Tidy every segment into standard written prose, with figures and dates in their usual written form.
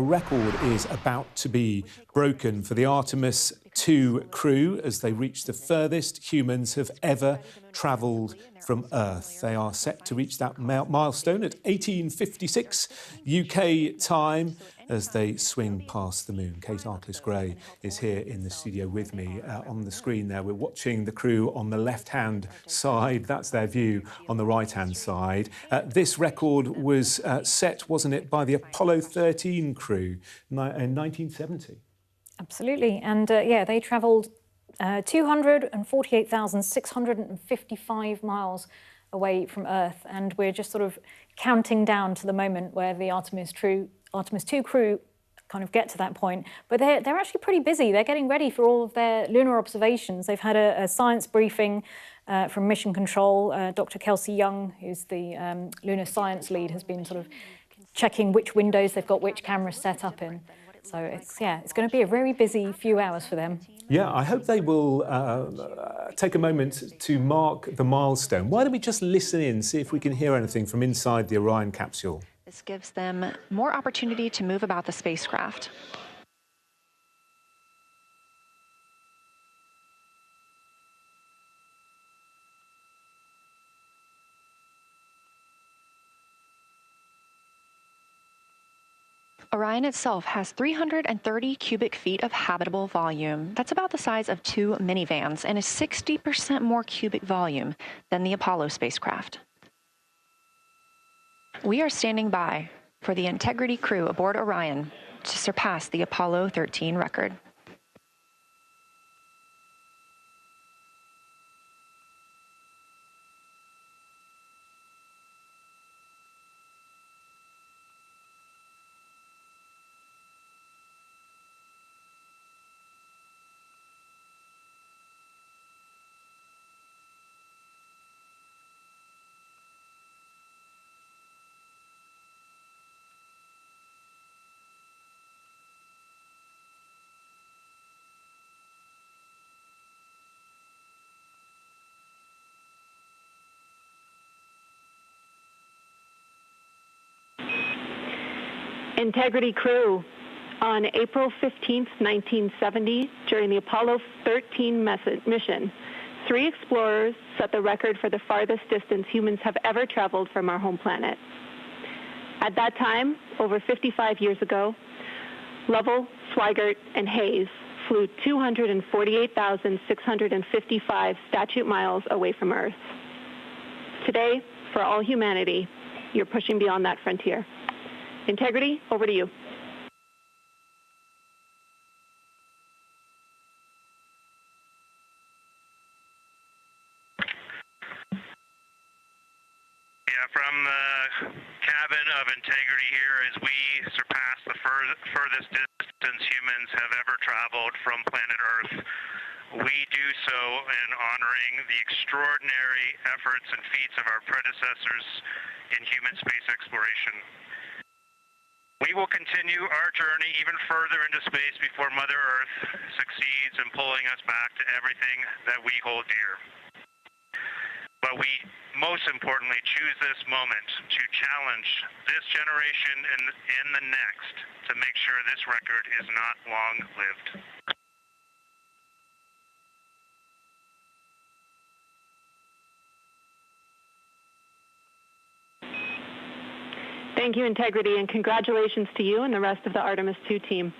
A record is about to be broken for the Artemis II crew as they reach the furthest humans have ever travelled from Earth. They are set to reach that milestone at 1856 UK time as they swing past the moon. Kate Arclis-Gray is here in the studio with me. On the screen there, we're watching the crew on the left-hand side. That's their view on the right-hand side. This record was set, wasn't it, by the Apollo 13 crew in 1970? Absolutely. And yeah, they travelled 248,655 miles away from Earth. And we're just sort of counting down to the moment where the Artemis II crew kind of get to that point. But they're actually pretty busy. They're getting ready for all of their lunar observations. They've had a science briefing from Mission Control. Dr. Kelsey Young, who's the lunar science lead, has been sort of checking which windows they've got which cameras set up in. So it's going to be a very busy few hours for them. Yeah, I hope they will take a moment to mark the milestone. Why don't we just listen in, see if we can hear anything from inside the Orion capsule? This gives them more opportunity to move about the spacecraft. Orion itself has 330 cubic feet of habitable volume. That's about the size of 2 minivans and is 60% more cubic volume than the Apollo spacecraft. We are standing by for the Integrity crew aboard Orion to surpass the Apollo 13 record. Integrity crew, on April 15, 1970, during the Apollo 13 mission, 3 explorers set the record for the farthest distance humans have ever traveled from our home planet. At that time, over 55 years ago, Lovell, Swigert, and Hayes flew 248,655 statute miles away from Earth. Today, for all humanity, you're pushing beyond that frontier. Integrity, over to you. From the cabin of Integrity here as we surpass the furthest distance humans have ever traveled from planet Earth. We do so in honoring the extraordinary efforts and feats of our predecessors in human space exploration. We will continue our journey even further into space before Mother Earth succeeds in pulling us back to everything that we hold dear. But we, most importantly, choose this moment to challenge this generation and the next to make sure this record is not long-lived. Thank you, Integrity, and congratulations to you and the rest of the Artemis II team.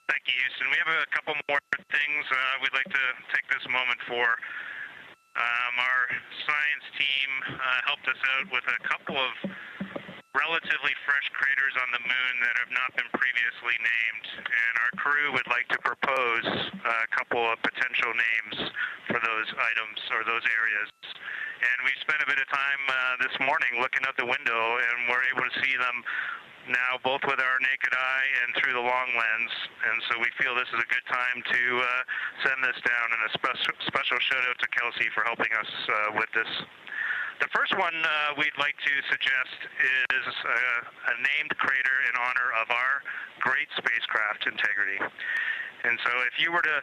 Thank you, Houston. We have a couple more things we'd like to take this moment for. Our science team helped us out with a couple of relatively fresh craters on the moon that have not been previously named, and our crew would like to propose a couple of potential names for those items or those areas. And we spent a bit of time this morning looking out the window, and we're able to see them now both with our naked eye and through the long lens, and so we feel this is a good time to send this down, and a special shout out to Kelsey for helping us with this. The first one we'd like to suggest is a named crater in honor of our great spacecraft, Integrity. And so if you were to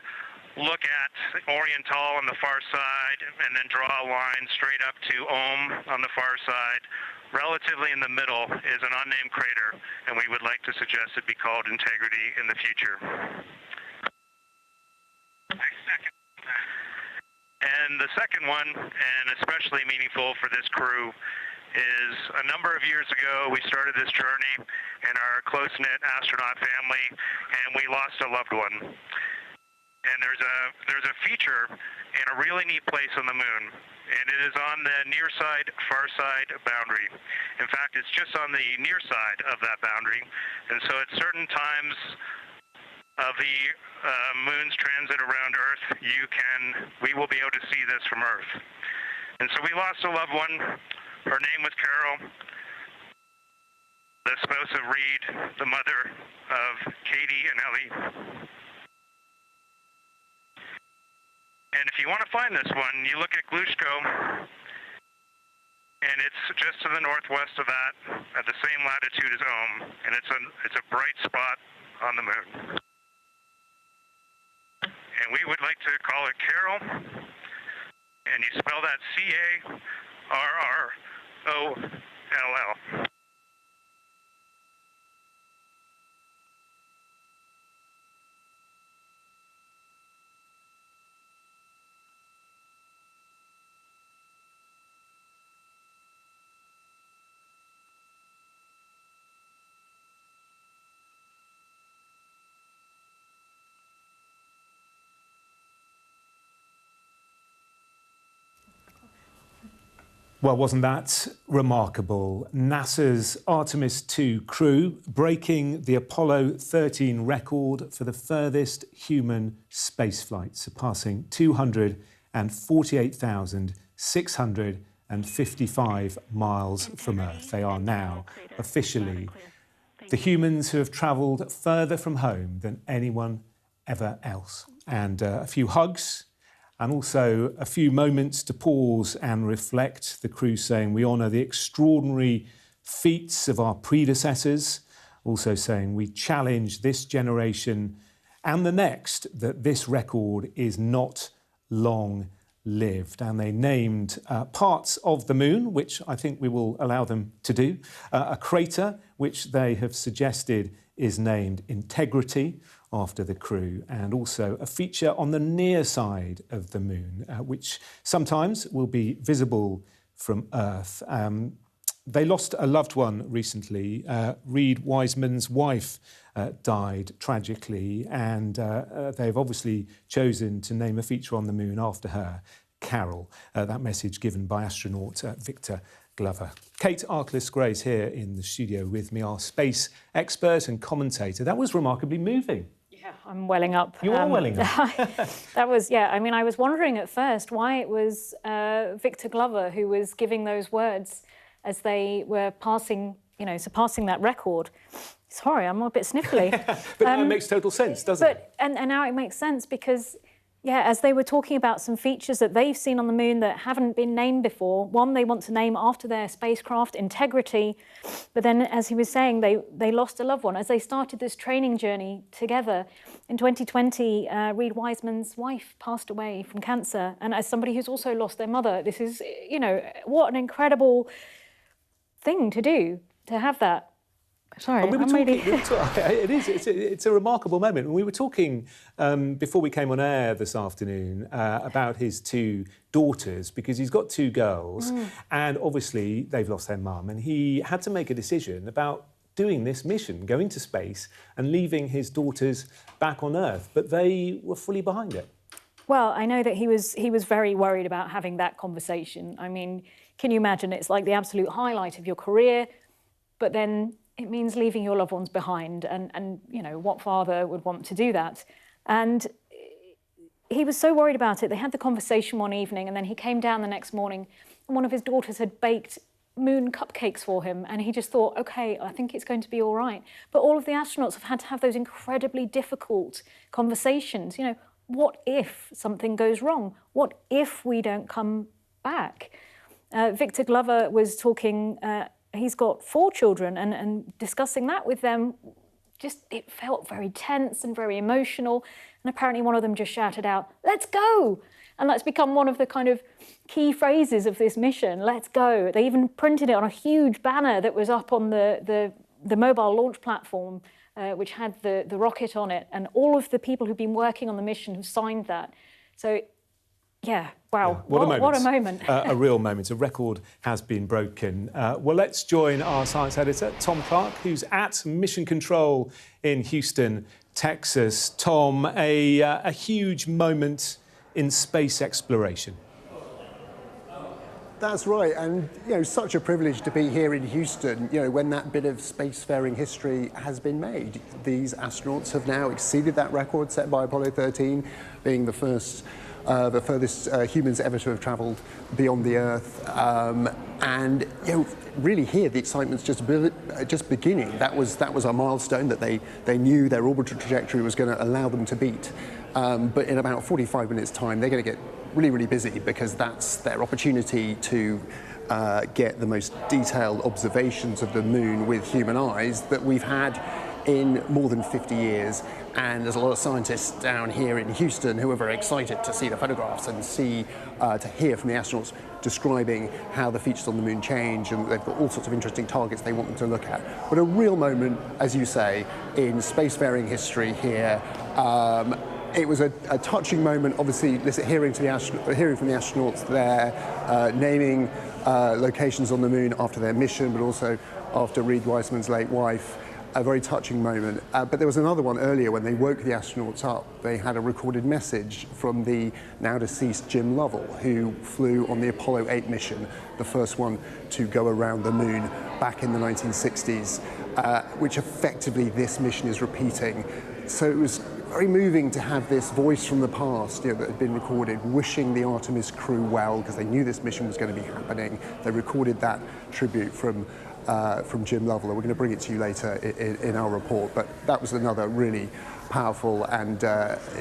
look at Orion on the far side and then draw a line straight up to on the far side. Relatively in the middle is an unnamed crater, and we would like to suggest it be called Integrity in the future. And the second one, and especially meaningful for this crew, is a number of years ago we started this journey in our close-knit astronaut family, and we lost a loved one. And there's a feature in a really neat place on the moon, and it is on the near side, far side boundary. In fact, it's just on the near side of that boundary, and so at certain times of the moon's transit around Earth, we will be able to see this from Earth. And so we lost a loved one. Her name was Carol, the spouse of Reed, the mother of Katie and Ellie. And if you want to find this one, you look at Glushko, and it's just to the northwest of that, at the same latitude as Ohm, and it's a bright spot on the moon. And we would like to call it Carol, and you spell that C-A-R-R-O-L-L. Well, wasn't that remarkable? NASA's Artemis II crew breaking the Apollo 13 record for the furthest human spaceflight, surpassing 248,655 miles from Earth. They are now officially the humans who have travelled further from home than anyone ever else. And a few hugs, and also a few moments to pause and reflect, the crew saying we honour the extraordinary feats of our predecessors, also saying we challenge this generation and the next that this record is not long-lived. And they named parts of the moon, which I think we will allow them to do, a crater which they have suggested is named Integrity, after the crew, and also a feature on the near side of the moon, which sometimes will be visible from Earth. They lost a loved one recently. Reed Wiseman's wife died tragically, and they've obviously chosen to name a feature on the moon after her, Carol. That message given by astronaut Victor Glover. Kate Arkless-Grace here in the studio with me, our space expert and commentator. That was remarkably moving. Yeah, I'm welling up. You are welling up. That was, yeah, I mean, I was wondering at first why it was Victor Glover who was giving those words as they were passing, surpassing that record. Sorry, I'm a bit sniffly. But now it makes total sense, doesn't it? And now it makes sense because, yeah, as they were talking about some features that they've seen on the moon that haven't been named before, one they want to name after their spacecraft, Integrity, but then, as he was saying, they lost a loved one. As they started this training journey together, in 2020, Reed Wiseman's wife passed away from cancer, and as somebody who's also lost their mother, this is, what an incredible thing to do, to have that. Sorry, it's a remarkable moment. And we were talking before we came on air this afternoon about his two daughters, because he's got two girls, and obviously they've lost their mum, and he had to make a decision about doing this mission, going to space and leaving his daughters back on Earth, but they were fully behind it. Well, I know that he was very worried about having that conversation. I mean, can you imagine? It's like the absolute highlight of your career, but then it means leaving your loved ones behind, and what father would want to do that? And he was so worried about it. They had the conversation one evening, and then he came down the next morning, and one of his daughters had baked moon cupcakes for him, and he just thought, okay, I think it's going to be all right. But all of the astronauts have had to have those incredibly difficult conversations. What if something goes wrong? What if we don't come back? Victor Glover was talking. He's got 4 children, and discussing that with them it felt very tense and very emotional. And apparently one of them just shouted out, "Let's go!" And that's become one of the kind of key phrases of this mission, "Let's go." They even printed it on a huge banner that was up on the mobile launch platform, which had the rocket on it. And all of the people who've been working on the mission have signed that. So, yeah, wow, yeah, what a moment. What a moment. A real moment. A record has been broken. Well, let's join our science editor, Tom Clark, who's at Mission Control in Houston, Texas. Tom, a huge moment in space exploration. That's right, and such a privilege to be here in Houston, when that bit of spacefaring history has been made. These astronauts have now exceeded that record set by Apollo 13, being the furthest humans ever to have travelled beyond the Earth. And really here the excitement's just beginning. That was our milestone that they knew their orbital trajectory was going to allow them to beat. But in about 45 minutes' time, they're going to get really, really busy, because that's their opportunity to get the most detailed observations of the moon with human eyes that we've had in more than 50 years. And there's a lot of scientists down here in Houston who are very excited to see the photographs and to hear from the astronauts describing how the features on the moon change, and they've got all sorts of interesting targets they want them to look at. But a real moment, as you say, in spacefaring history here. It was a touching moment, obviously, hearing from the astronauts there, naming locations on the moon after their mission, but also after Reed Wiseman's late wife. A very touching moment. But there was another one earlier when they woke the astronauts up. They had a recorded message from the now deceased Jim Lovell, who flew on the Apollo 8 mission, the first one to go around the moon back in the 1960s, which effectively this mission is repeating. So it was very moving to have this voice from the past that had been recorded, wishing the Artemis crew well, because they knew this mission was going to be happening. They recorded that tribute from Jim Lovell. We're going to bring it to you later in our report, but that was another really powerful and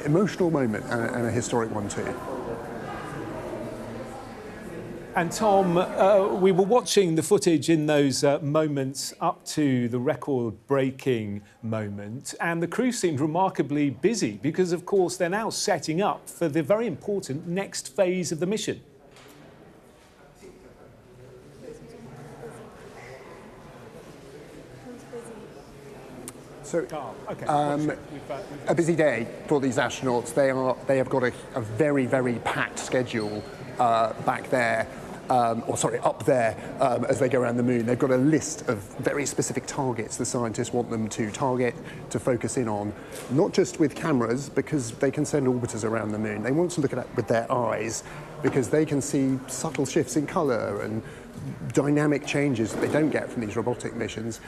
emotional moment, and a historic one too. And Tom, we were watching the footage in those moments up to the record-breaking moment, and the crew seemed remarkably busy because, of course, they're now setting up for the very important next phase of the mission. So, a busy day for these astronauts. They have got a very, very packed schedule back there. Up there as they go around the moon. They've got a list of very specific targets the scientists want them to target, to focus in on, not just with cameras, because they can send orbiters around the moon. They want to look at it with their eyes, because they can see subtle shifts in colour and dynamic changes that they don't get from these robotic missions.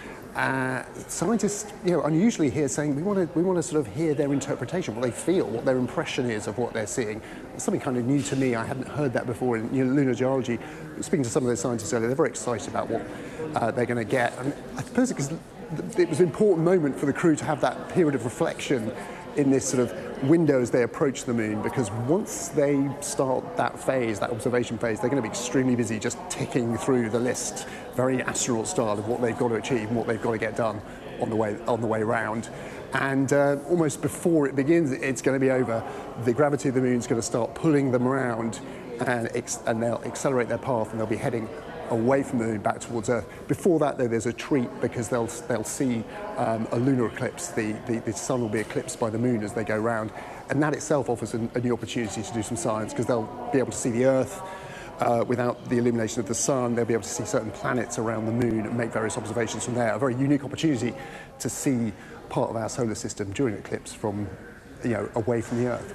Scientists, unusually here saying we want to sort of hear their interpretation, what they feel, what their impression is of what they're seeing. It's something kind of new to me. I hadn't heard that before in lunar geology. Speaking to some of those scientists earlier, they're very excited about what they're going to get. And I suppose because it was an important moment for the crew to have that period of reflection in this sort of window as they approach the moon, because once they start that phase, that observation phase, they're going to be extremely busy just ticking through the list, very astronaut style, of what they've got to achieve and what they've got to get done on the way round. And almost before it begins, it's going to be over. The gravity of the moon is going to start pulling them around, and they'll accelerate their path, and they'll be heading away from the moon back towards Earth. Before that, though, there's a treat, because they'll see a lunar eclipse. The sun will be eclipsed by the moon as they go round, and that itself offers a new opportunity to do some science, because they'll be able to see the Earth without the illumination of the sun. They'll be able to see certain planets around the moon and make various observations from there. A very unique opportunity to see part of our solar system during eclipse from, away from the Earth.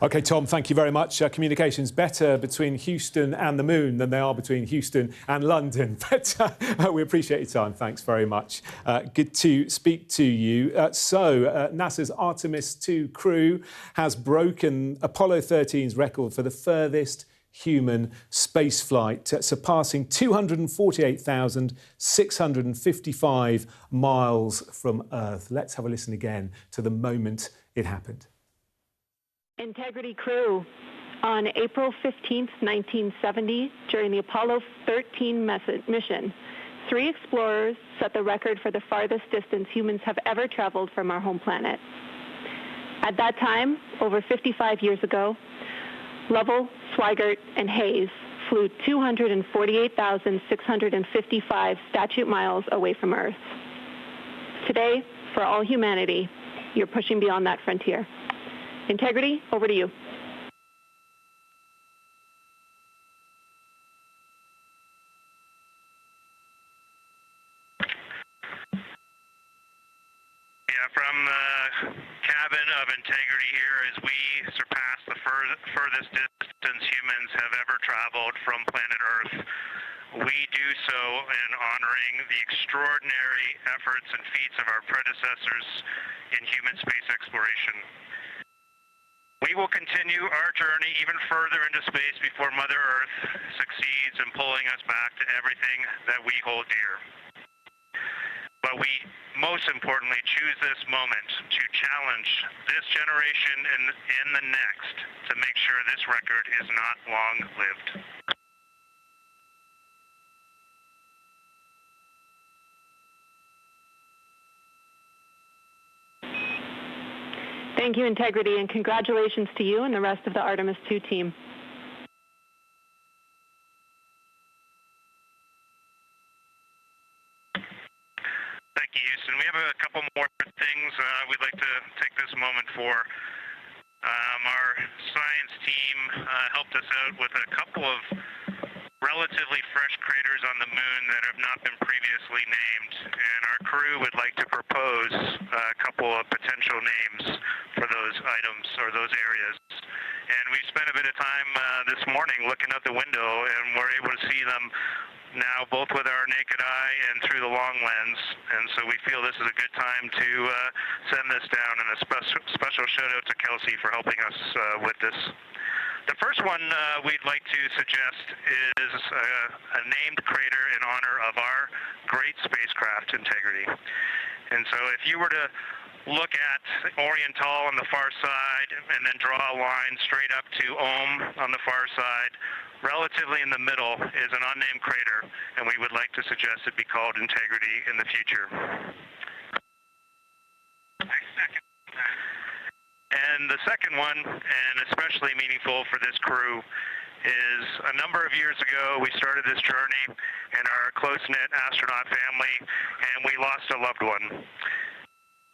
OK, Tom, thank you very much. Communication's better between Houston and the moon than they are between Houston and London. But we appreciate your time. Thanks very much. Good to speak to you. NASA's Artemis II crew has broken Apollo 13's record for the furthest human spaceflight, surpassing 248,655 miles from Earth. Let's have a listen again to the moment it happened. Integrity crew, on April 15th, 1970, during the Apollo 13 mission, 3 explorers set the record for the farthest distance humans have ever traveled from our home planet. At that time, over 55 years ago, Lovell, Swigert, and Hayes flew 248,655 statute miles away from Earth. Today, for all humanity, you're pushing beyond that frontier. Integrity, over to you. From the cabin of Integrity here, as we surpass the furthest distance humans have ever traveled from planet Earth, we do so in honoring the extraordinary efforts and feats of our predecessors in human space exploration. We will continue our journey even further into space before Mother Earth succeeds in pulling us back to everything that we hold dear. But we, most importantly, choose this moment to challenge this generation and the next to make sure this record is not long-lived. Thank you, Integrity, and congratulations to you and the rest of the Artemis II team. Thank you, Houston. We have a couple more things we'd like to take this moment for. Our science team helped us out with a couple of relatively fresh craters on the moon that have not been previously named, and our crew would like to propose a couple of potential names for those items or those areas. And we spent a bit of time this morning looking out the window, and we're able to see them now both with our naked eye and through the long lens, and so we feel this is a good time to send this down, and a special shout out to Kelsey for helping us with this. The first one we'd like to suggest is a named crater in honor of our great spacecraft, Integrity. And so if you were to look at Orion on the far side and then draw a line straight up to on the far side, relatively in the middle is an unnamed crater, and we would like to suggest it be called Integrity in the future. And the second one, and especially meaningful for this crew, is a number of years ago we started this journey in our close-knit astronaut family, and we lost a loved one.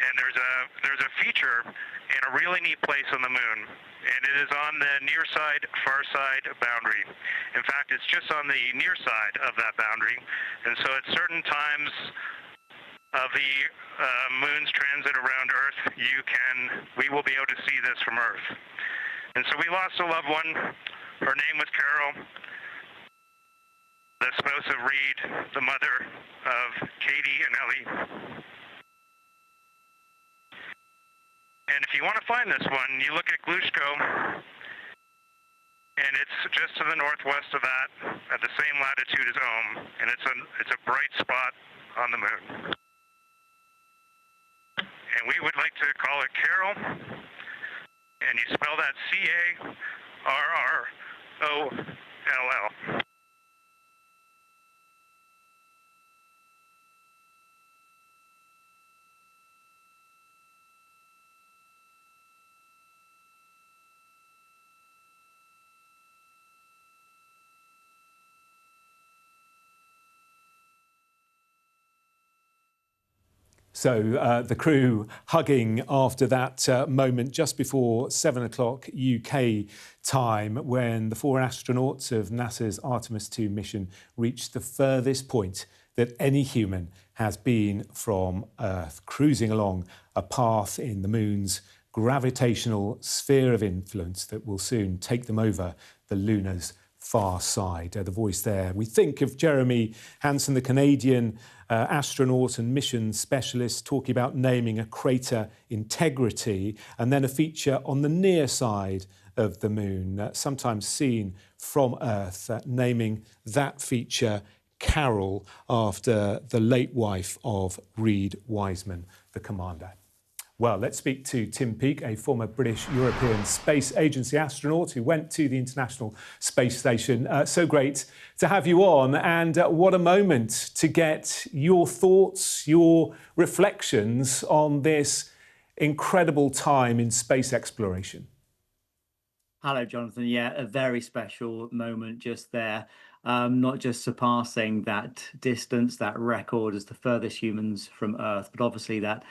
And there's a feature in a really neat place on the moon, and it is on the near side, far side boundary. In fact, it's just on the near side of that boundary, and so at certain times of the moon's transit around Earth, we will be able to see this from Earth. And so we lost a loved one. Her name was Carol, the spouse of Reed, the mother of Katie and Ellie. And if you want to find this one, you look at Glushko, and it's just to the northwest of that, at the same latitude as Ohm, and it's a bright spot on the moon. And we would like to call it Carol, and you spell that C-A-R-R-O-L-L. So the crew hugging after that moment just before 7 o'clock UK time, when the 4 astronauts of NASA's Artemis II mission reached the furthest point that any human has been from Earth, cruising along a path in the moon's gravitational sphere of influence that will soon take them over the lunar's far side. The voice there, we think of Jeremy Hansen, the Canadian astronaut and mission specialist, talking about naming a crater Integrity, and then a feature on the near side of the moon, sometimes seen from Earth, naming that feature Carol, after the late wife of Reed Wiseman, the commander. Well, let's speak to Tim Peake, a former British European Space Agency astronaut who went to the International Space Station. So great to have you on, and what a moment to get your thoughts, your reflections on this incredible time in space exploration. Hello, Jonathan. Yeah, a very special moment just there. Not just surpassing that distance, that record as the furthest humans from Earth, but obviously that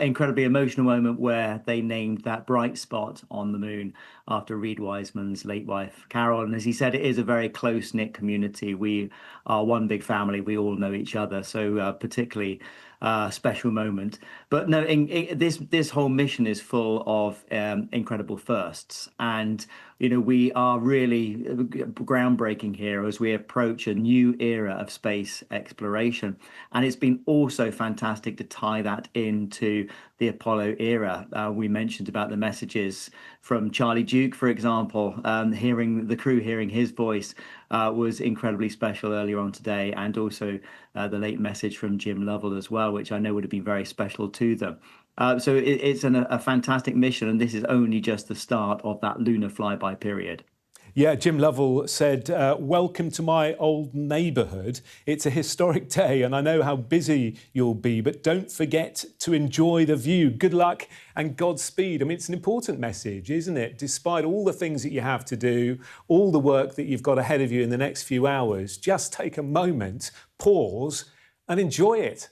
incredibly emotional moment where they named that bright spot on the moon after Reed Wiseman's late wife, Carol. And as he said, it is a very close-knit community. We are one big family. We all know each other. So particularly special moment. But no, this whole mission is full of incredible firsts, and we are really groundbreaking here as we approach a new era of space exploration. And it's been also fantastic to tie that into the Apollo era. We mentioned about the messages from Charlie Duke, for example. Hearing the crew, hearing his voice was incredibly special earlier on today, and also the late message from Jim Lovell as well, which I know would have been very special to them. So it's a fantastic mission, and this is only just the start of that lunar flyby period. Yeah, Jim Lovell said, welcome to my old neighbourhood. It's a historic day and I know how busy you'll be, but don't forget to enjoy the view. Good luck and Godspeed. I mean, it's an important message, isn't it? Despite all the things that you have to do, all the work that you've got ahead of you in the next few hours, just take a moment, pause and enjoy it.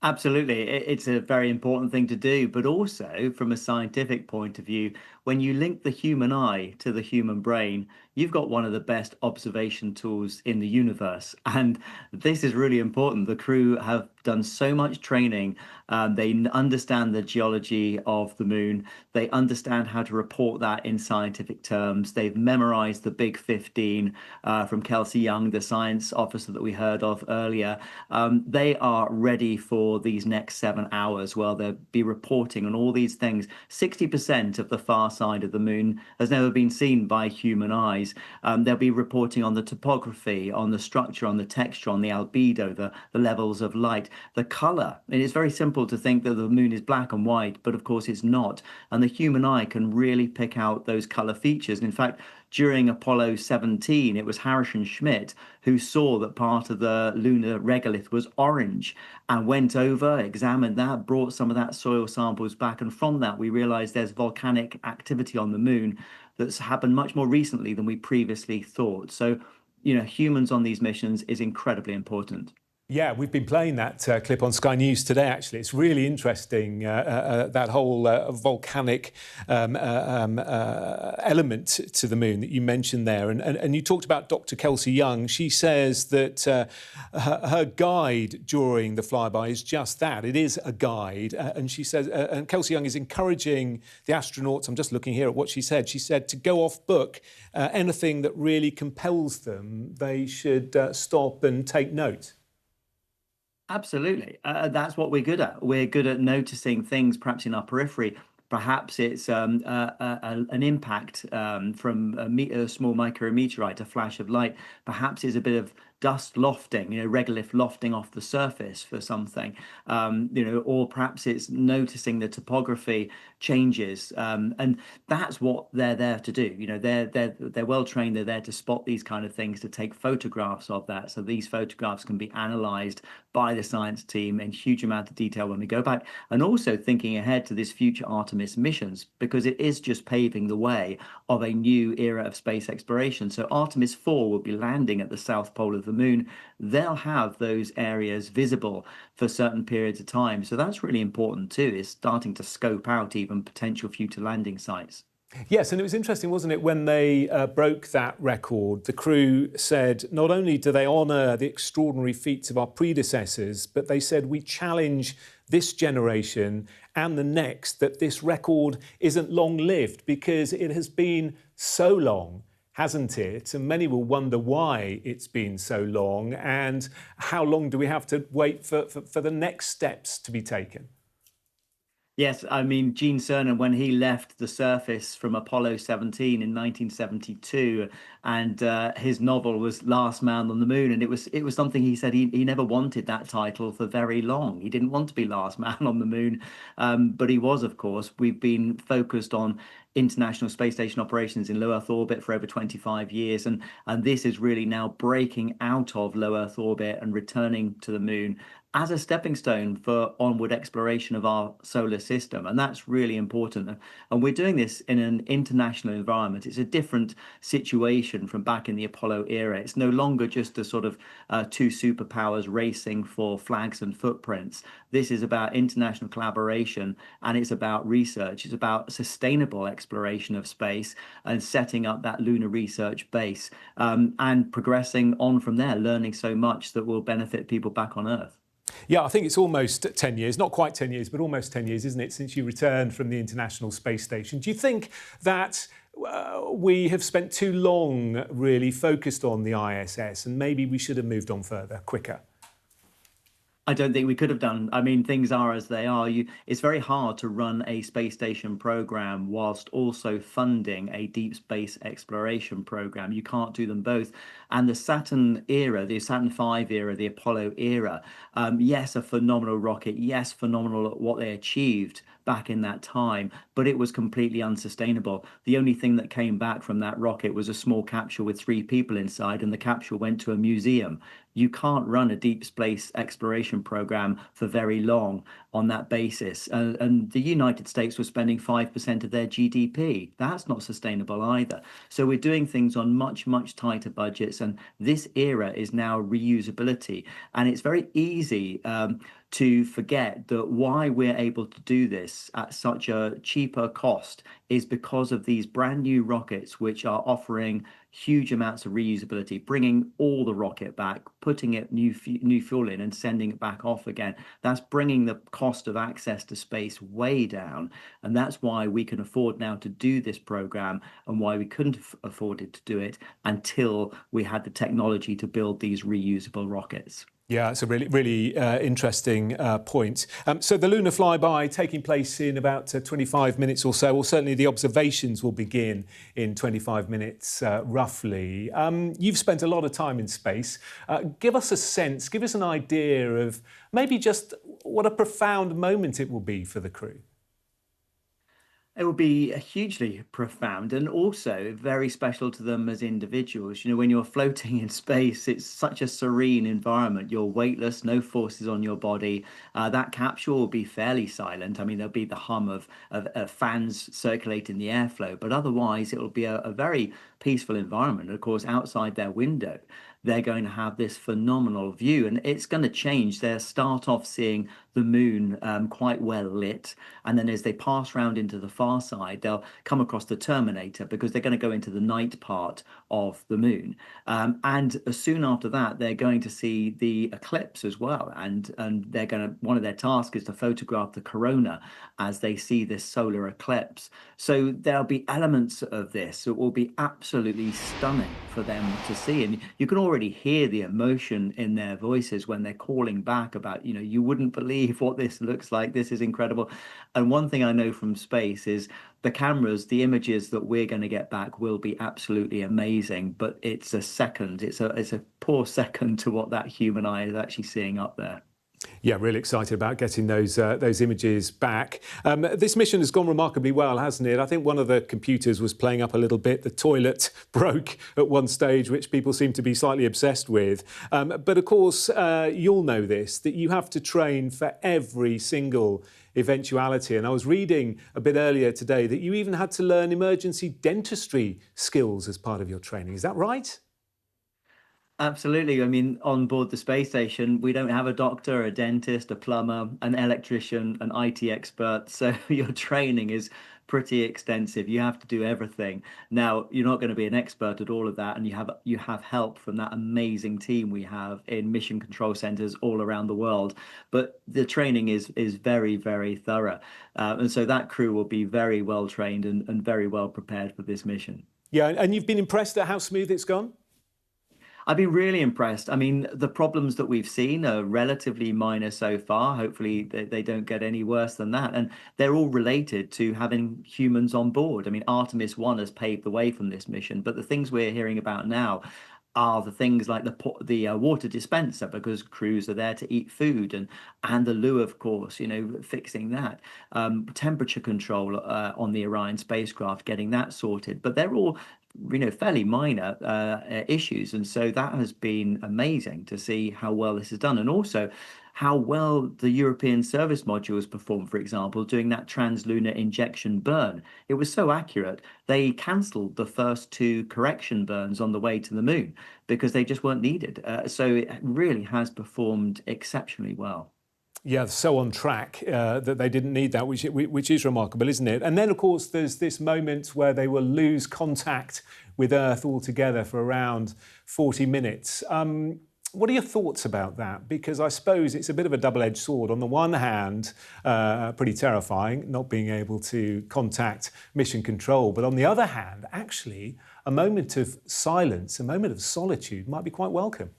Absolutely. It's a very important thing to do, but also from a scientific point of view, when you link the human eye to the human brain, you've got one of the best observation tools in the universe. And this is really important. The crew have done so much training. They understand the geology of the moon. They understand how to report that in scientific terms. They've memorized the Big 15 from Kelsey Young, the science officer that we heard of earlier. They are ready for these next 7 hours where they'll be reporting on all these things. 60% of the far side of the moon has never been seen by human eyes. They'll be reporting on the topography, on the structure, on the texture, on the albedo, the levels of light, the color. It is very simple to think that the moon is black and white, but of course it's not. And the human eye can really pick out those color features. And in fact, during Apollo 17, it was Harrison Schmitt who saw that part of the lunar regolith was orange and went over, examined that, brought some of that soil samples back. And from that, we realized there's volcanic activity on the moon that's happened much more recently than we previously thought. So, humans on these missions is incredibly important. Yeah, we've been playing that clip on Sky News today, actually. It's really interesting, that whole volcanic element to the moon that you mentioned there. And you talked about Dr. Kelsey Young. She says that her guide during the flyby is just that. It is a guide. And she says, and Kelsey Young is encouraging the astronauts, I'm just looking here at what she said to go off book. Anything that really compels them, they should stop and take note. Absolutely. That's what we're good at. We're good at noticing things perhaps in our periphery. Perhaps it's an impact from a small micrometeorite, a flash of light. Perhaps it's a bit of dust lofting, regolith lofting off the surface for something, or perhaps it's noticing the topography changes, and that's what they're there to do. They're well trained. They're there to spot these kind of things, to take photographs of that, so these photographs can be analysed by the science team in huge amount of detail when we go back, and also thinking ahead to this future Artemis missions, because it is just paving the way of a new era of space exploration. So Artemis 4 will be landing at the south pole of the moon. They'll have those areas visible for certain periods of time. So that's really important too, is starting to scope out even potential future landing sites. Yes, and it was interesting, wasn't it, when they broke that record, the crew said not only do they honour the extraordinary feats of our predecessors, but they said we challenge this generation and the next that this record isn't long-lived, because it has been so long, hasn't it? And many will wonder why it's been so long, and how long do we have to wait for the next steps to be taken? Yes, I mean, Gene Cernan, when he left the surface from Apollo 17 in 1972, and his novel was Last Man on the Moon, and it was something he said he never wanted that title for very long. He didn't want to be Last Man on the Moon, but he was, of course. We've been focused on International Space Station operations in low Earth orbit for over 25 years, and this is really now breaking out of low Earth orbit and returning to the moon as a stepping stone for onward exploration of our solar system. And that's really important. And we're doing this in an international environment. It's a different situation from back in the Apollo era. It's no longer just a sort of two superpowers racing for flags and footprints. This is about international collaboration, and it's about research. It's about sustainable exploration of space and setting up that lunar research base, and progressing on from there, learning so much that will benefit people back on Earth. Yeah, I think it's almost 10 years, not quite 10 years, but almost 10 years, isn't it, since you returned from the International Space Station. Do you think that we have spent too long really focused on the ISS and maybe we should have moved on further, quicker? I don't think we could have done. I mean, things are as they are. It's very hard to run a space station program whilst also funding a deep space exploration program. You can't do them both. And the Saturn era, the Saturn V era, the Apollo era, yes, a phenomenal rocket. Yes, phenomenal at what they achieved back in that time, but it was completely unsustainable. The only thing that came back from that rocket was a small capsule with 3 people inside, and the capsule went to a museum. You can't run a deep space exploration program for very long on that basis. And the United States was spending 5% of their GDP. That's not sustainable either. So we're doing things on much, much tighter budgets. And this era is now reusability. And it's very easy to forget that why we're able to do this at such a cheaper cost is because of these brand new rockets, which are offering huge amounts of reusability, bringing all the rocket back, putting it new fuel in and sending it back off again. That's bringing the cost of access to space way down. And that's why we can afford now to do this program, and why we couldn't afford it to do it until we had the technology to build these reusable rockets. Yeah, it's a really, really interesting point. So the lunar flyby taking place in about 25 minutes or so, or certainly the observations will begin in 25 minutes roughly. You've spent a lot of time in space. Give us a sense, give us an idea of maybe just what a profound moment it will be for the crew. It will be hugely profound and also very special to them as individuals. You know, when you're floating in space, it's such a serene environment. You're weightless, no forces on your body. That capsule will be fairly silent. I mean, there'll be the hum of fans circulating the airflow, but otherwise it will be a very peaceful environment. Of course, outside their window, they're going to have this phenomenal view, and it's going to change. They'll start off seeing the moon quite well lit, and then as they pass round into the far side, they'll come across the terminator, because they're going to go into the night part of the moon. And soon after that, they're going to see the eclipse as well, and they're going to, one of their tasks is to photograph the corona as they see this solar eclipse. So there'll be elements of this that will be absolutely stunning for them to see, and you can already hear the emotion in their voices when they're calling back about, you know, you wouldn't believe what this looks like. This is incredible. And one thing I know from space is the cameras, the images that we're going to get back will be absolutely amazing, but it's a second, it's a poor second to what that human eye is actually seeing up there. Yeah, really excited about getting those images back. This mission has gone remarkably well, hasn't it? I think one of the computers was playing up a little bit. The toilet broke at one stage, which people seem to be slightly obsessed with. But of course, you'll know this, that you have to train for every single eventuality. And I was reading a bit earlier today that you even had to learn emergency dentistry skills as part of your training. Is that right? Absolutely. I mean, on board the space station, we don't have a doctor, a dentist, a plumber, an electrician, an IT expert. So your training is pretty extensive. You have to do everything. Now, you're not going to be an expert at all of that, and you have help from that amazing team we have in mission control centers all around the world. But the training is very, very thorough. And so that crew will be very well trained and very well prepared for this mission. Yeah, and you've been impressed at how smooth it's gone? I've been really impressed. I mean, the problems that we've seen are relatively minor so far. Hopefully, they don't get any worse than that. And they're all related to having humans on board. I mean, Artemis 1 has paved the way from this mission, but the things we're hearing about now are the things like the water dispenser, because crews are there to eat food, and the loo, of course, fixing that, temperature control on the Orion spacecraft, getting that sorted. But they're all fairly minor issues, and so that has been amazing to see how well this is done, and also how well the European service module has performed, for example, doing that translunar injection burn. It was so accurate, they cancelled the first two correction burns on the way to the moon because they just weren't needed. So it really has performed exceptionally well. Yeah, so on track that they didn't need that, which is remarkable, isn't it? And then, of course, there's this moment where they will lose contact with Earth altogether for around 40 minutes. What are your thoughts about that? Because I suppose it's a bit of a double-edged sword. On the one hand, pretty terrifying, not being able to contact mission control. But on the other hand, actually, a moment of silence, a moment of solitude might be quite welcome.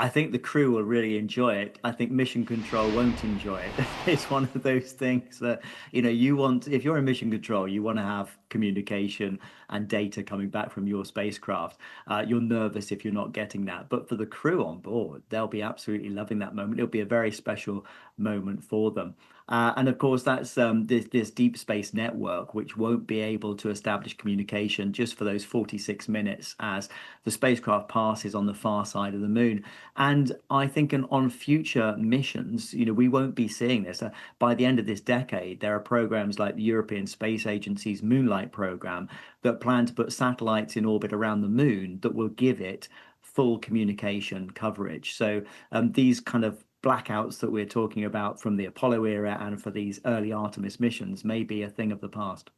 I think the crew will really enjoy it. I think mission control won't enjoy it. It's one of those things that, you want, if you're in mission control, you want to have communication and data coming back from your spacecraft. You're nervous if you're not getting that. But for the crew on board, they'll be absolutely loving that moment. It'll be a very special moment for them. And of course, that's this deep space network, which won't be able to establish communication just for those 46 minutes as the spacecraft passes on the far side of the moon. And I think on future missions, we won't be seeing this. By the end of this decade, there are programs like the European Space Agency's Moonlight program that plan to put satellites in orbit around the moon that will give it full communication coverage. So these kind of blackouts that we're talking about from the Apollo era and for these early Artemis missions may be a thing of the past.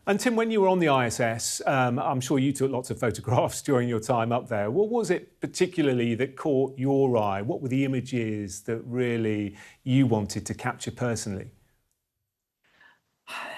And Tim, when you were on the ISS, I'm sure you took lots of photographs during your time up there. What was it particularly that caught your eye? What were the images that really you wanted to capture personally?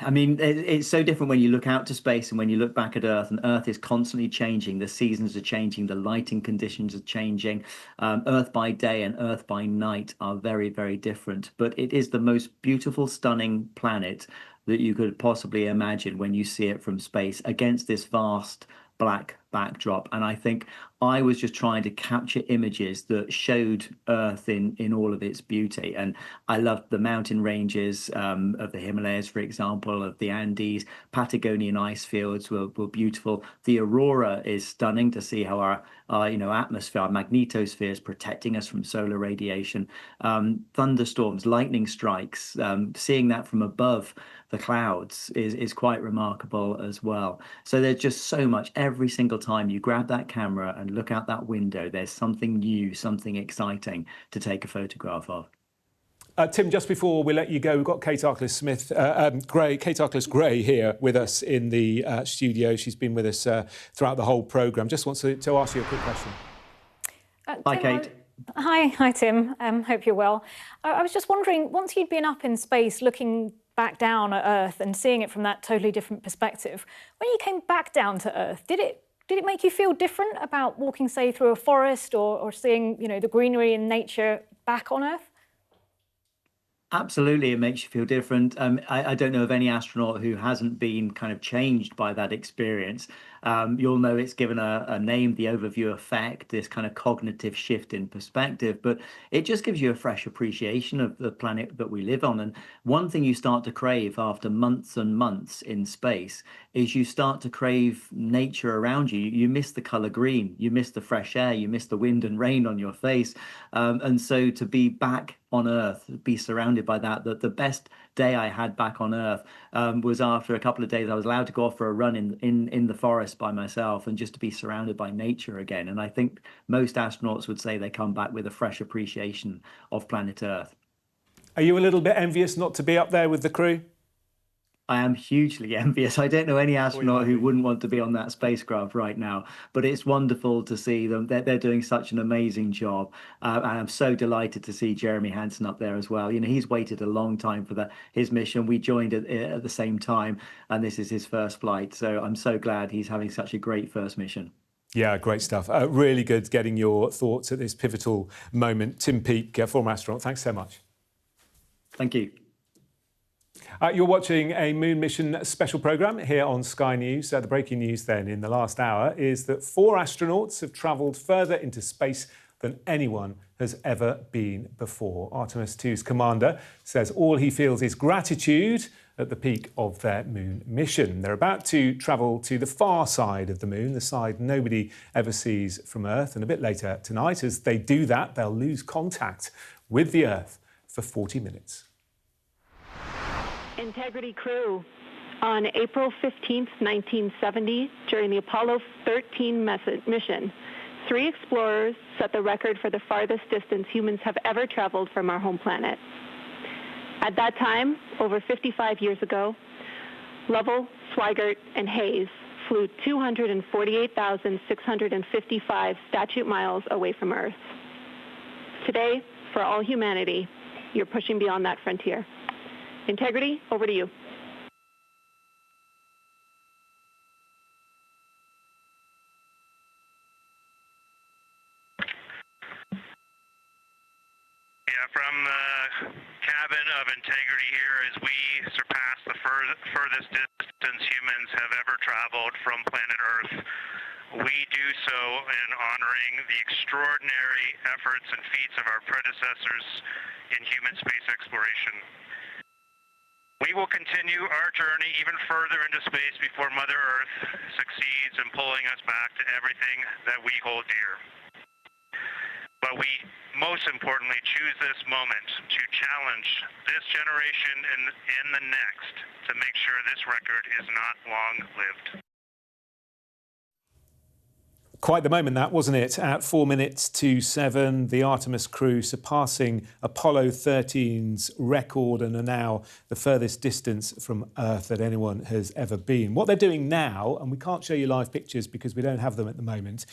I mean, it's so different when you look out to space and when you look back at Earth, and Earth is constantly changing. The seasons are changing, the lighting conditions are changing. Earth by day and Earth by night are very, very different. But it is the most beautiful, stunning planet that you could possibly imagine when you see it from space against this vast black backdrop. And I think I was just trying to capture images that showed Earth in all of its beauty. And I loved the mountain ranges of the Himalayas, for example, of the Andes. Patagonian ice fields were beautiful. The aurora is stunning to see how our atmosphere, our magnetosphere is protecting us from solar radiation. Thunderstorms, lightning strikes, seeing that from above the clouds is quite remarkable as well. So there's just so much. Every single time you grab that camera and look out that window, there's something new, something exciting to take a photograph of. Tim, just before we let you go, we've got Kate Arkless-Gray here with us in the studio. She's been with us throughout the whole programme. Just wants to ask you a quick question. Hi, Kate. Hi, Tim. Hope you're well. I was just wondering, once you'd been up in space looking back down at Earth and seeing it from that totally different perspective, when you came back down to Earth, did it make you feel different about walking, say, through a forest or seeing, the greenery and nature back on Earth? Absolutely, it makes you feel different. I don't know of any astronaut who hasn't been kind of changed by that experience. You'll know it's given a name, the overview effect, this kind of cognitive shift in perspective, but it just gives you a fresh appreciation of the planet that we live on. And one thing you start to crave after months and months in space is you start to crave nature around you. You miss the color green, you miss the fresh air, you miss the wind and rain on your face. And so to be back on Earth, be surrounded by that, the best day I had back on Earth was after a couple of days I was allowed to go off for a run in the forest by myself and just to be surrounded by nature again. And I think most astronauts would say they come back with a fresh appreciation of planet Earth. Are you a little bit envious not to be up there with the crew? I am hugely envious. I don't know any astronaut who wouldn't want to be on that spacecraft right now, but it's wonderful to see them. They're doing such an amazing job. And I'm so delighted to see Jeremy Hansen up there as well. He's waited a long time for his mission. We joined at the same time, and this is his first flight. So I'm so glad he's having such a great first mission. Yeah, great stuff. Really good getting your thoughts at this pivotal moment. Tim Peake, former astronaut, thanks so much. Thank you. You're watching a Moon Mission special programme here on Sky News. The breaking news then in the last hour is that 4 astronauts have travelled further into space than anyone has ever been before. Artemis II's commander says all he feels is gratitude at the peak of their moon mission. They're about to travel to the far side of the moon, the side nobody ever sees from Earth. And a bit later tonight, as they do that, they'll lose contact with the Earth for 40 minutes. Integrity crew. On April 15th, 1970, during the Apollo 13 mission, 3 explorers set the record for the farthest distance humans have ever traveled from our home planet. At that time, over 55 years ago, Lovell, Swigert, and Hayes flew 248,655 statute miles away from Earth. Today, for all humanity, you're pushing beyond that frontier. Integrity, over to you. From the cabin of Integrity here as we surpass the furthest distance humans have ever traveled from planet Earth. We do so in honoring the extraordinary efforts and feats of our predecessors in human space exploration. We will continue our journey even further into space before Mother Earth succeeds in pulling us back to everything that we hold dear. But we, most importantly, choose this moment to challenge this generation and the next to make sure this record is not long-lived. Quite the moment that, wasn't it? At 4 minutes to 7, the Artemis crew surpassing Apollo 13's record and are now the furthest distance from Earth that anyone has ever been. What they're doing now, and we can't show you live pictures because we don't have them at the moment,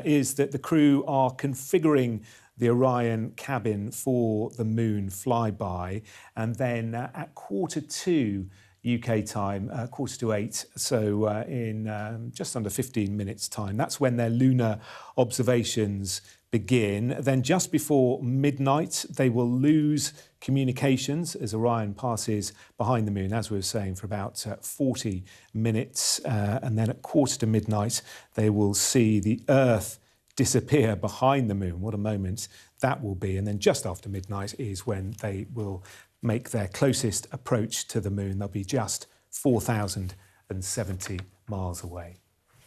is that the crew are configuring the Orion cabin for the moon flyby, and then at 2:45 UK time, 7:45, so in just under 15 minutes time. That's when their lunar observations begin. Then just before midnight, they will lose communications as Orion passes behind the moon, as we were saying, for about 40 minutes. And then at 2:45, they will see the Earth disappear behind the moon. What a moment that will be. And then just after midnight is when they will make their closest approach to the moon. They'll be just 4,070 miles away.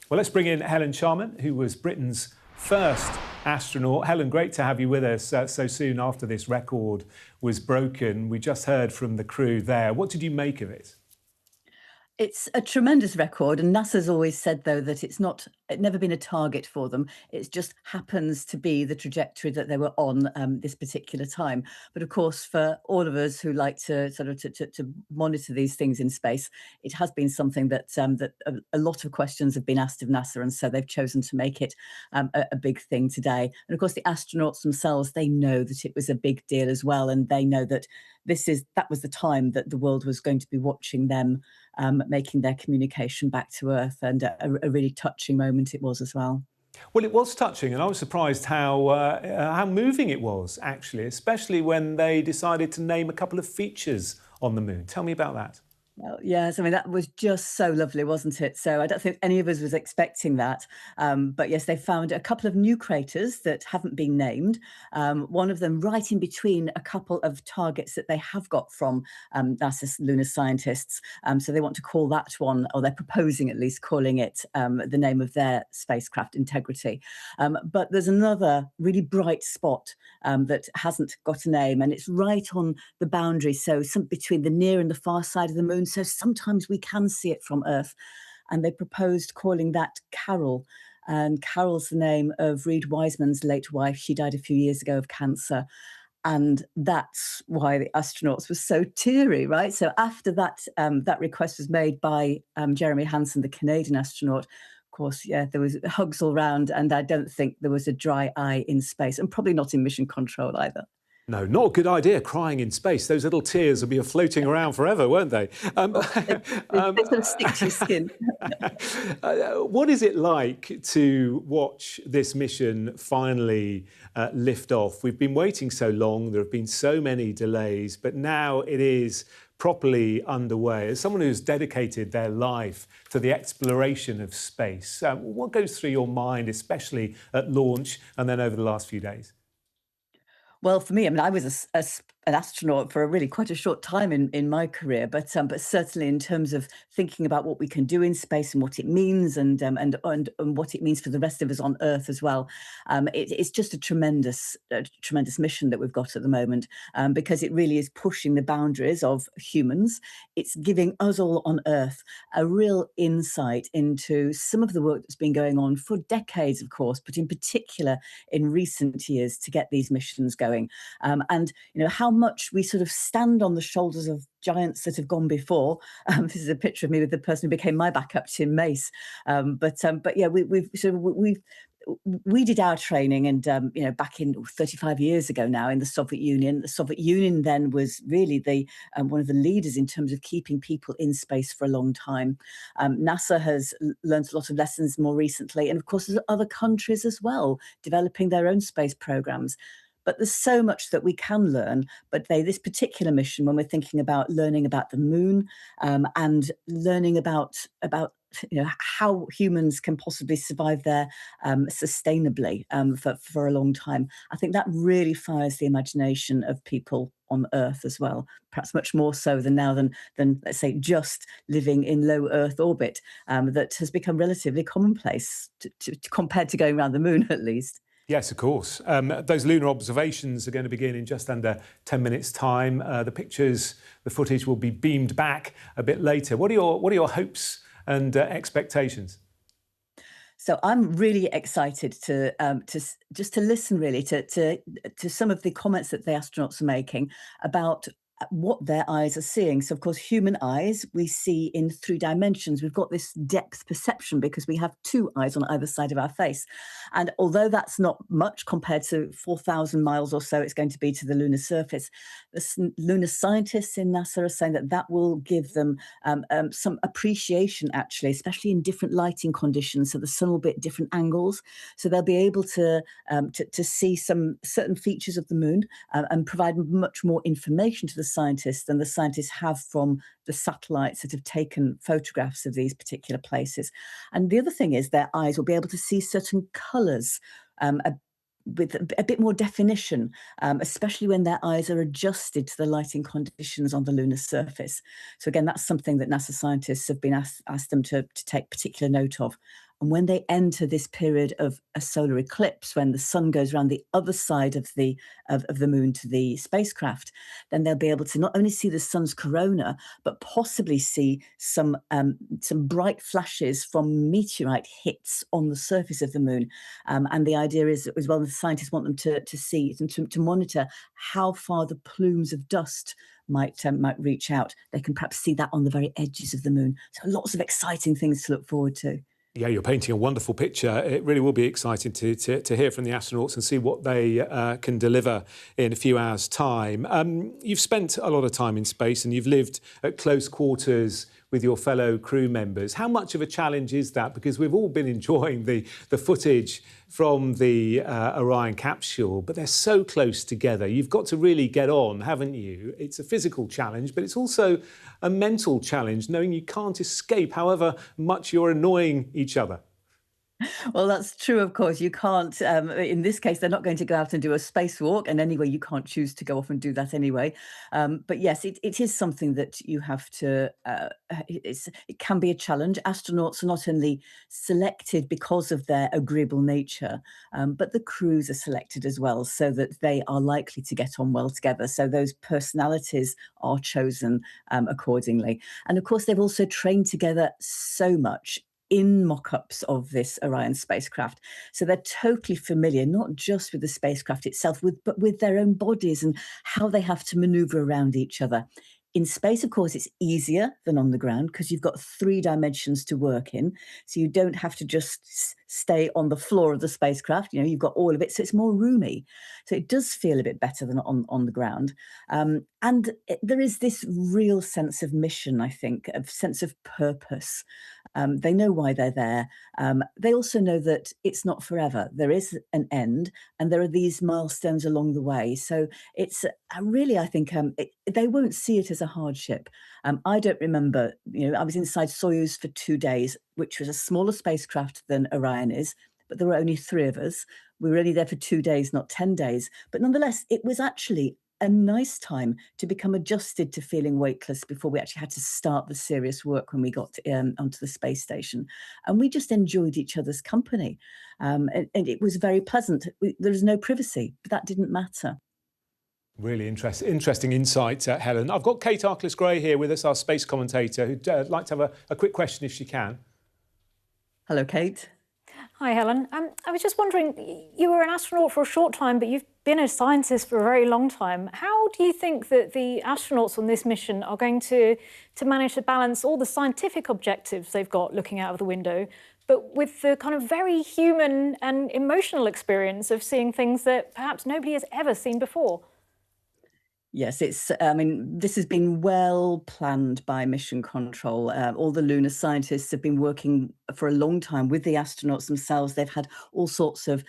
Well, let's bring in Helen Sharman, who was Britain's first astronaut. Helen, great to have you with us so soon after this record was broken. We just heard from the crew there. What did you make of it? It's a tremendous record, and NASA's always said, though, that it's never been a target for them. It just happens to be the trajectory that they were on this particular time. But of course, for all of us who like to sort of to monitor these things in space, it has been something that a lot of questions have been asked of NASA, and so they've chosen to make it a big thing today. And of course, the astronauts themselves, they know that it was a big deal as well, and they know that that was the time that the world was going to be watching them making their communication back to Earth, and a really touching moment it was as well. Well, it was touching, and I was surprised how moving it was, actually, especially when they decided to name a couple of features on the moon. Tell me about that. Well, yes, I mean, that was just so lovely, wasn't it? So I don't think any of us was expecting that. But yes, they found a couple of new craters that haven't been named. One of them right in between a couple of targets that they have got from NASA's lunar scientists. So they want to call that one, or they're proposing at least calling it the name of their spacecraft, Integrity. But there's another really bright spot that hasn't got a name, and it's right on the boundary, so between the near and the far side of the moon. So sometimes we can see it from Earth. And they proposed calling that Carol. And Carol's the name of Reed Wiseman's late wife. She died a few years ago of cancer. And that's why the astronauts were so teary, right? So after that, that request was made by Jeremy Hansen, the Canadian astronaut. Of course, yeah, there was hugs all round, and I don't think there was a dry eye in space, and probably not in mission control either. No, not a good idea, crying in space. Those little tears will be floating around forever, won't they? They sort of stick to your skin. What is it like to watch this mission finally lift off? We've been waiting so long, there have been so many delays, but now it is properly underway. As someone who's dedicated their life to the exploration of space, what goes through your mind, especially at launch and then over the last few days? Well, for me, I mean, I was an astronaut for a really quite a short time in my career, but certainly in terms of thinking about what we can do in space and what it means, and what it means for the rest of us on Earth as well, it's just a tremendous mission that we've got at the moment, because it really is pushing the boundaries of humans. It's giving us all on Earth a real insight into some of the work that's been going on for decades, of course, but in particular in recent years to get these missions going. And how much we sort of stand on the shoulders of giants that have gone before. This is a picture of me with the person who became my backup, Tim Mace. But yeah, we did our training, and back in 35 years ago now in the Soviet Union. The Soviet Union then was really the one of the leaders in terms of keeping people in space for a long time. NASA has learned a lot of lessons more recently, and of course there's other countries as well developing their own space programs. But there's so much that we can learn. But this particular mission, when we're thinking about learning about the moon, and learning about how humans can possibly survive there sustainably for a long time, I think that really fires the imagination of people on Earth as well. Perhaps much more so than now than let's say just living in low Earth orbit, that has become relatively commonplace compared to going around the moon, at least. Yes, of course. Those lunar observations are going to begin in just under 10 minutes' time. The pictures, the footage will be beamed back a bit later. What are your hopes and expectations? So I'm really excited to just to listen really to some of the comments that the astronauts are making about what their eyes are seeing. So, of course, human eyes we see in 3 dimensions. We've got this depth perception because we have 2 eyes on either side of our face. And although that's not much compared to 4,000 miles or so it's going to be to the lunar surface, the lunar scientists in NASA are saying that that will give them some appreciation, actually, especially in different lighting conditions. So the sun will be at different angles. So they'll be able to see some certain features of the moon, and provide much more information to the scientists than the scientists have from the satellites that have taken photographs of these particular places. And the other thing is their eyes will be able to see certain colours with a bit more definition, especially when their eyes are adjusted to the lighting conditions on the lunar surface. So again, that's something that NASA scientists have been asked them to take particular note of. And when they enter this period of a solar eclipse, when the sun goes around the other side of the moon to the spacecraft, then they'll be able to not only see the sun's corona, but possibly see some bright flashes from meteorite hits on the surface of the moon. And the idea is, as well, the scientists want them to see and to monitor how far the plumes of dust might reach out. They can perhaps see that on the very edges of the moon. So lots of exciting things to look forward to. Yeah, you're painting a wonderful picture. It really will be exciting to hear from the astronauts and see what they can deliver in a few hours' time. You've spent a lot of time in space and you've lived at close quarters with your fellow crew members. How much of a challenge is that? Because we've all been enjoying the footage from the Orion capsule, but they're so close together. You've got to really get on, haven't you? It's a physical challenge, but it's also a mental challenge, knowing you can't escape however much you're annoying each other. Well, that's true, of course. You can't, in this case, they're not going to go out and do a spacewalk. And anyway, you can't choose to go off and do that anyway. But yes, it is something that you have to, it can be a challenge. Astronauts are not only selected because of their agreeable nature, but the crews are selected as well so that they are likely to get on well together. So those personalities are chosen accordingly. And of course, they've also trained together so much in mock-ups of this Orion spacecraft. So they're totally familiar, not just with the spacecraft itself, but with their own bodies and how they have to maneuver around each other. In space, of course, it's easier than on the ground because you've got 3 dimensions to work in. So you don't have to just stay on the floor of the spacecraft. You know, you've got all of it, so it's more roomy. So it does feel a bit better than on the ground. There is this real sense of mission, I think, of sense of purpose. They know why they're there. They also know that it's not forever. There is an end, and there are these milestones along the way. So it's really, I think, they won't see it as a hardship. I don't remember, you know, I was inside Soyuz for 2 days, which was a smaller spacecraft than Orion is, but there were only 3 of us. We were only there for 2 days, not 10 days. But nonetheless, it was actually a nice time to become adjusted to feeling weightless before we actually had to start the serious work when we got onto the space station. And we just enjoyed each other's company. And it was very pleasant. There was no privacy, but that didn't matter. Really interesting insight, Helen. I've got Kate Arkless-Gray here with us, our space commentator, who'd like to have a quick question if she can. Hello, Kate. Hi, Helen. I was just wondering, you were an astronaut for a short time, but you've been a scientist for a very long time. How do you think that the astronauts on this mission are going to manage to balance all the scientific objectives they've got looking out of the window, but with the kind of very human and emotional experience of seeing things that perhaps nobody has ever seen before? Yes, I mean, this has been well planned by Mission Control. All the lunar scientists have been working for a long time with the astronauts themselves. They've had all sorts of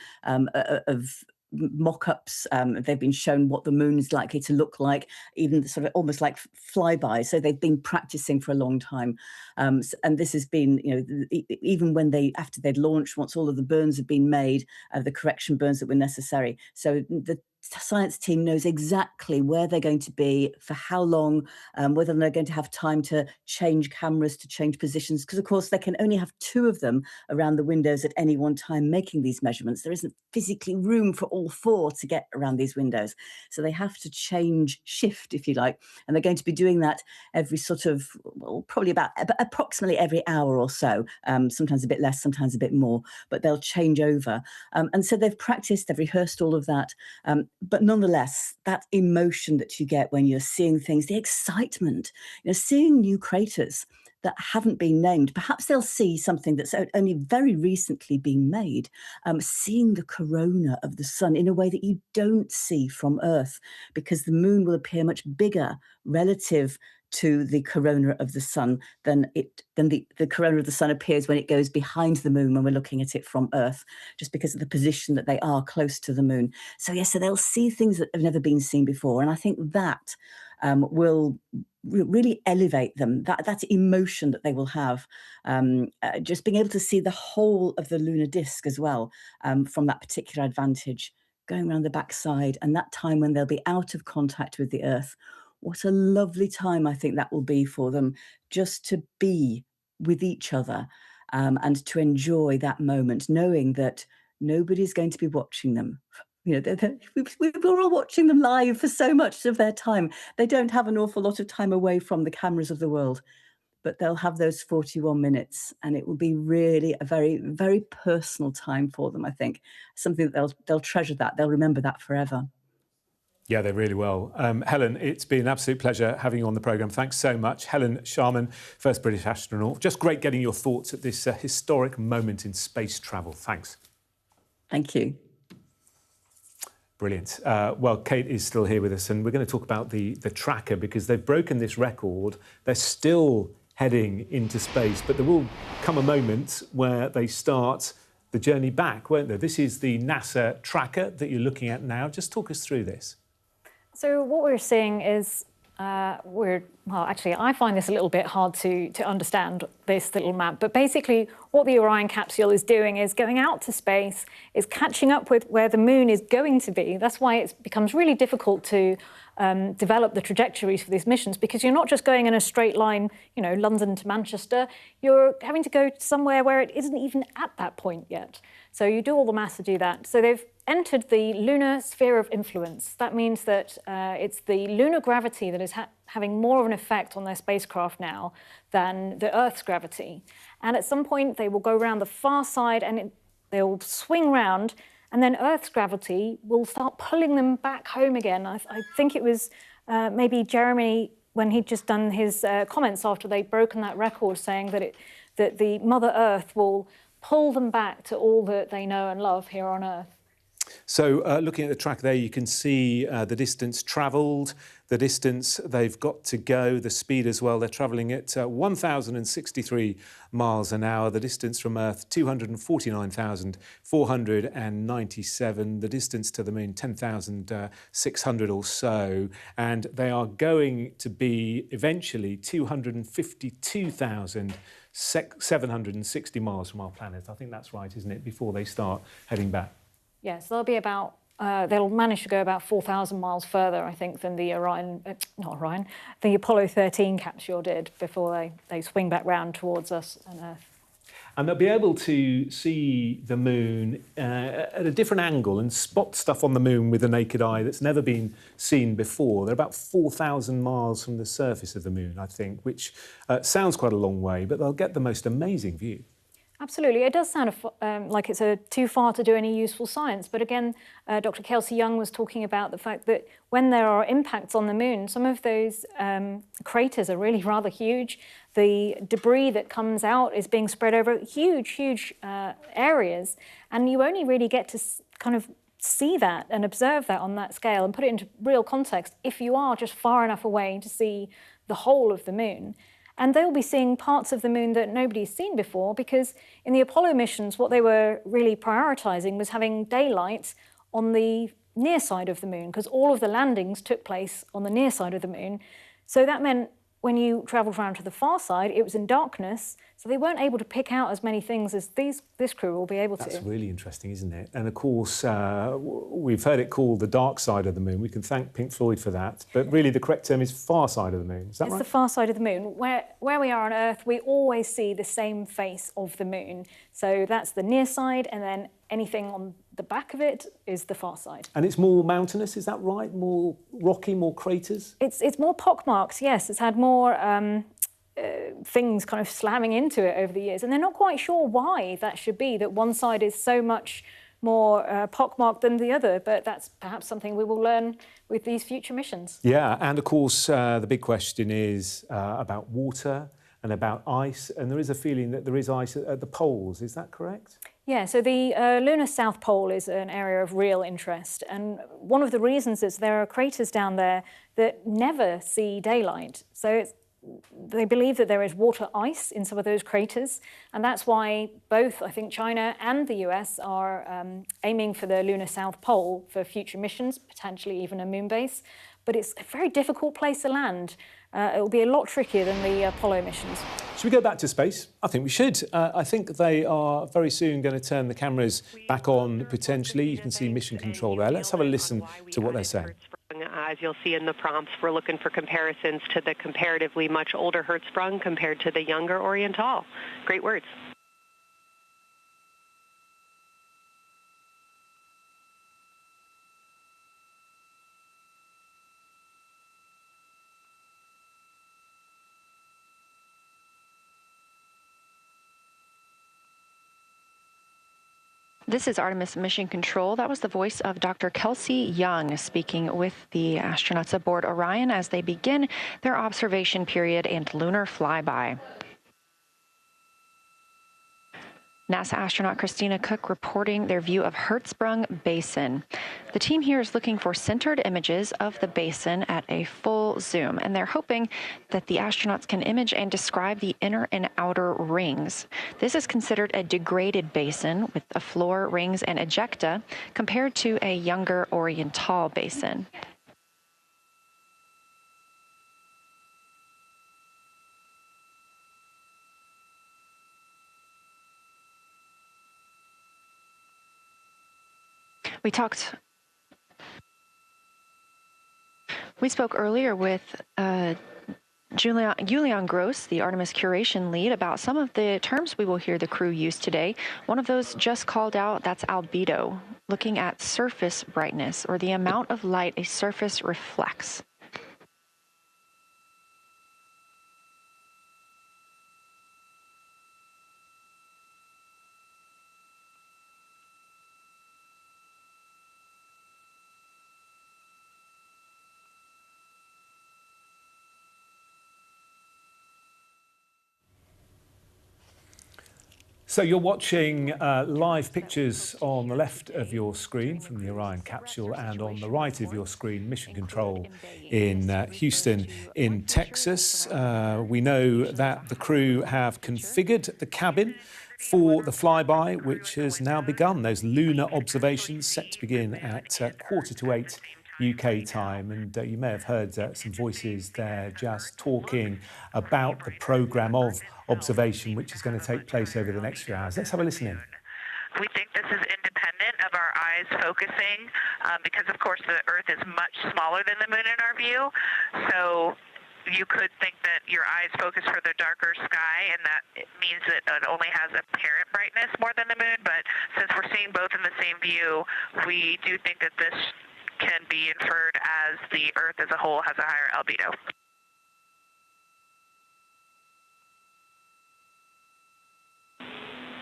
mock-ups. They've been shown what the moon is likely to look like, even sort of almost like flyby. So they've been practicing for a long time. And this has been, you know, even when after they'd launched, once all of the burns had been made, the correction burns that were necessary. So the science team knows exactly where they're going to be, for how long, whether they're going to have time to change cameras, to change positions, because of course they can only have 2 of them around the windows at any one time making these measurements. There isn't physically room for all 4 to get around these windows. So they have to change shift, if you like, and they're going to be doing that every sort of, well, probably about approximately every hour or so, sometimes a bit less, sometimes a bit more, but they'll change over. And so they've practiced, they've rehearsed all of that. But nonetheless, that emotion that you get when you're seeing things, the excitement, you know, seeing new craters that haven't been named, perhaps they'll see something that's only very recently been made, seeing the corona of the sun in a way that you don't see from Earth, because the moon will appear much bigger relative to the corona of the sun than the corona of the sun appears when it goes behind the moon when we're looking at it from Earth, just because of the position that they are close to the moon. So yes, so they'll see things that have never been seen before, and I think that will really elevate them, that emotion that they will have, just being able to see the whole of the lunar disk as well, from that particular advantage, going around the backside, and that time when they'll be out of contact with the Earth. What a lovely time I think that will be for them, just to be with each other, and to enjoy that moment, knowing that nobody's going to be watching them. You know, we're all watching them live for so much of their time. They don't have an awful lot of time away from the cameras of the world, but they'll have those 41 minutes, and it will be really a very, very personal time for them, I think. Something that they'll treasure that. They'll remember that forever. Yeah, they really will. Helen, it's been an absolute pleasure having you on the programme. Thanks so much. Helen Sharman, first British astronaut. Just great getting your thoughts at this historic moment in space travel. Thanks. Thank you. Brilliant. Well, Kate is still here with us, and we're going to talk about the tracker, because they've broken this record. They're still heading into space, but there will come a moment where they start the journey back, won't there? This is the NASA tracker that you're looking at now. Just talk us through this. So what we're seeing is, well, actually, I find this a little bit hard to understand, this little map. But basically, what the Orion capsule is doing is going out to space, is catching up with where the moon is going to be. That's why it becomes really difficult to develop the trajectories for these missions, because you're not just going in a straight line, you know, London to Manchester. You're having to go somewhere where it isn't even at that point yet. So you do all the maths to do that. So they've entered the lunar sphere of influence. That means that it's the lunar gravity that is having more of an effect on their spacecraft now than the Earth's gravity. And at some point, they will go around the far side, and they'll swing round, and then Earth's gravity will start pulling them back home again. I think it was maybe Jeremy when he'd just done his comments after they'd broken that record, saying that the Mother Earth will pull them back to all that they know and love here on Earth. So looking at the track there, you can see the distance travelled, the distance they've got to go, the speed as well. They're travelling at 1,063 miles an hour. The distance from Earth, 249,497. The distance to the moon, 10,600 or so. And they are going to be eventually 252,760 miles from our planet. I think that's right, isn't it, before they start heading back? Yes, they'll be about, they'll manage to go about 4,000 miles further, I think, than the the Apollo 13 capsule did before they swing back round towards us and Earth. And they'll be able to see the moon at a different angle and spot stuff on the moon with the naked eye that's never been seen before. They're about 4,000 miles from the surface of the moon, I think, which sounds quite a long way, but they'll get the most amazing view. Absolutely. It does sound like it's too far to do any useful science. But again, Dr. Kelsey Young was talking about the fact that when there are impacts on the moon, some of those craters are really rather huge. The debris that comes out is being spread over huge areas. And you only really get to kind of see that and observe that on that scale and put it into real context if you are just far enough away to see the whole of the moon. And they'll be seeing parts of the moon that nobody's seen before, because in the Apollo missions, what they were really prioritizing was having daylight on the near side of the moon, because all of the landings took place on the near side of the moon. So that meant when you traveled around to the far side, it was in darkness, so they weren't able to pick out as many things as this crew will be able to. That's really interesting, isn't it? And of course, we've heard it called the dark side of the moon. We can thank Pink Floyd for that. But really, the correct term is far side of the moon. Is that right? It's the far side of the moon. Where we are on Earth, we always see the same face of the moon. So that's the near side, and then anything on the back of it is the far side. And it's more mountainous, is that right? More rocky, more craters? It's more pockmarked, yes. It's had more things kind of slamming into it over the years. And they're not quite sure why that should be, that one side is so much more pockmarked than the other, but that's perhaps something we will learn with these future missions. Yeah, and of course, the big question is about water and about ice, and there is a feeling that there is ice at the poles. Is that correct? Yeah, so the lunar South Pole is an area of real interest, and one of the reasons is there are craters down there that never see daylight. So they believe that there is water ice in some of those craters, and that's why both, I think, China and the US are aiming for the lunar South Pole for future missions, potentially even a moon base. But it's a very difficult place to land. It will be a lot trickier than the Apollo missions. Should we go back to space? I think we should. I think they are very soon going to turn the cameras back on, potentially. You can see mission control there. Let's have a listen to what they're saying. As you'll see in the prompts, we're looking for comparisons to the comparatively much older Hertzsprung compared to the younger Oriental. Great words. This is Artemis Mission Control. That was the voice of Dr. Kelsey Young speaking with the astronauts aboard Orion as they begin their observation period and lunar flyby. NASA astronaut Christina Cook reporting their view of Hertzsprung Basin. The team here is looking for centered images of the basin at a full zoom, and they're hoping that the astronauts can image and describe the inner and outer rings. This is considered a degraded basin with a floor, rings, and ejecta compared to a younger Oriental basin. We spoke earlier with Julian Gross, the Artemis curation lead, about some of the terms we will hear the crew use today. One of those just called out, that's albedo, looking at surface brightness, or the amount of light a surface reflects. So you're watching live pictures on the left of your screen from the Orion capsule, and on the right of your screen, Mission Control in Houston in Texas. We know that the crew have configured the cabin for the flyby, which has now begun. Those lunar observations set to begin at 7:45 UK time, and you may have heard some voices there just talking about the programme of observation which is going to take place over the next few hours. Let's have a listen in. We think this is independent of our eyes focusing because, of course, the Earth is much smaller than the moon in our view. So you could think that your eyes focus for the darker sky, and that it means that it only has apparent brightness more than the moon. But since we're seeing both in the same view, we do think that this can be inferred as the Earth as a whole has a higher albedo.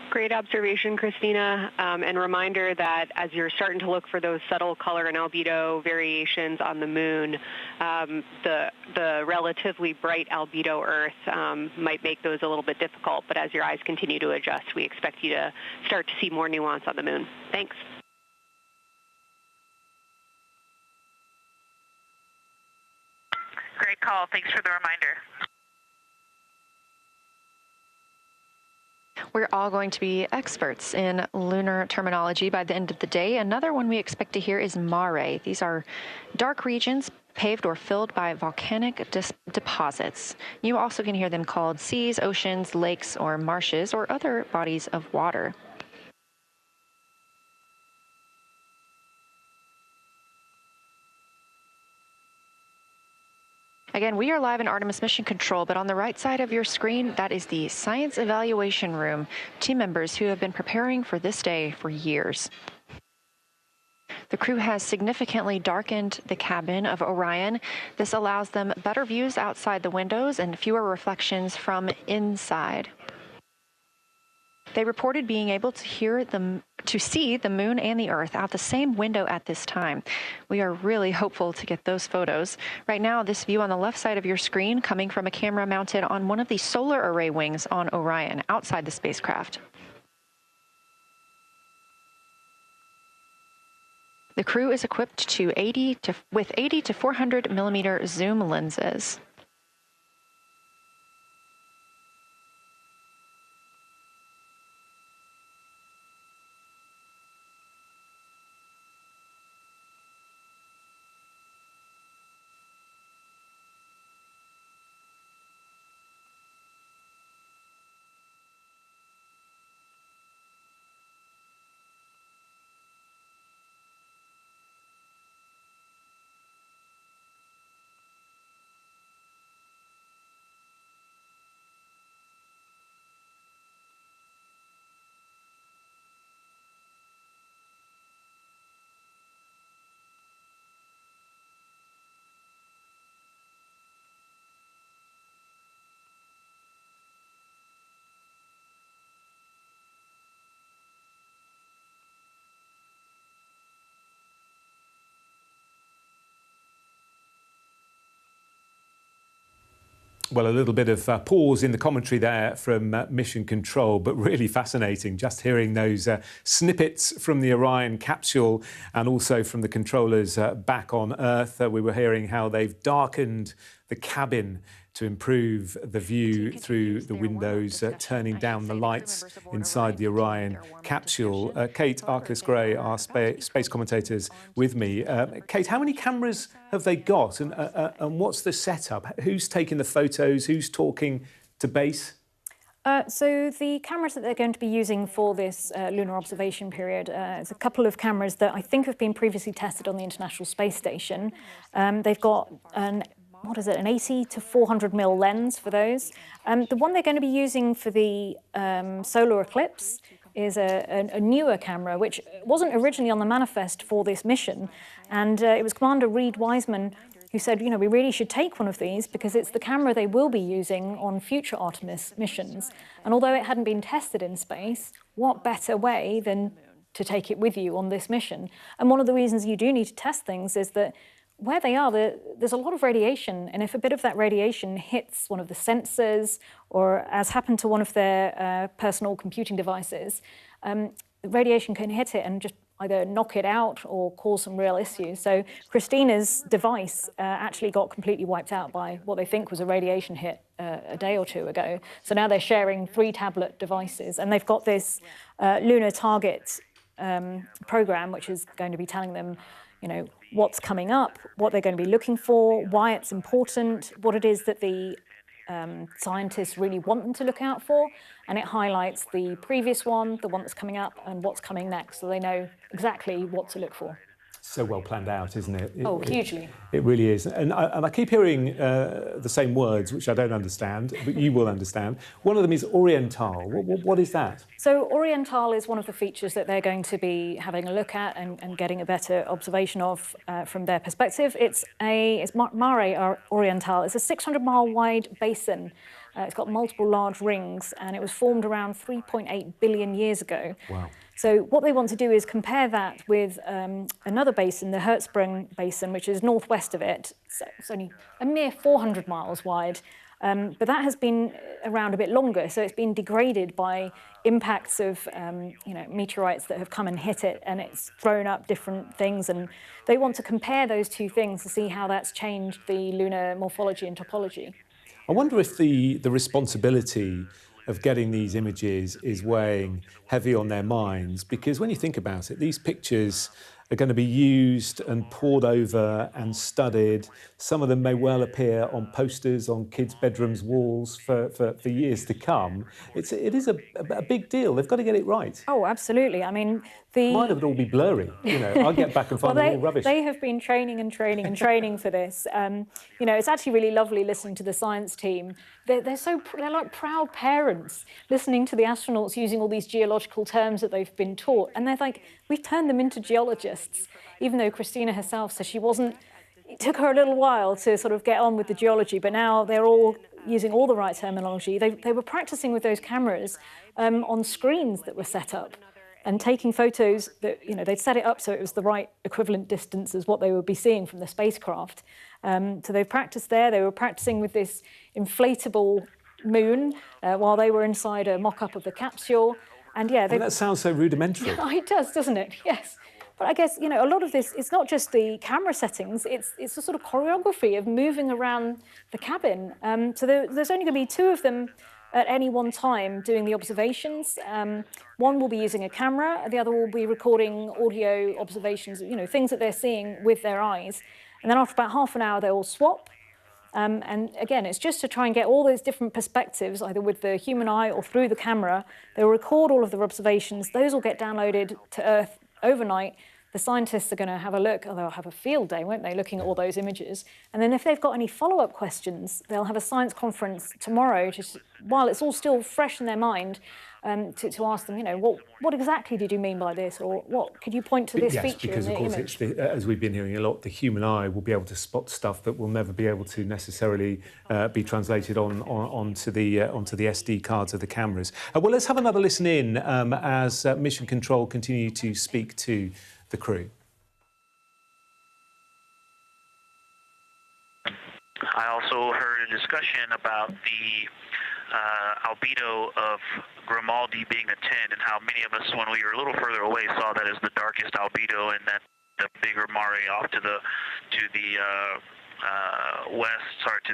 Great observation, Christina, and reminder that as you're starting to look for those subtle color and albedo variations on the moon, the relatively bright albedo Earth might make those a little bit difficult, but as your eyes continue to adjust, we expect you to start to see more nuance on the moon. Thanks. Great call. Thanks for the reminder. We're all going to be experts in lunar terminology by the end of the day. Another one we expect to hear is mare. These are dark regions paved or filled by volcanic deposits. You also can hear them called seas, oceans, lakes, or marshes, or other bodies of water. Again, we are live in Artemis Mission Control, but on the right side of your screen, that is the Science Evaluation Room, team members who have been preparing for this day for years. The crew has significantly darkened the cabin of Orion. This allows them better views outside the windows and fewer reflections from inside. They reported being able to see the moon and the Earth out the same window at this time. We are really hopeful to get those photos. Right now, this view on the left side of your screen coming from a camera mounted on one of the solar array wings on Orion outside the spacecraft. The crew is equipped with 80 to 400 millimeter zoom lenses. Well, a little bit of pause in the commentary there from Mission Control, but really fascinating just hearing those snippets from the Orion capsule and also from the controllers back on Earth. We were hearing how they've darkened the cabin to improve the view through the windows, turning down the lights inside the Orion capsule. Kate Arkless-Gray, our space commentators, with me. Kate, how many cameras have they got, and what's the setup? Who's taking the photos? Who's talking to base? So the cameras that they're going to be using for this lunar observation period, it's a couple of cameras that I think have been previously tested on the International Space Station. They've got an 80 to 400 mil lens for those. The one they're going to be using for the solar eclipse is a newer camera, which wasn't originally on the manifest for this mission. And it was Commander Reed Wiseman who said, we really should take one of these because it's the camera they will be using on future Artemis missions. And although it hadn't been tested in space, what better way than to take it with you on this mission? And one of the reasons you do need to test things is that where they are, there's a lot of radiation, and if a bit of that radiation hits one of the sensors, or as happened to one of their personal computing devices, the radiation can hit it and just either knock it out or cause some real issues. So Christina's device actually got completely wiped out by what they think was a radiation hit a day or two ago. So now they're sharing 3 tablet devices, and they've got this Lunar target program, which is going to be telling them, what's coming up, what they're going to be looking for, why it's important, what it is that the scientists really want them to look out for, and it highlights the previous one, the one that's coming up, and what's coming next, so they know exactly what to look for. So well planned out, isn't it? Hugely. It really is. And I keep hearing the same words, which I don't understand, but you will understand. One of them is Oriental. What is that? So Oriental is one of the features that they're going to be having a look at and getting a better observation of from their perspective. It's Mare Oriental. It's a 600-mile wide basin. It's got multiple large rings, and it was formed around 3.8 billion years ago. Wow. So what they want to do is compare that with another basin, the Hertzsprung Basin, which is northwest of it. So it's only a mere 400 miles wide, but that has been around a bit longer. So it's been degraded by impacts of meteorites that have come and hit it, and it's thrown up different things. And they want to compare those two things to see how that's changed the lunar morphology and topology. I wonder if the responsibility of getting these images is weighing heavy on their minds, because when you think about it, these pictures are going to be used and pored over and studied. Some of them may well appear on posters on kids' bedrooms' walls for years to come. It is a big deal. They've got to get it right. Oh, absolutely. I mean, mine would all be blurry. I get back and find them all rubbish. They have been training and training and training for this. It's actually really lovely listening to the science team. They're like proud parents listening to the astronauts using all these geological terms that they've been taught, and they're like, we've turned them into geologists. Even though Christina herself says she wasn't. It took her a little while to sort of get on with the geology, but now they're all using all the right terminology. They were practicing with those cameras on screens that were set up, and taking photos that, they'd set it up so it was the right equivalent distance as what they would be seeing from the spacecraft. So they practiced there. They were practicing with this inflatable moon while they were inside a mock-up of the capsule. And yeah, that sounds so rudimentary. It does, doesn't it? Yes. But I guess, a lot of this, it's not just the camera settings, it's the sort of choreography of moving around the cabin. So there's only going to be 2 of them at any one time doing the observations. One will be using a camera, the other will be recording audio observations, things that they're seeing with their eyes. And then after about half an hour, they all swap. And again, it's just to try and get all those different perspectives, either with the human eye or through the camera. They'll record all of their observations. Those will get downloaded to Earth overnight. The scientists are going to have a look, or they'll have a field day, won't they, looking at all those images. And then if they've got any follow-up questions, they'll have a science conference tomorrow, just while it's all still fresh in their mind, to ask them, what exactly did you mean by this? Or what could you point to this feature in the image? Yes, because of course, as we've been hearing a lot, the human eye will be able to spot stuff that will never be able to necessarily be translated onto the SD cards of the cameras. Well, let's have another listen in as Mission Control continue to speak to the crew. I also heard a discussion about the albedo of Grimaldi being a 10, and how many of us, when we were a little further away, saw that as the darkest albedo, and that the bigger Mare off to the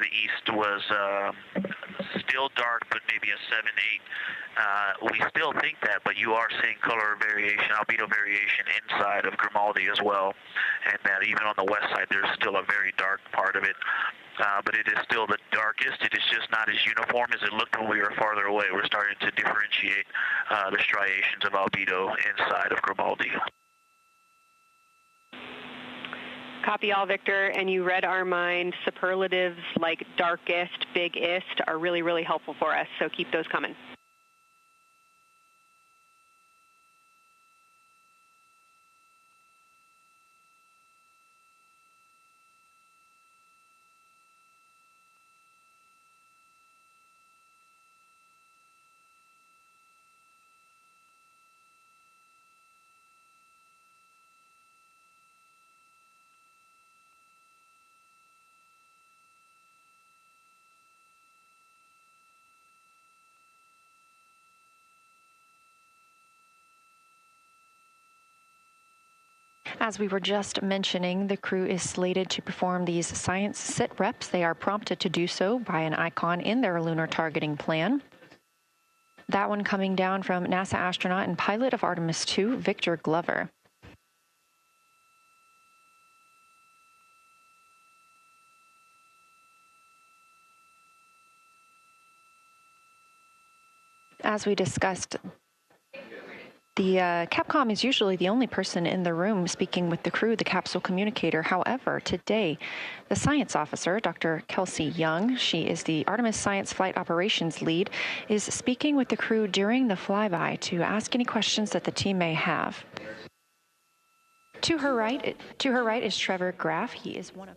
east was still dark, but maybe a 7-8. We still think that, but you are seeing color variation, albedo variation inside of Grimaldi as well, and that even on the west side there's still a very dark part of it. But it is still the darkest. It is just not as uniform as it looked when we were farther away. We're starting to differentiate the striations of albedo inside of Grimaldi. Copy all, Victor, and you read our mind. Superlatives like darkest, biggest are really, really helpful for us, so keep those coming. As we were just mentioning, the crew is slated to perform these science sit reps. They are prompted to do so by an icon in their lunar targeting plan. That one coming down from NASA astronaut and pilot of Artemis II, Victor Glover. As we discussed, the Capcom is usually the only person in the room speaking with the crew, the capsule communicator. However, today, the science officer, Dr. Kelsey Young, she is the Artemis Science Flight Operations Lead, is speaking with the crew during the flyby to ask any questions that the team may have. To her right is Trevor Graff. He is one of...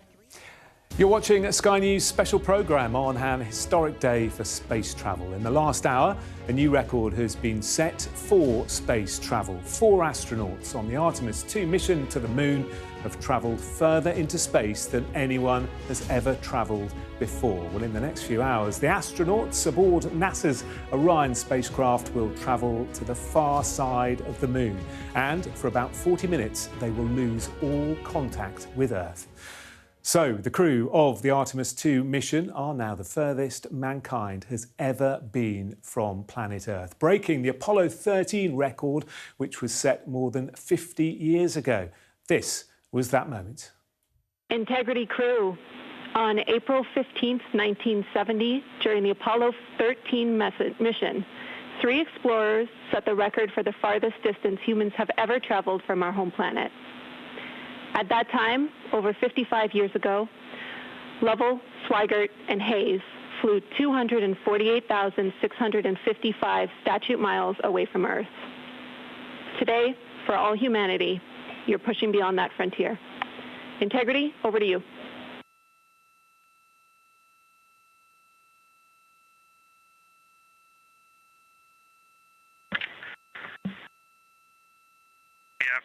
You're watching a Sky News special programme on an historic day for space travel. In the last hour, a new record has been set for space travel. 4 astronauts on the Artemis II mission to the moon have travelled further into space than anyone has ever travelled before. Well, in the next few hours, the astronauts aboard NASA's Orion spacecraft will travel to the far side of the moon. And for about 40 minutes, they will lose all contact with Earth. So, the crew of the Artemis II mission are now the furthest mankind has ever been from planet Earth, breaking the Apollo 13 record, which was set more than 50 years ago. This was that moment. Integrity crew. On April 15, 1970, during the Apollo 13 mission, 3 explorers set the record for the farthest distance humans have ever traveled from our home planet. At that time, over 55 years ago, Lovell, Swigert, and Hayes flew 248,655 statute miles away from Earth. Today, for all humanity, you're pushing beyond that frontier. Integrity, over to you.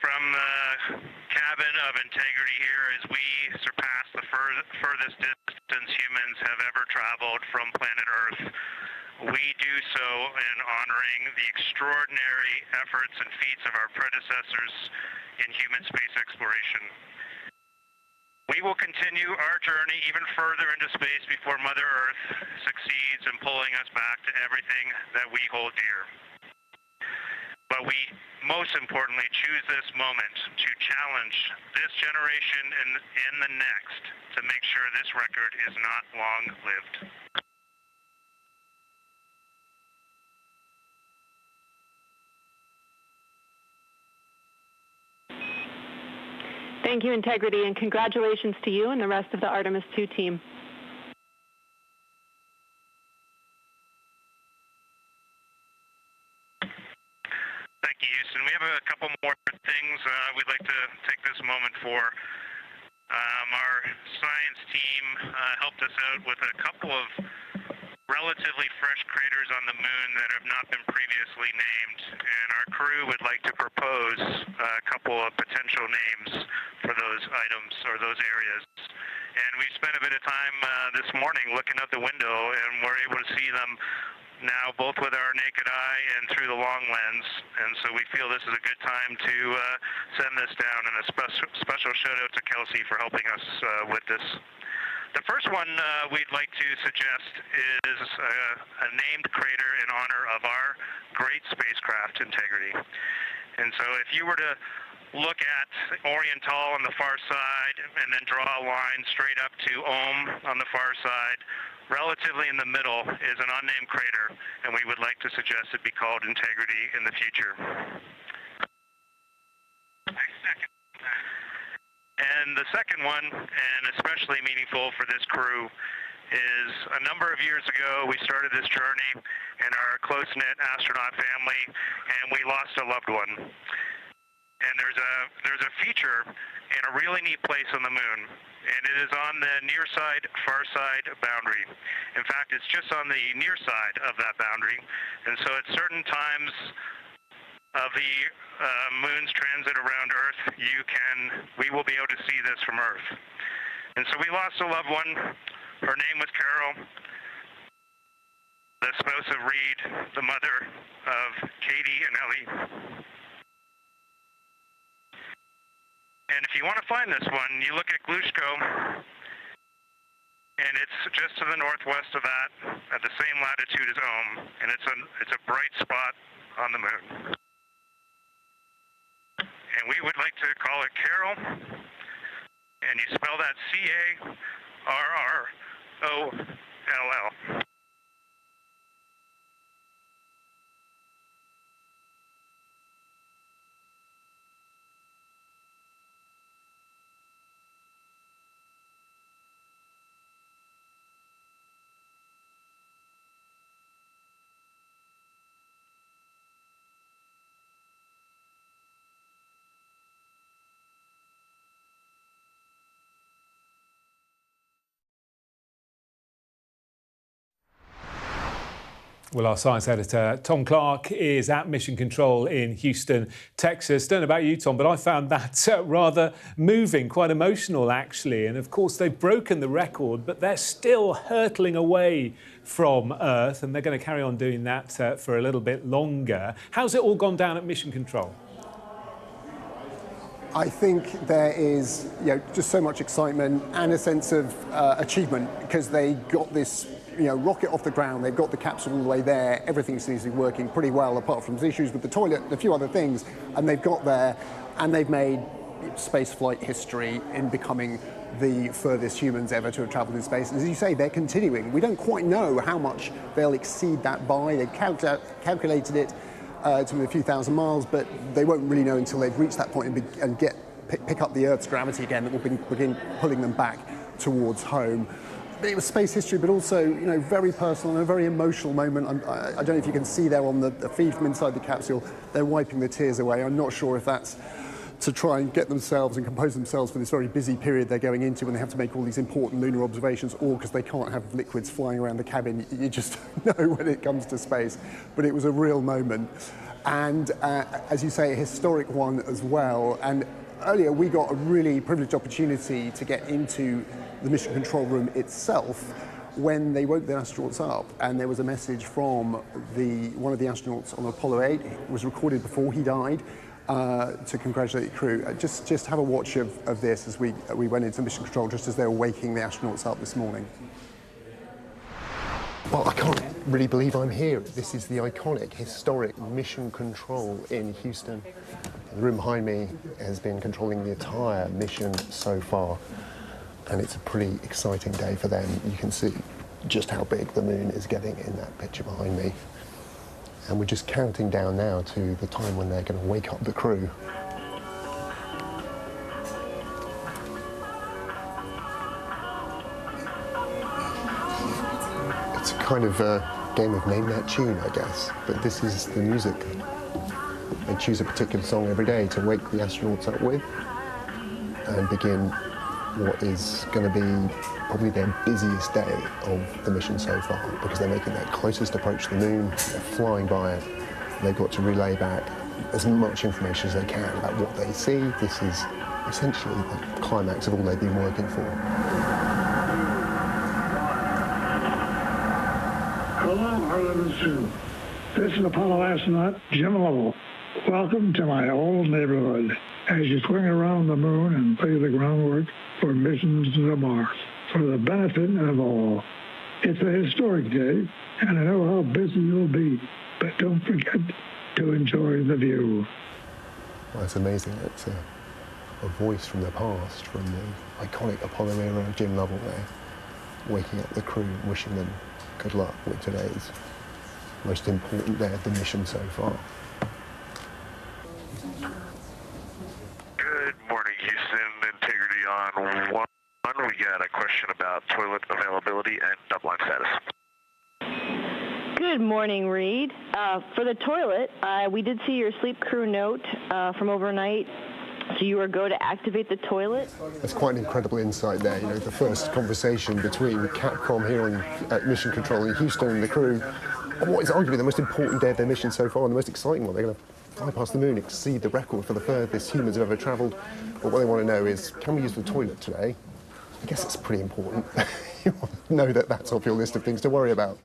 From the cabin of Integrity here, as we surpass the furthest distance humans have ever traveled from planet Earth, we do so in honoring the extraordinary efforts and feats of our predecessors in human space exploration. We will continue our journey even further into space before Mother Earth succeeds in pulling us back to everything that we hold dear. But we, most importantly, choose this moment to challenge this generation and the next to make sure this record is not long-lived. Thank you, Integrity, and congratulations to you and the rest of the Artemis II team. Thank you, Houston. We have a couple more things we'd like to take this moment for. Our science team helped us out with a couple of relatively fresh craters on the moon that have not been previously named, and our crew would like to propose a couple of potential names for those items or those areas. And we spent a bit of time this morning looking out the window, and we're able to see them now both with our naked eye and through the long lens, and so we feel this is a good time to send this down, and a special shout out to Kelsey for helping us with this. The first one we'd like to suggest is a named crater in honor of our great spacecraft, Integrity. And so if you were to look at Orion on the far side and then draw a line straight up to Ohm on the far side, relatively in the middle is an unnamed crater, and we would like to suggest it be called Integrity in the future. And the second one, and especially meaningful for this crew, is a number of years ago we started this journey in our close-knit astronaut family, and we lost a loved one. And there's a feature in a really neat place on the moon, and it is on the near side, far side boundary. In fact, it's just on the near side of that boundary, and so at certain times of the moon's transit around Earth, we will be able to see this from Earth. And so we lost a loved one. Her name was Carol, the spouse of Reed, the mother of Katie and Ellie. And if you want to find this one, you look at Glushko, and it's just to the northwest of that, at the same latitude as Ohm, and it's a bright spot on the moon. And we would like to call it Carol, and you spell that C-A-R-R-O-L-L. Well, our science editor, Tom Clark, is at Mission Control in Houston, Texas. Don't know about you, Tom, but I found that rather moving, quite emotional, actually. And of course, they've broken the record, but they're still hurtling away from Earth, and they're going to carry on doing that for a little bit longer. How's it all gone down at Mission Control? I think there is, just so much excitement and a sense of achievement, because they got this, rocket off the ground. They've got the capsule all the way there. Everything seems to be working pretty well, apart from the issues with the toilet and a few other things. And they've got there, and they've made spaceflight history in becoming the furthest humans ever to have travelled in space. And as you say, they're continuing. We don't quite know how much they'll exceed that by. They've calculated it to a few thousand miles, but they won't really know until they've reached that point and pick up the Earth's gravity again, that will begin pulling them back towards home. It was space history, but also, very personal and a very emotional moment. I don't know if you can see there on the feed from inside the capsule, they're wiping the tears away. I'm not sure if that's to try and get themselves and compose themselves for this very busy period they're going into when they have to make all these important lunar observations, or because they can't have liquids flying around the cabin. You just don't know when it comes to space. But it was a real moment. And as you say, a historic one as well. And earlier we got a really privileged opportunity to get into the mission control room itself when they woke the astronauts up, and there was a message from one of the astronauts on Apollo 8. It was recorded before he died to congratulate the crew. Just have a watch of this as we went into mission control, just as they were waking the astronauts up this morning. Well, I can't really believe I'm here. This is the iconic, historic Mission Control in Houston. The room behind me has been controlling the entire mission so far, and it's a pretty exciting day for them. You can see just how big the moon is getting in that picture behind me. And we're just counting down now to the time when they're going to wake up the crew. It's a kind of a game of name that tune, I guess, but this is the music. They choose a particular song every day to wake the astronauts up with and begin what is going to be probably their busiest day of the mission so far, because they're making their closest approach to the moon, they're flying by it, and they've got to relay back as much information as they can about what they see. This is essentially the climax of all they've been working for. Hello, Artemis II. This is Apollo astronaut Jim Lovell. Welcome to my old neighborhood as you swing around the moon and lay the groundwork for missions to Mars for the benefit of all. It's a historic day, and I know how busy you'll be, but don't forget to enjoy the view. Well, it's amazing. It's a voice from the past, from the iconic Apollo era, Jim Lovell there, waking up the crew, wishing them good luck with today's most important day of the mission so far. Good morning, Houston. Integrity on 1. We got a question about toilet availability and upline status. Good morning, Reed. For the toilet, we did see your sleep crew note from overnight. So you were go to activate the toilet? That's quite an incredible insight there. The first conversation between Capcom here at Mission Control in Houston and the crew on what is arguably the most important day of their mission so far and the most exciting one. They're going to fly past the moon, exceed the record for the furthest humans have ever travelled. But what they want to know is, can we use the toilet today? I guess it's pretty important. You want to know that that's off your list of things to worry about.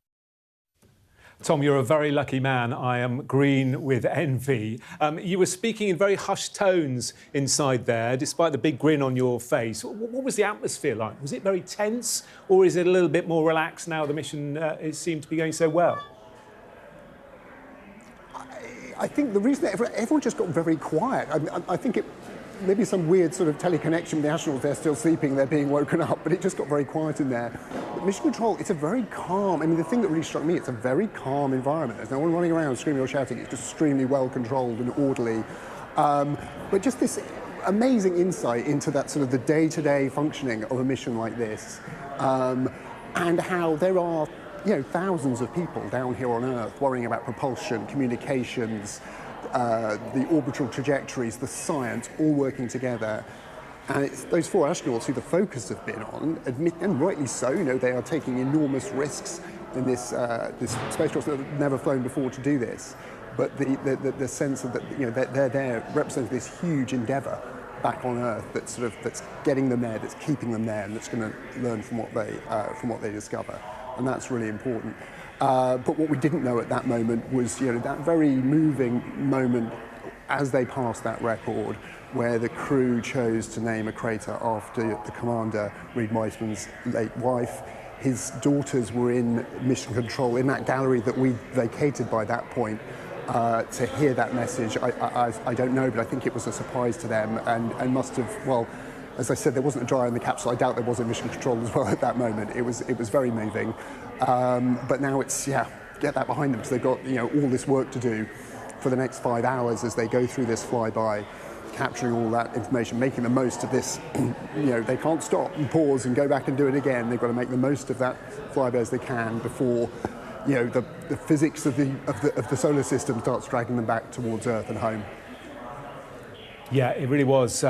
Tom, you're a very lucky man. I am green with envy. You were speaking in very hushed tones inside there, despite the big grin on your face. What was the atmosphere like? Was it very tense, or is it a little bit more relaxed now the mission it seemed to be going so well? I think the reason that everyone just got very quiet. I think it maybe some weird sort of teleconnection with the astronauts. They're still sleeping, they're being woken up, but it just got very quiet in there. But mission control, it's a very calm. I mean, the thing that really struck me, it's a very calm environment. There's no one running around screaming or shouting. It's just extremely well controlled and orderly. But just this amazing insight into that sort of the day-to-day functioning of a mission like this, and how there are thousands of people down here on Earth worrying about propulsion, communications, the orbital trajectories, the science, all working together. And it's those 4 astronauts who the focus have been on, and rightly so, they are taking enormous risks in this spacecraft that have never flown before to do this. But the sense of that, they're there representing this huge endeavour back on Earth that's getting them there, that's keeping them there, and that's going to learn from what they discover. And that's really important. But what we didn't know at that moment was, that very moving moment as they passed that record, where the crew chose to name a crater after the commander, Reed Weissman's late wife. His daughters were in mission control in that gallery that we vacated by that point. To hear that message, I don't know, but I think it was a surprise to them and must have, well, as I said, there wasn't a dryer in the capsule. I doubt there was a mission control as well at that moment. It was very moving. But now it's, get that behind them, because they've got, all this work to do for the next 5 hours as they go through this flyby, capturing all that information, making the most of this. They can't stop and pause and go back and do it again. They've got to make the most of that flyby as they can before, the physics of the solar system starts dragging them back towards Earth and home. Yeah, it really was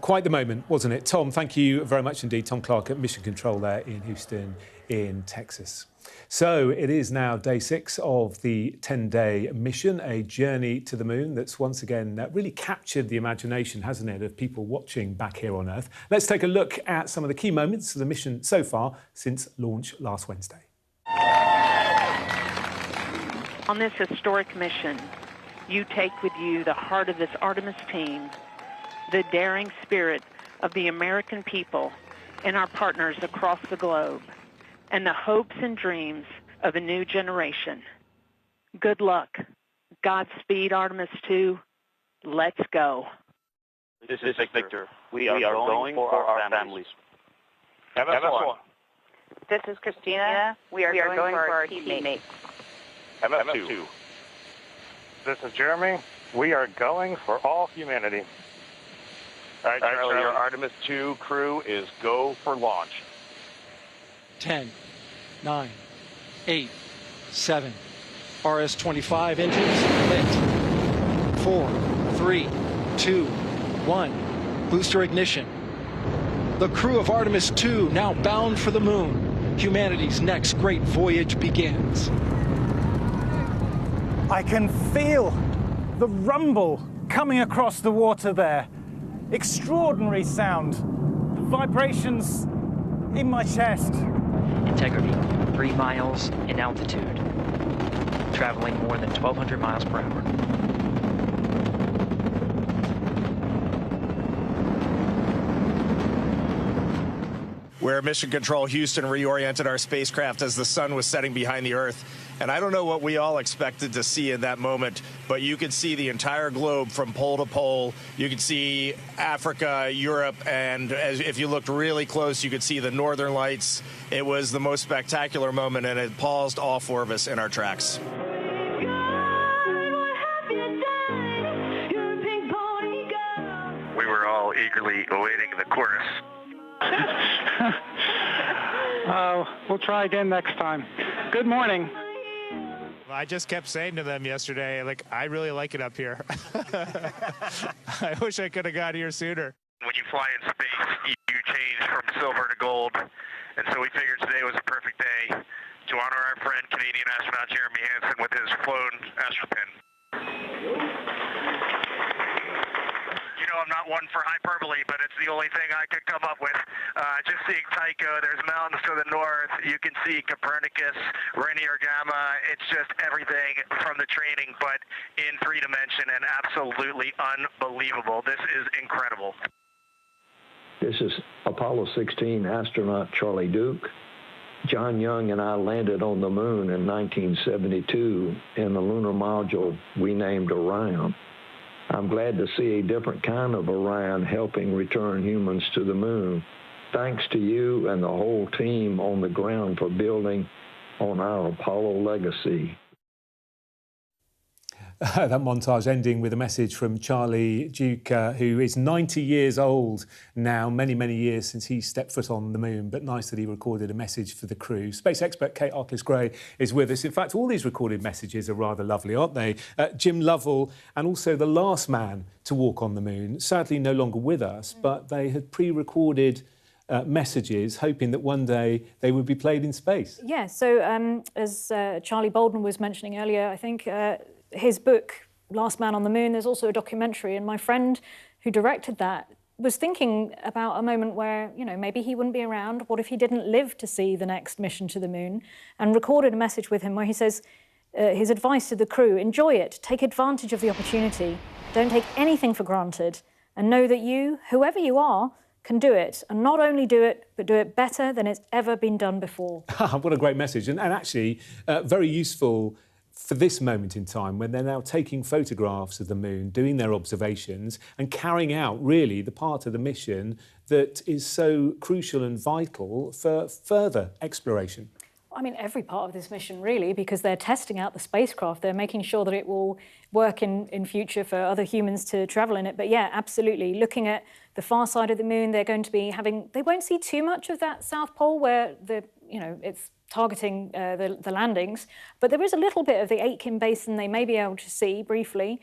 quite the moment, wasn't it? Tom, thank you very much indeed. Tom Clark at Mission Control there in Houston in Texas. So it is now day 6 of the 10-day mission, a journey to the moon that's once again really captured the imagination, hasn't it, of people watching back here on Earth. Let's take a look at some of the key moments of the mission so far since launch last Wednesday. On this historic mission, you take with you the heart of this Artemis team, the daring spirit of the American people and our partners across the globe, and the hopes and dreams of a new generation. Good luck. Godspeed, Artemis II. Let's go. This is Victor. We are going for our families. MS1. This is Christina. We are going for our teammates. MS2. This is Jeremy. We are going for all humanity. All right, Charlie, your Artemis II crew is go for launch. 10, 9, 8, 7. RS-25 engines lit. 4, 3, 2, 1. Booster ignition. The crew of Artemis II now bound for the moon. Humanity's next great voyage begins. I can feel the rumble coming across the water there. Extraordinary sound. Vibrations in my chest. Integrity, 3 miles in altitude, traveling more than 1,200 miles per hour. Where Mission Control Houston reoriented our spacecraft as the sun was setting behind the Earth. And I don't know what we all expected to see in that moment, but you could see the entire globe from pole to pole. You could see Africa, Europe, and if you looked really close, you could see the northern lights. It was the most spectacular moment, and it paused all 4 of us in our tracks. We were all eagerly awaiting the chorus. We'll try again next time. Good morning. I just kept saying to them yesterday, I really like it up here. I wish I could have got here sooner. When you fly in space, you change from silver to gold. And so we figured today was a perfect day to honor our friend, Canadian astronaut Jeremy Hansen, with his flown astropin. I'm not one for hyperbole, but it's the only thing I could come up with. Just seeing Tycho, there's mountains to the north. You can see Copernicus, Rainier Gamma. It's just everything from the training, but in 3 dimension, and absolutely unbelievable. This is incredible. This is Apollo 16 astronaut Charlie Duke. John Young and I landed on the moon in 1972 in the lunar module we named Orion. I'm glad to see a different kind of Orion helping return humans to the moon. Thanks to you and the whole team on the ground for building on our Apollo legacy. That montage ending with a message from Charlie Duke, who is 90 years old now, many, many years since he stepped foot on the moon, but nice that he recorded a message for the crew. Space expert Kate Arkless-Gray is with us. In fact, all these recorded messages are rather lovely, aren't they? Jim Lovell, and also the last man to walk on the moon, sadly no longer with us, but they had pre-recorded messages, hoping that one day they would be played in space. Yeah, so as Charlie Bolden was mentioning earlier, I think his book, Last Man on the Moon, there's also a documentary, and my friend who directed that was thinking about a moment where, you know, maybe he wouldn't be around. What if he didn't live to see the next mission to the moon? And recorded a message with him where he says, his advice to the crew, enjoy it, take advantage of the opportunity, don't take anything for granted, and know that you, whoever you are, can do it, and not only do it, but do it better than it's ever been done before. What a great message, and actually very useful for this moment in time when they're now taking photographs of the moon, doing their observations and carrying out really the part of the mission that is so crucial and vital for further exploration. I mean, every part of this mission, really, because they're testing out the spacecraft. They're making sure that it will work in future for other humans to travel in it. But yeah, absolutely. Looking at the far side of the moon, they're going to be having... They won't see too much of that South Pole where it's targeting the landings, but there is a little bit of the Aitken Basin they may be able to see briefly.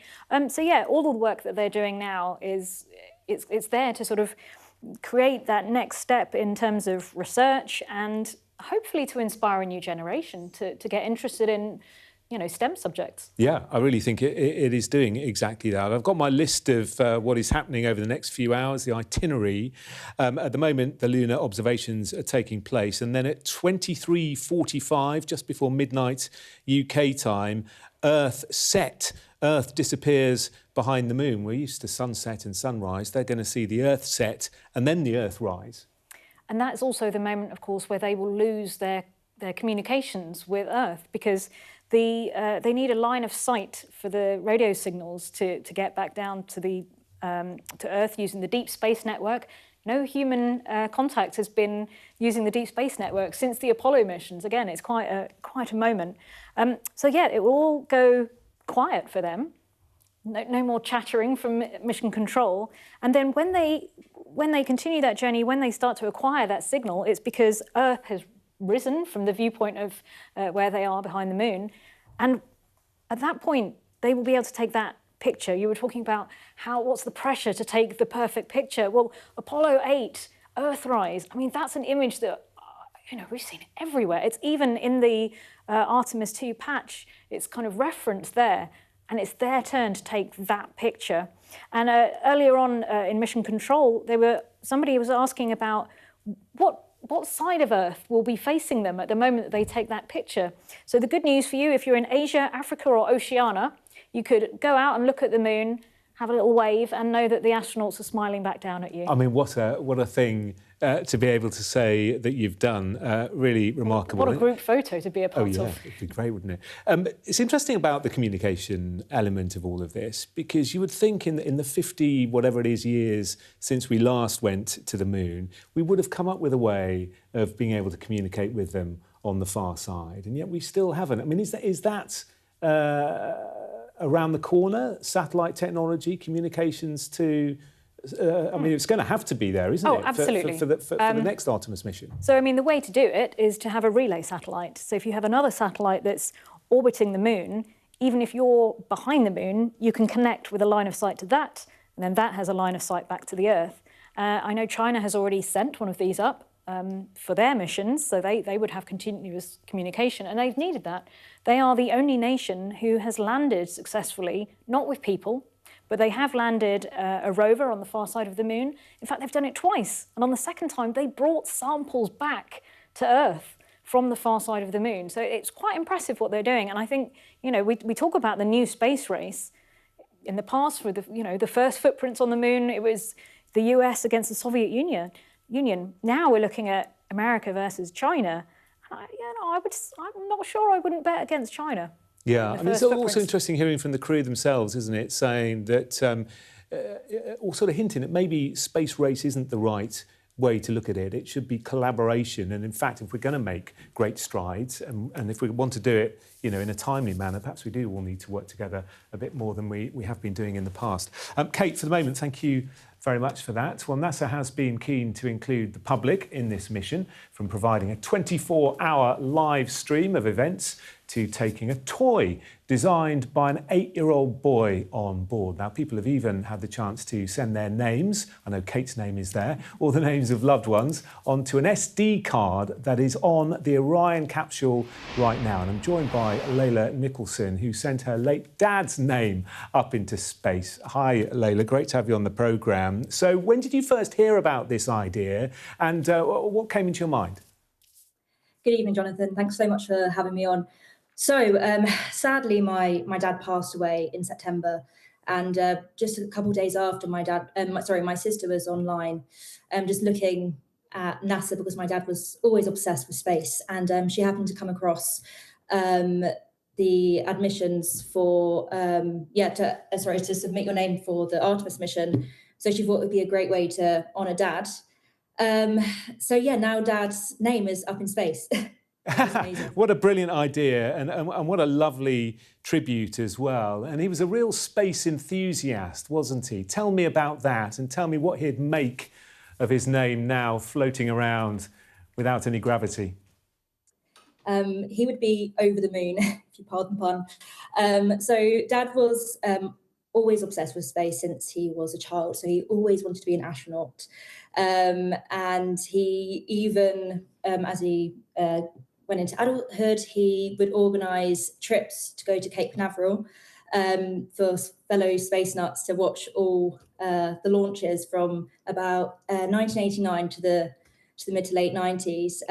So yeah, all the work that they're doing now is it's there to sort of create that next step in terms of research and hopefully to inspire a new generation to get interested in, you know, STEM subjects. Yeah, I really think it is doing exactly that. I've got my list of what is happening over the next few hours, the itinerary. At the moment, the lunar observations are taking place. And then at 23:45, just before midnight UK time, Earth set. Earth disappears behind the moon. We're used to sunset and sunrise. They're going to see the Earth set and then the Earth rise. And that's also the moment, of course, where they will lose their communications with Earth, because they need a line of sight for the radio signals to get back down to Earth using the Deep Space Network. No human contact has been using the Deep Space Network since the Apollo missions. Again, it's quite a moment. So yeah, it will all go quiet for them. No more chattering from mission control. And then when they continue that journey, when they start to acquire that signal, it's because Earth has risen from the viewpoint of where they are behind the moon. And at that point, they will be able to take that picture. You were talking about what's the pressure to take the perfect picture? Well, Apollo 8, Earthrise, I mean, that's an image that, we've seen it everywhere. It's even in the Artemis II patch, it's kind of referenced there. And it's their turn to take that picture. And earlier on in mission control, somebody was asking about what side of Earth will be facing them at the moment that they take that picture. So the good news for you, if you're in Asia, Africa, or Oceania, you could go out and look at the moon, have a little wave, and know that the astronauts are smiling back down at you. I mean, what a thing to be able to say that you've done. Really remarkable. What a group photo to be a part of. Oh, yeah, it'd be great, wouldn't it? It's interesting about the communication element of all of this, because you would think in the 50, whatever it is, years since we last went to the moon, we would have come up with a way of being able to communicate with them on the far side, and yet we still haven't. I mean, is that around the corner, satellite technology, communications to... I mean, it's going to have to be there, isn't it? Absolutely. For the next Artemis mission. So, I mean, the way to do it is to have a relay satellite. So if you have another satellite that's orbiting the moon, even if you're behind the moon, you can connect with a line of sight to that, and then that has a line of sight back to the Earth. I know China has already sent one of these up for their missions, so they would have continuous communication, and they've needed that. They are the only nation who has landed successfully, not with people, But they have landed a rover on the far side of the moon. In fact, they've done it twice. And on the second time, they brought samples back to Earth from the far side of the moon. So it's quite impressive what they're doing. And I think, you know, we talk about the new space race. In the past, with the first footprints on the moon, it was the US against the Soviet Union. Now we're looking at America versus China. And I'm not sure I wouldn't bet against China. Yeah, I mean, it's also interesting hearing from the crew themselves, isn't it? Saying that, or sort of hinting that maybe space race isn't the right way to look at it. It should be collaboration. And in fact, if we're going to make great strides and if we want to do it, you know, in a timely manner, perhaps we do all need to work together a bit more than we have been doing in the past. Kate, for the moment, thank you very much for that. Well, NASA has been keen to include the public in this mission, from providing a 24-hour live stream of events to taking a toy designed by an 8-year-old boy on board. Now, people have even had the chance to send their names, I know Kate's name is there, or the names of loved ones, onto an SD card that is on the Orion capsule right now. And I'm joined by Layla Nicholson, who sent her late dad's name up into space. Hi, Layla, great to have you on the programme. So when did you first hear about this idea, and what came into your mind? Good evening, Jonathan. Thanks so much for having me on. So sadly, my dad passed away in September, and just a couple of days after my sister was online, just looking at NASA, because my dad was always obsessed with space, and she happened to come across the admissions for to submit your name for the Artemis mission. So she thought it would be a great way to honour Dad. So yeah, now Dad's name is up in space. What a brilliant idea, and what a lovely tribute as well. And he was a real space enthusiast, wasn't he? Tell me about that, and tell me what he'd make of his name now floating around without any gravity. He would be over the moon, if you pardon the pun. So Dad was always obsessed with space since he was a child. So he always wanted to be an astronaut. And he even, as he went into adulthood, he would organise trips to go to Cape Canaveral for fellow space nuts to watch all the launches from about 1989 to the mid to late 90s.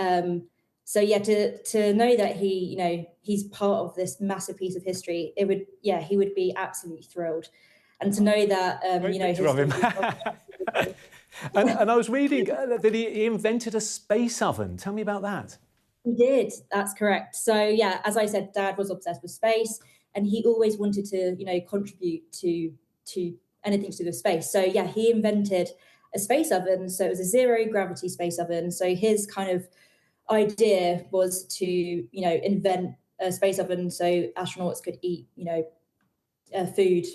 So yeah, to know that he's part of this massive piece of history, he would be absolutely thrilled. And to know that and I was reading that he invented a space oven. Tell me about that. He did. That's correct. So yeah, as I said, Dad was obsessed with space, and he always wanted to, contribute to anything to do with space. So yeah, he invented a space oven. So it was a zero gravity space oven. So his kind of idea was to, invent a space oven so astronauts could eat, food,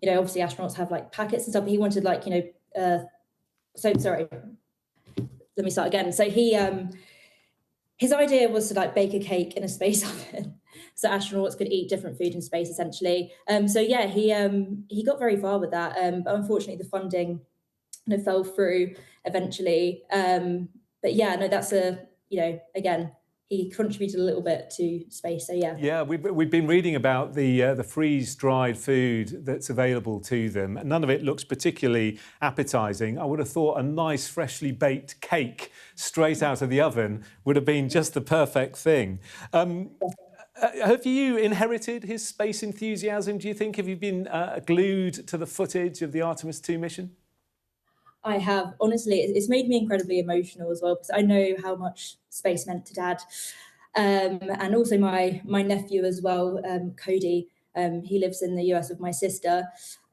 obviously astronauts have like packets and stuff. But he wanted let me start again. So he, his idea was to bake a cake in a space oven, so astronauts could eat different food in space, essentially. So yeah, he got very far with that, but unfortunately the funding fell through eventually. But yeah, no, that's again, he contributed a little bit to space. So yeah. Yeah, we've been reading about the freeze-dried food that's available to them. None of it looks particularly appetising. I would have thought a nice freshly baked cake straight out of the oven would have been just the perfect thing. Have you inherited his space enthusiasm, do you think? Have you been glued to the footage of the Artemis II mission? I have. Honestly, it's made me incredibly emotional as well, because I know how much space meant to Dad. And also my nephew as well, Cody. He lives in the US with my sister.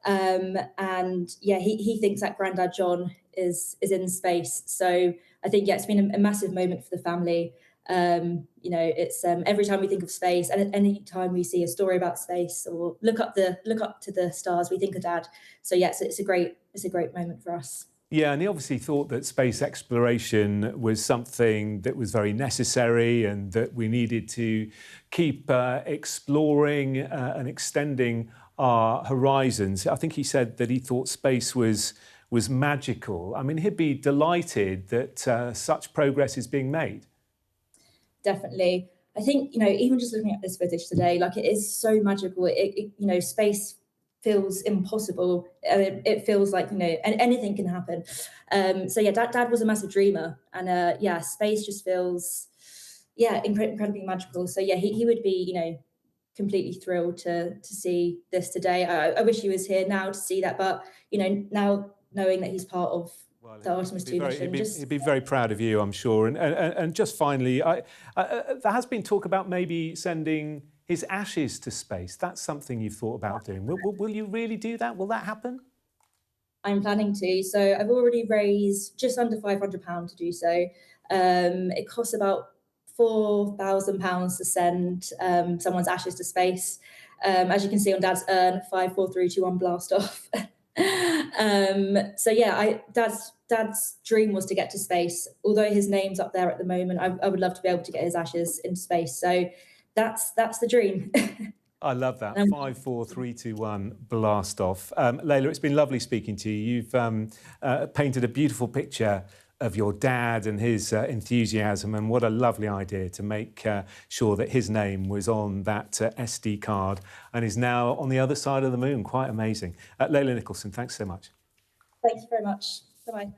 And yeah, he thinks that Grandad John is in space. So I think, yeah, it's been a massive moment for the family. It's every time we think of space, and any time we see a story about space or look up to the stars, we think of Dad. So yeah, it's a great moment for us. Yeah, and he obviously thought that space exploration was something that was very necessary, and that we needed to keep exploring and extending our horizons. I think he said that he thought space was magical. I mean, he'd be delighted that such progress is being made. Definitely. I think, even just looking at this footage today, like, it is so magical. Space feels impossible. It feels like, anything can happen. So yeah, Dad was a massive dreamer, and space just feels, incredibly magical. So yeah, he would be, completely thrilled to see this today. I wish he was here now to see that, but now knowing that he's part of the Artemis II mission, he'd be very proud of you, I'm sure. And just finally, there has been talk about maybe sending his ashes to space. That's something you've thought about doing. Will you really do that? Will that happen? I'm planning to. So I've already raised just under £500 to do so. It costs about £4,000 to send someone's ashes to space. As you can see on Dad's urn, 5, 4, 3, 2, 1, blast off. So yeah, Dad's dream was to get to space. Although his name's up there at the moment, I would love to be able to get his ashes into space. So that's the dream. I love that. 5, 4, 3, 2, 1, blast off. Layla, it's been lovely speaking to you. You've painted a beautiful picture of your dad and his enthusiasm, and what a lovely idea to make sure that his name was on that SD card and is now on the other side of the moon. Quite amazing. Layla Nicholson, thanks so much. Thank you very much. Bye-bye.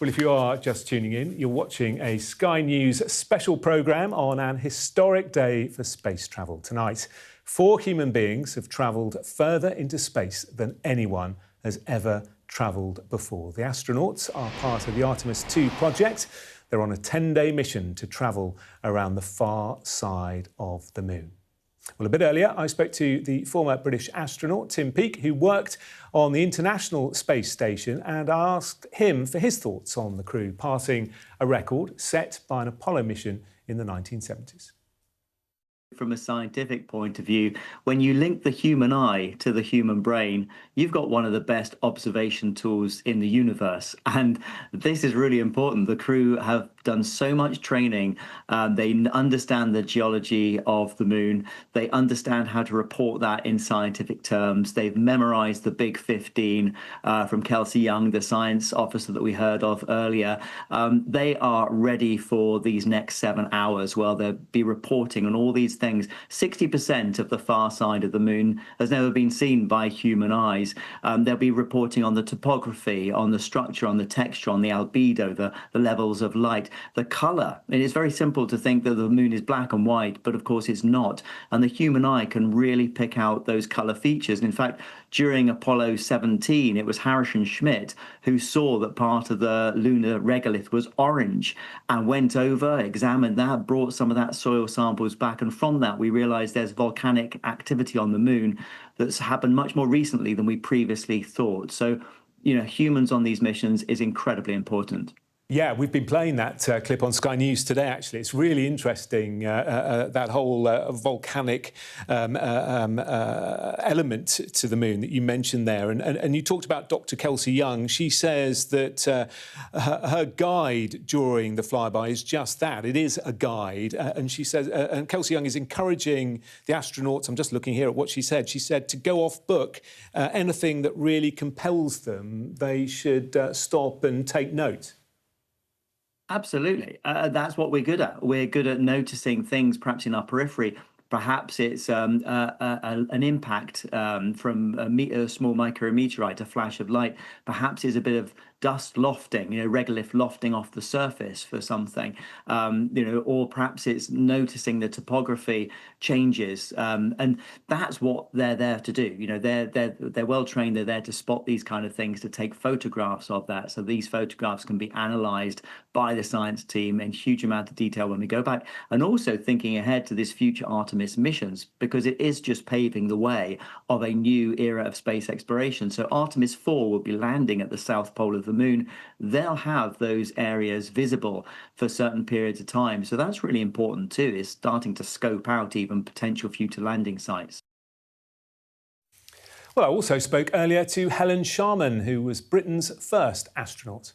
Well, if you are just tuning in, you're watching a Sky News special programme on an historic day for space travel. Tonight, 4 human beings have travelled further into space than anyone has ever travelled before. The astronauts are part of the Artemis II project. They're on a 10-day mission to travel around the far side of the moon. Well, a bit earlier, I spoke to the former British astronaut, Tim Peake, who worked on the International Space Station, and asked him for his thoughts on the crew passing a record set by an Apollo mission in the 1970s. From a scientific point of view, when you link the human eye to the human brain, you've got one of the best observation tools in the universe. And this is really important. The crew have done so much training. They understand the geology of the moon. They understand how to report that in scientific terms. They've memorized the Big 15 from Kelsey Young, the science officer that we heard of earlier. They are ready for these next 7 hours where they'll be reporting on all these things. 60% of the far side of the moon has never been seen by human eyes. They'll be reporting on the topography, on the structure, on the texture, on the albedo, the levels of light, the color. It is very simple to think that the moon is black and white, but of course it's not. And the human eye can really pick out those color features. And in fact, during Apollo 17, it was Harrison Schmitt who saw that part of the lunar regolith was orange and went over, examined that, brought some of that soil samples back. And from that, we realized there's volcanic activity on the moon that's happened much more recently than we previously thought. So, humans on these missions is incredibly important. Yeah, we've been playing that clip on Sky News today, actually. It's really interesting, that whole volcanic element to the moon that you mentioned there. And you talked about Dr. Kelsey Young. She says that her guide during the flyby is just that. It is a guide. And she says, and Kelsey Young is encouraging the astronauts, I'm just looking here at what she said to go off book. Anything that really compels them, they should stop and take note. Absolutely. That's what we're good at. We're good at noticing things perhaps in our periphery. Perhaps it's an impact from a small micrometeorite, a flash of light. Perhaps it's a bit of dust lofting, regolith lofting off the surface for something, or perhaps it's noticing the topography changes, and that's what they're there to do. They're well trained. They're there to spot these kind of things, to take photographs of that, so these photographs can be analysed by the science team in huge amount of detail when we go back, and also thinking ahead to this future Artemis missions, because it is just paving the way of a new era of space exploration. So Artemis 4 will be landing at the south pole of the moon. They'll have those areas visible for certain periods of time. So that's really important too, is starting to scope out even potential future landing sites. Well, I also spoke earlier to Helen Sharman, who was Britain's first astronaut.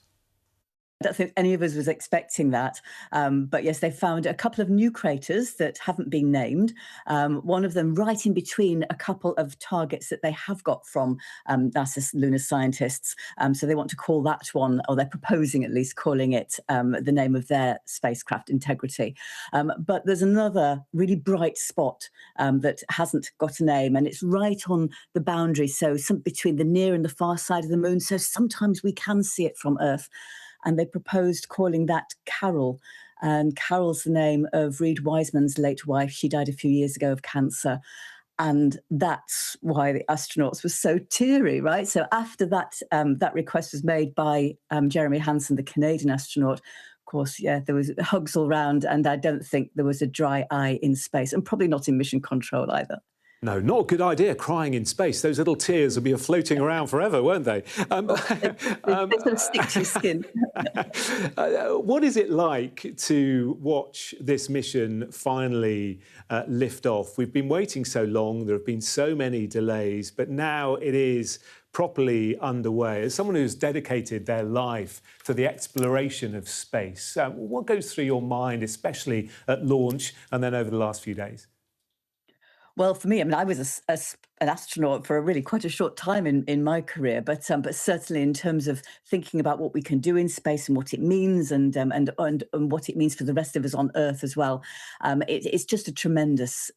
I don't think any of us was expecting that. But yes, they found a couple of new craters that haven't been named. One of them right in between a couple of targets that they have got from NASA's lunar scientists. So they want to call that one, or they're proposing at least calling it the name of their spacecraft, Integrity. But there's another really bright spot that hasn't got a name, and it's right on the boundary, so between the near and the far side of the moon. So sometimes we can see it from Earth. And they proposed calling that Carol. And Carol's the name of Reed Wiseman's late wife. She died a few years ago of cancer. And that's why the astronauts were so teary, right? So after that, that request was made by Jeremy Hansen, the Canadian astronaut. Of course, yeah, there was hugs all round, and I don't think there was a dry eye in space, and probably not in mission control either. No, not a good idea, crying in space. Those little tears will be floating around forever, won't they? They sort of stick to your skin. What is it like to watch this mission finally lift off? We've been waiting so long, there have been so many delays, but now it is properly underway. As someone who's dedicated their life to the exploration of space, what goes through your mind, especially at launch and then over the last few days? Well, for me, I mean, I was an astronaut for really quite a short time in my career, but certainly in terms of thinking about what we can do in space and what it means, and what it means for the rest of us on Earth as well, it's just a tremendous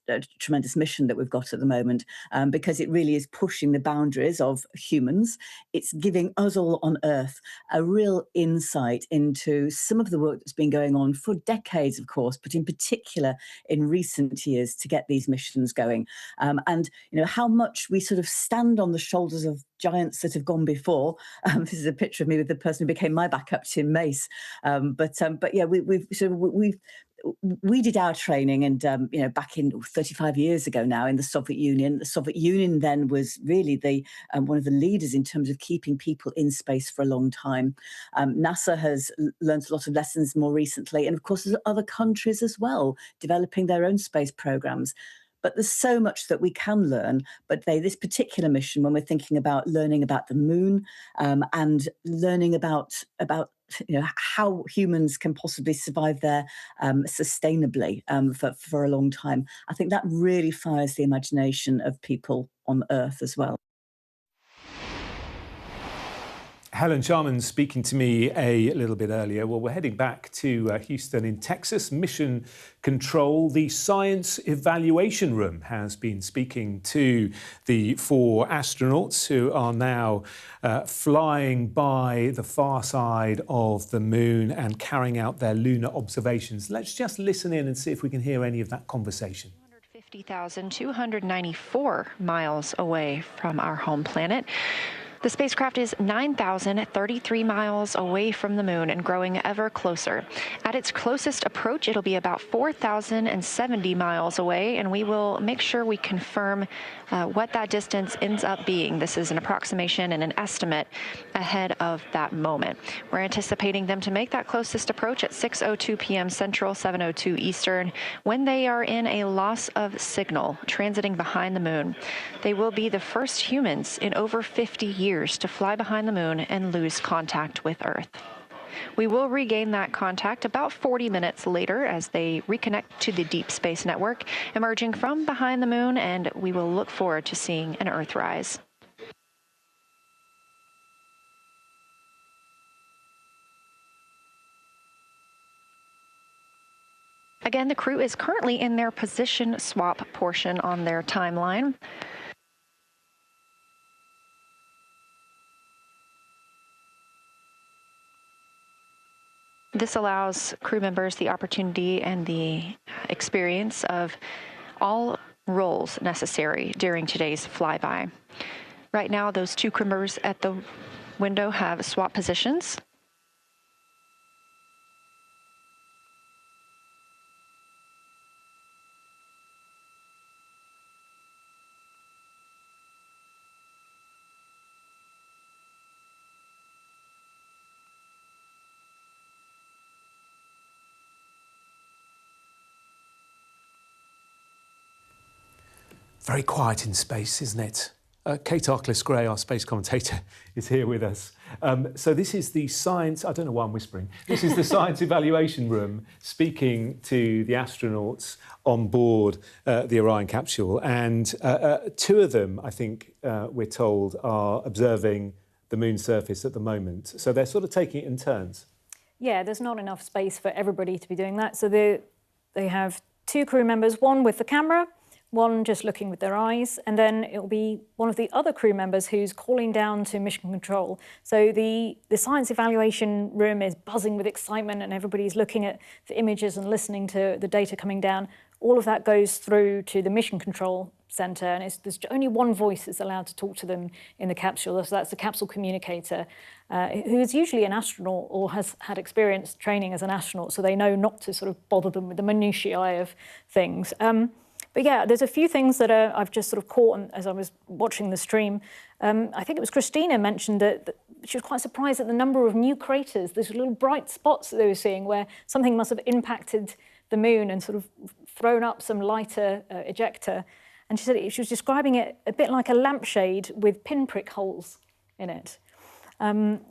mission that we've got at the moment, because it really is pushing the boundaries of humans. It's giving us all on Earth a real insight into some of the work that's been going on for decades, of course, but in particular in recent years to get these missions going, and how much we sort of stand on the shoulders of giants that have gone before. This is a picture of me with the person who became my backup, Tim Mace. But yeah, we did our training, and back in 35 years ago now in the Soviet Union. The Soviet Union then was really the one of the leaders in terms of keeping people in space for a long time. NASA has learned a lot of lessons more recently, and of course there's other countries as well developing their own space programs. But there's so much that we can learn. But this particular mission, when we're thinking about learning about the moon, and learning about how humans can possibly survive there sustainably for a long time, I think that really fires the imagination of people on Earth as well. Helen Sharman speaking to me a little bit earlier. Well, we're heading back to Houston in Texas. Mission Control, the Science Evaluation Room, has been speaking to the 4 astronauts who are now flying by the far side of the moon and carrying out their lunar observations. Let's just listen in and see if we can hear any of that conversation. 50,294 miles away from our home planet. The spacecraft is 9,033 miles away from the moon and growing ever closer. At its closest approach, it'll be about 4,070 miles away, and we will make sure we confirm what that distance ends up being. This is an approximation and an estimate ahead of that moment. We're anticipating them to make that closest approach at 6:02 p.m. Central, 7:02 Eastern, when they are in a loss of signal, transiting behind the moon. They will be the first humans in over 50 years to fly behind the moon and lose contact with Earth. We will regain that contact about 40 minutes later as they reconnect to the deep space network, emerging from behind the moon, and we will look forward to seeing an Earthrise. Again, the crew is currently in their position swap portion on their timeline. This allows crew members the opportunity and the experience of all roles necessary during today's flyby. Right now, those 2 crew members at the window have swap positions. Very quiet in space, isn't it? Kate Arkless-Gray, our space commentator, is here with us. So this is the science, I don't know why I'm whispering, this is the science evaluation room speaking to the astronauts on board the Orion capsule. And two of them, I think we're told, are observing the moon's surface at the moment. So they're sort of taking it in turns. Yeah, there's not enough space for everybody to be doing that. So they have two crew members, one with the camera, one just looking with their eyes, and then it'll be one of the other crew members who's calling down to mission control. So the science evaluation room is buzzing with excitement and everybody's looking at the images and listening to the data coming down. All of that goes through to the mission control center, and there's only one voice that's allowed to talk to them in the capsule. So that's the capsule communicator, who is usually an astronaut or has had experience training as an astronaut, so they know not to sort of bother them with the minutiae of things. But yeah, there's a few things that I've just sort of caught as I was watching the stream. I think it was Christina mentioned that she was quite surprised at the number of new craters, these little bright spots that they were seeing where something must have impacted the moon and sort of thrown up some lighter ejector. And she said she was describing it a bit like a lampshade with pinprick holes in it.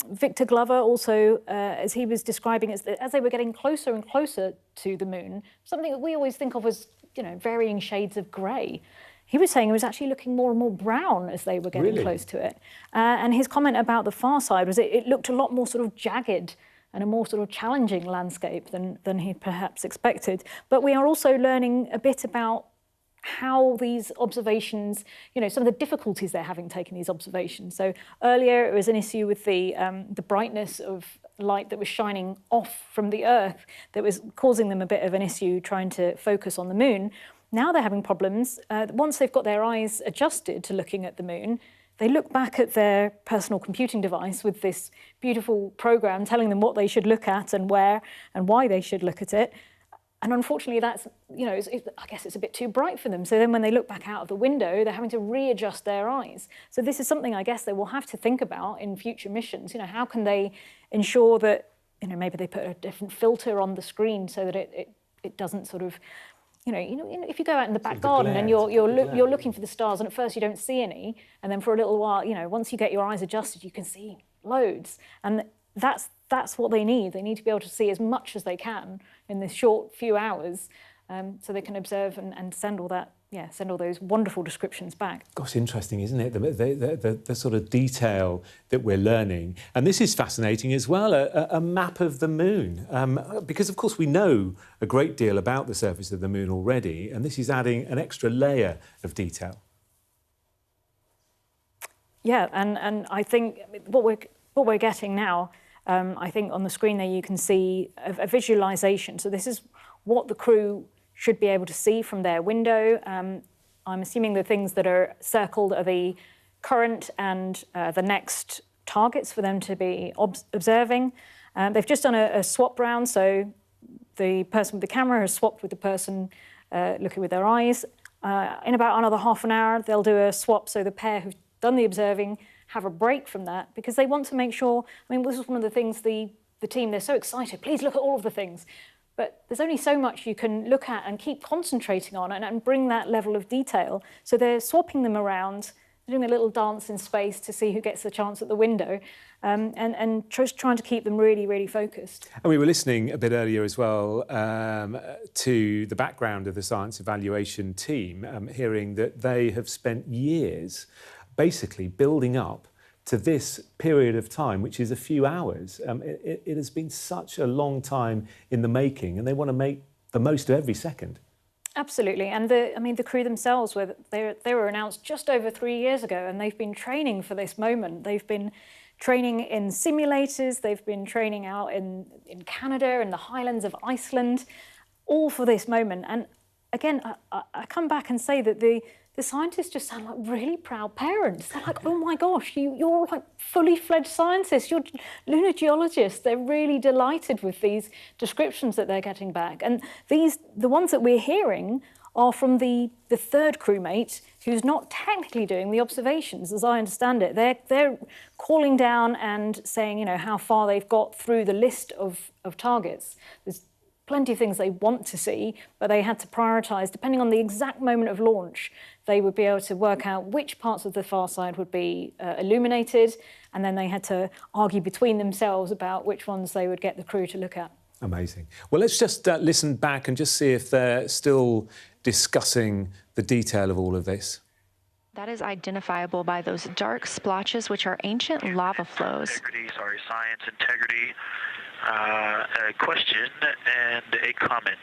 Victor Glover also, as he was describing it, as they were getting closer and closer to the moon, something that we always think of as, you know, varying shades of grey. He was saying it was actually looking more and more brown as they were getting close to it. And his comment about the far side was it looked a lot more sort of jagged and a more sort of challenging landscape than he perhaps expected. But we are also learning a bit about how these observations, you know, some of the difficulties they're having taking these observations. So earlier it was an issue with the brightness of light that was shining off from the Earth that was causing them a bit of an issue trying to focus on the moon. Now they're having problems. Once they've got their eyes adjusted to looking at the moon, they look back at their personal computing device with this beautiful program telling them what they should look at and where and why they should look at it. And unfortunately, that's, you know, I guess it's a bit too bright for them. So then when they look back out of the window, they're having to readjust their eyes. So this is something I guess they will have to think about in future missions. You know, how can they ensure that, you know, maybe they put a different filter on the screen so that it doesn't sort of, you know, if you go out in the back garden and you're looking for the stars and at first you don't see any, and then for a little while, you know, once you get your eyes adjusted, you can see loads. And that's what they need. They need to be able to see as much as they can in this short few hours, so they can observe and send all that, send all those wonderful descriptions back. Gosh, interesting, isn't it? The sort of detail that we're learning. And this is fascinating as well, a map of the moon. Because, of course, we know a great deal about the surface of the moon already, and this is adding an extra layer of detail. Yeah, and I think what we're getting now, I think on the screen there you can see a visualization. So this is what the crew should be able to see from their window. I'm assuming the things that are circled are the current and the next targets for them to be observing. They've just done a swap round, so the person with the camera has swapped with the person looking with their eyes. In about another half an hour, they'll do a swap, so the pair who've done the observing have a break from that, because they want to make sure, I mean, this is one of the things the team, they're so excited, please look at all of the things. But there's only so much you can look at and keep concentrating on and bring that level of detail. So they're swapping them around, doing a little dance in space to see who gets the chance at the window, and just trying to keep them really, really focused. And we were listening a bit earlier as well to the background of the science evaluation team, hearing that they have spent years basically building up to this period of time, which is a few hours. It has been such a long time in the making, and they want to make the most of every second. Absolutely, and the crew themselves, they were announced just over 3 years ago, and they've been training for this moment. They've been training in simulators, they've been training out in Canada, in the highlands of Iceland, all for this moment. And again, I come back and say that the scientists just sound like really proud parents. They're like, oh my gosh, you're like fully fledged scientists, you're lunar geologists. They're really delighted with these descriptions that they're getting back. And the ones that we're hearing are from the third crewmate who's not technically doing the observations, as I understand it. They're calling down and saying, you know, how far they've got through the list of targets. There's plenty of things they want to see, but they had to prioritize. Depending on the exact moment of launch, they would be able to work out which parts of the far side would be illuminated, and then they had to argue between themselves about which ones they would get the crew to look at. Amazing. Well, let's just listen back and just see if they're still discussing the detail of all of this. That is identifiable by those dark splotches, which are ancient lava flows. Science integrity. A question and a comment.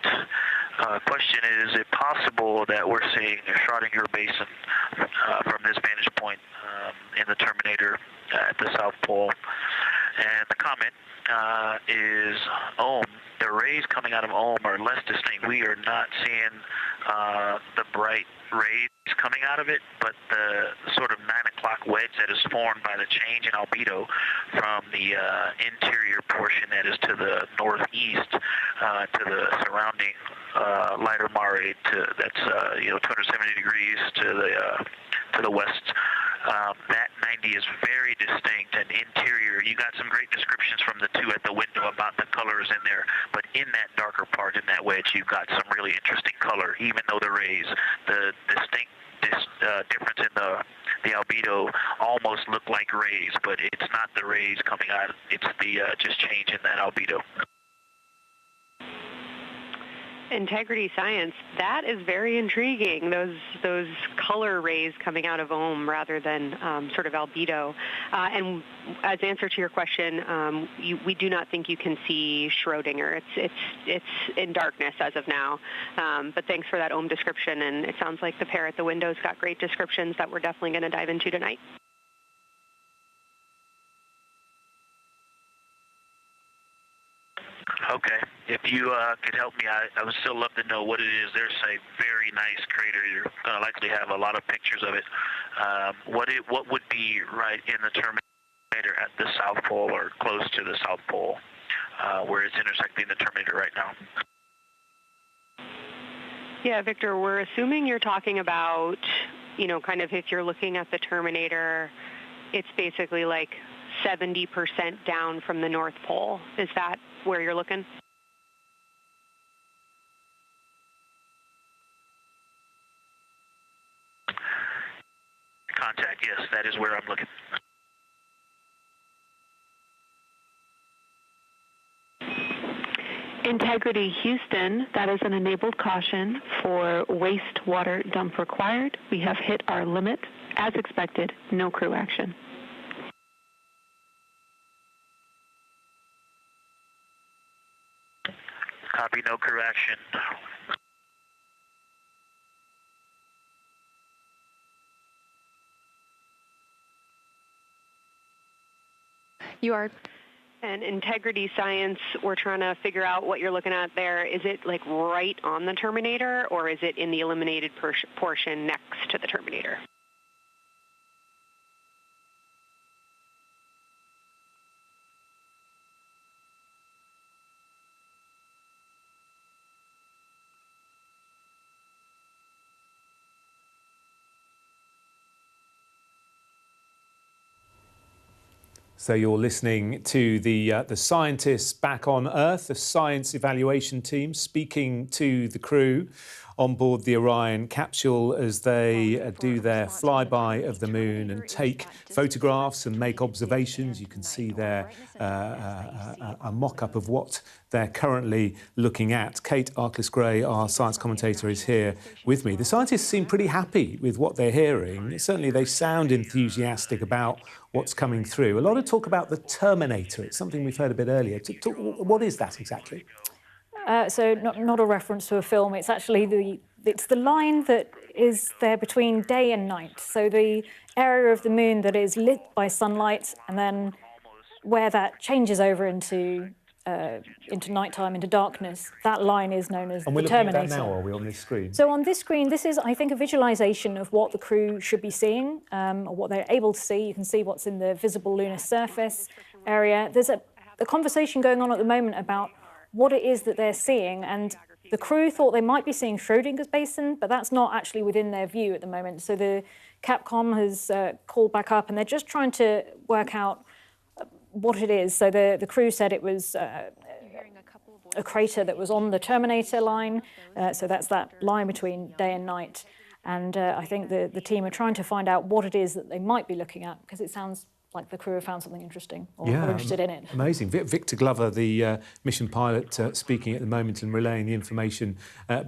Question is it possible that we're seeing a Schrodinger basin from this vantage point in the Terminator at the South Pole? And the comment is Ohm. The rays coming out of Ohm are less distinct. We are not seeing the bright rays coming out of it, but the sort of 9 o'clock wedge that is formed by the change in albedo from the interior portion that is to the northeast to the surrounding lighter mare that's 270 degrees to the west. That 90 is very distinct and interior. You got some great descriptions from the two at the window about the colors in there, but in that darker part, in that wedge, you've got some really interesting color, even though the rays, the distinct difference in the albedo almost look like rays, but it's not the rays coming out, it's the just change in that albedo. Integrity science, that is very intriguing, those color rays coming out of Ohm rather than sort of albedo. And as answer to your question, we do not think you can see Schrodinger. It's in darkness as of now. But thanks for that Ohm description, and it sounds like the pair at the windows got great descriptions that we're definitely going to dive into tonight. Okay. If you could help me, I would still love to know what it is. There's a very nice crater. You're going to likely have a lot of pictures of it. What would be right in the Terminator at the South Pole or close to the South Pole, where it's intersecting the Terminator right now? Yeah, Victor, we're assuming you're talking about, kind of if you're looking at the Terminator, it's basically like 70% down from the North Pole. Is that where you're looking? Contact, yes, that is where I'm looking. Integrity Houston, that is an enabled caution for wastewater dump required. We have hit our limit. As expected, no crew action. Copy, no crew action. You are. And integrity science, we're trying to figure out what you're looking at there. Is it like right on the Terminator, or is it in the illuminated portion next to the Terminator? So you're listening to the scientists back on Earth, the science evaluation team, speaking to the crew on board the Orion capsule as they do their flyby of the moon and take photographs and make observations. You can see there a mock-up of what they're currently looking at. Kate Arkless-Gray, our science commentator, is here with me. The scientists seem pretty happy with what they're hearing. Certainly they sound enthusiastic about what's coming through. A lot of talk about the Terminator. It's something we've heard a bit earlier. What is that exactly? So not a reference to a film. It's actually the line that is there between day and night. So the area of the moon that is lit by sunlight, and then where that changes over into nighttime, into darkness, that line is known as the Terminator. And we're looking at that now, are we, on this screen? So on this screen, this is, I think, a visualization of what the crew should be seeing, or what they're able to see. You can see what's in the visible lunar surface area. There's a conversation going on at the moment about what it is that they're seeing, and the crew thought they might be seeing Schrodinger's basin, but that's not actually within their view at the moment. So the Capcom has called back up, and they're just trying to work out what it is. So the crew said it was a crater that was on the terminator line. So that's that line between day and night. And I think the team are trying to find out what it is that they might be looking at, because it sounds like the crew have found something interesting or are interested in it. Amazing. Victor Glover, the mission pilot, speaking at the moment and relaying the information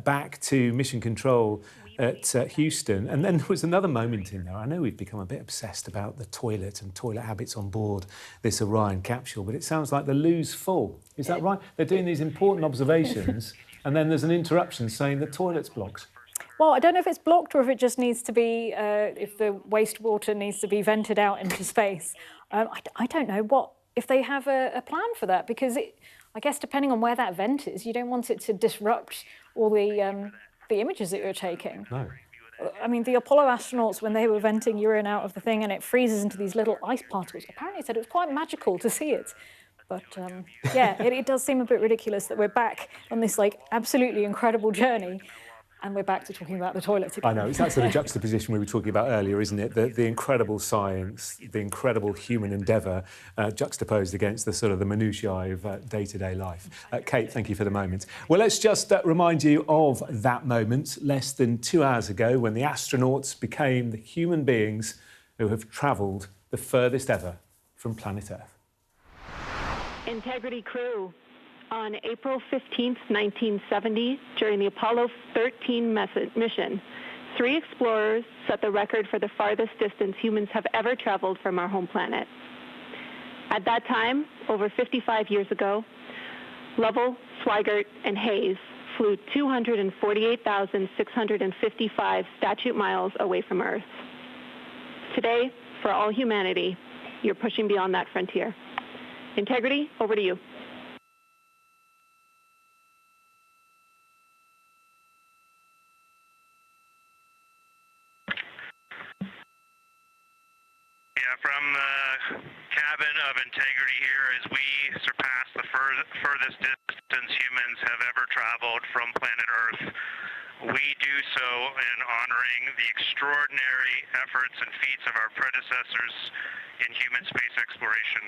back to Mission Control at Houston. And then there was another moment in there. I know we've become a bit obsessed about the toilet and toilet habits on board this Orion capsule, but it sounds like the loo's full. Is that right? They're doing these important observations and then there's an interruption saying the toilet's blocked. Well, I don't know if it's blocked or if it just needs to be, if the wastewater needs to be vented out into space. I don't know if they have a plan for that, because I guess depending on where that vent is, you don't want it to disrupt all the images that you're taking. No. I mean, the Apollo astronauts, when they were venting urine out of the thing and it freezes into these little ice particles, apparently said it was quite magical to see it. But yeah, it does seem a bit ridiculous that we're back on this like absolutely incredible journey. And we're back to talking about the toilet again. I know, it's that sort of juxtaposition we were talking about earlier, isn't it? The incredible science, the incredible human endeavour juxtaposed against the sort of the minutiae of day-to-day life. Kate, thank you for the moment. Well, let's just remind you of that moment less than 2 hours ago when the astronauts became the human beings who have travelled the furthest ever from planet Earth. Integrity crew. On April 15th, 1970, during the Apollo 13 mission, 3 explorers set the record for the farthest distance humans have ever traveled from our home planet. At that time, over 55 years ago, Lovell, Swigert, and Hayes flew 248,655 statute miles away from Earth. Today, for all humanity, you're pushing beyond that frontier. Integrity, over to you. From the cabin of Integrity here, as we surpass the furthest distance humans have ever traveled from planet Earth, we do so in honoring the extraordinary efforts and feats of our predecessors in human space exploration.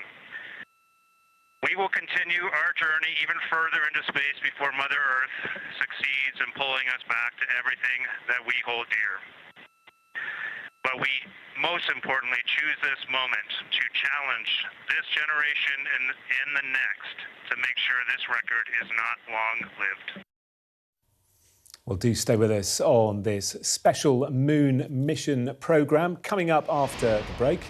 We will continue our journey even further into space before Mother Earth succeeds in pulling us back to everything that we hold dear. But we, most importantly, choose this moment to challenge this generation and the next to make sure this record is not long-lived. Well, do stay with us on this special moon mission programme. Coming up after the break,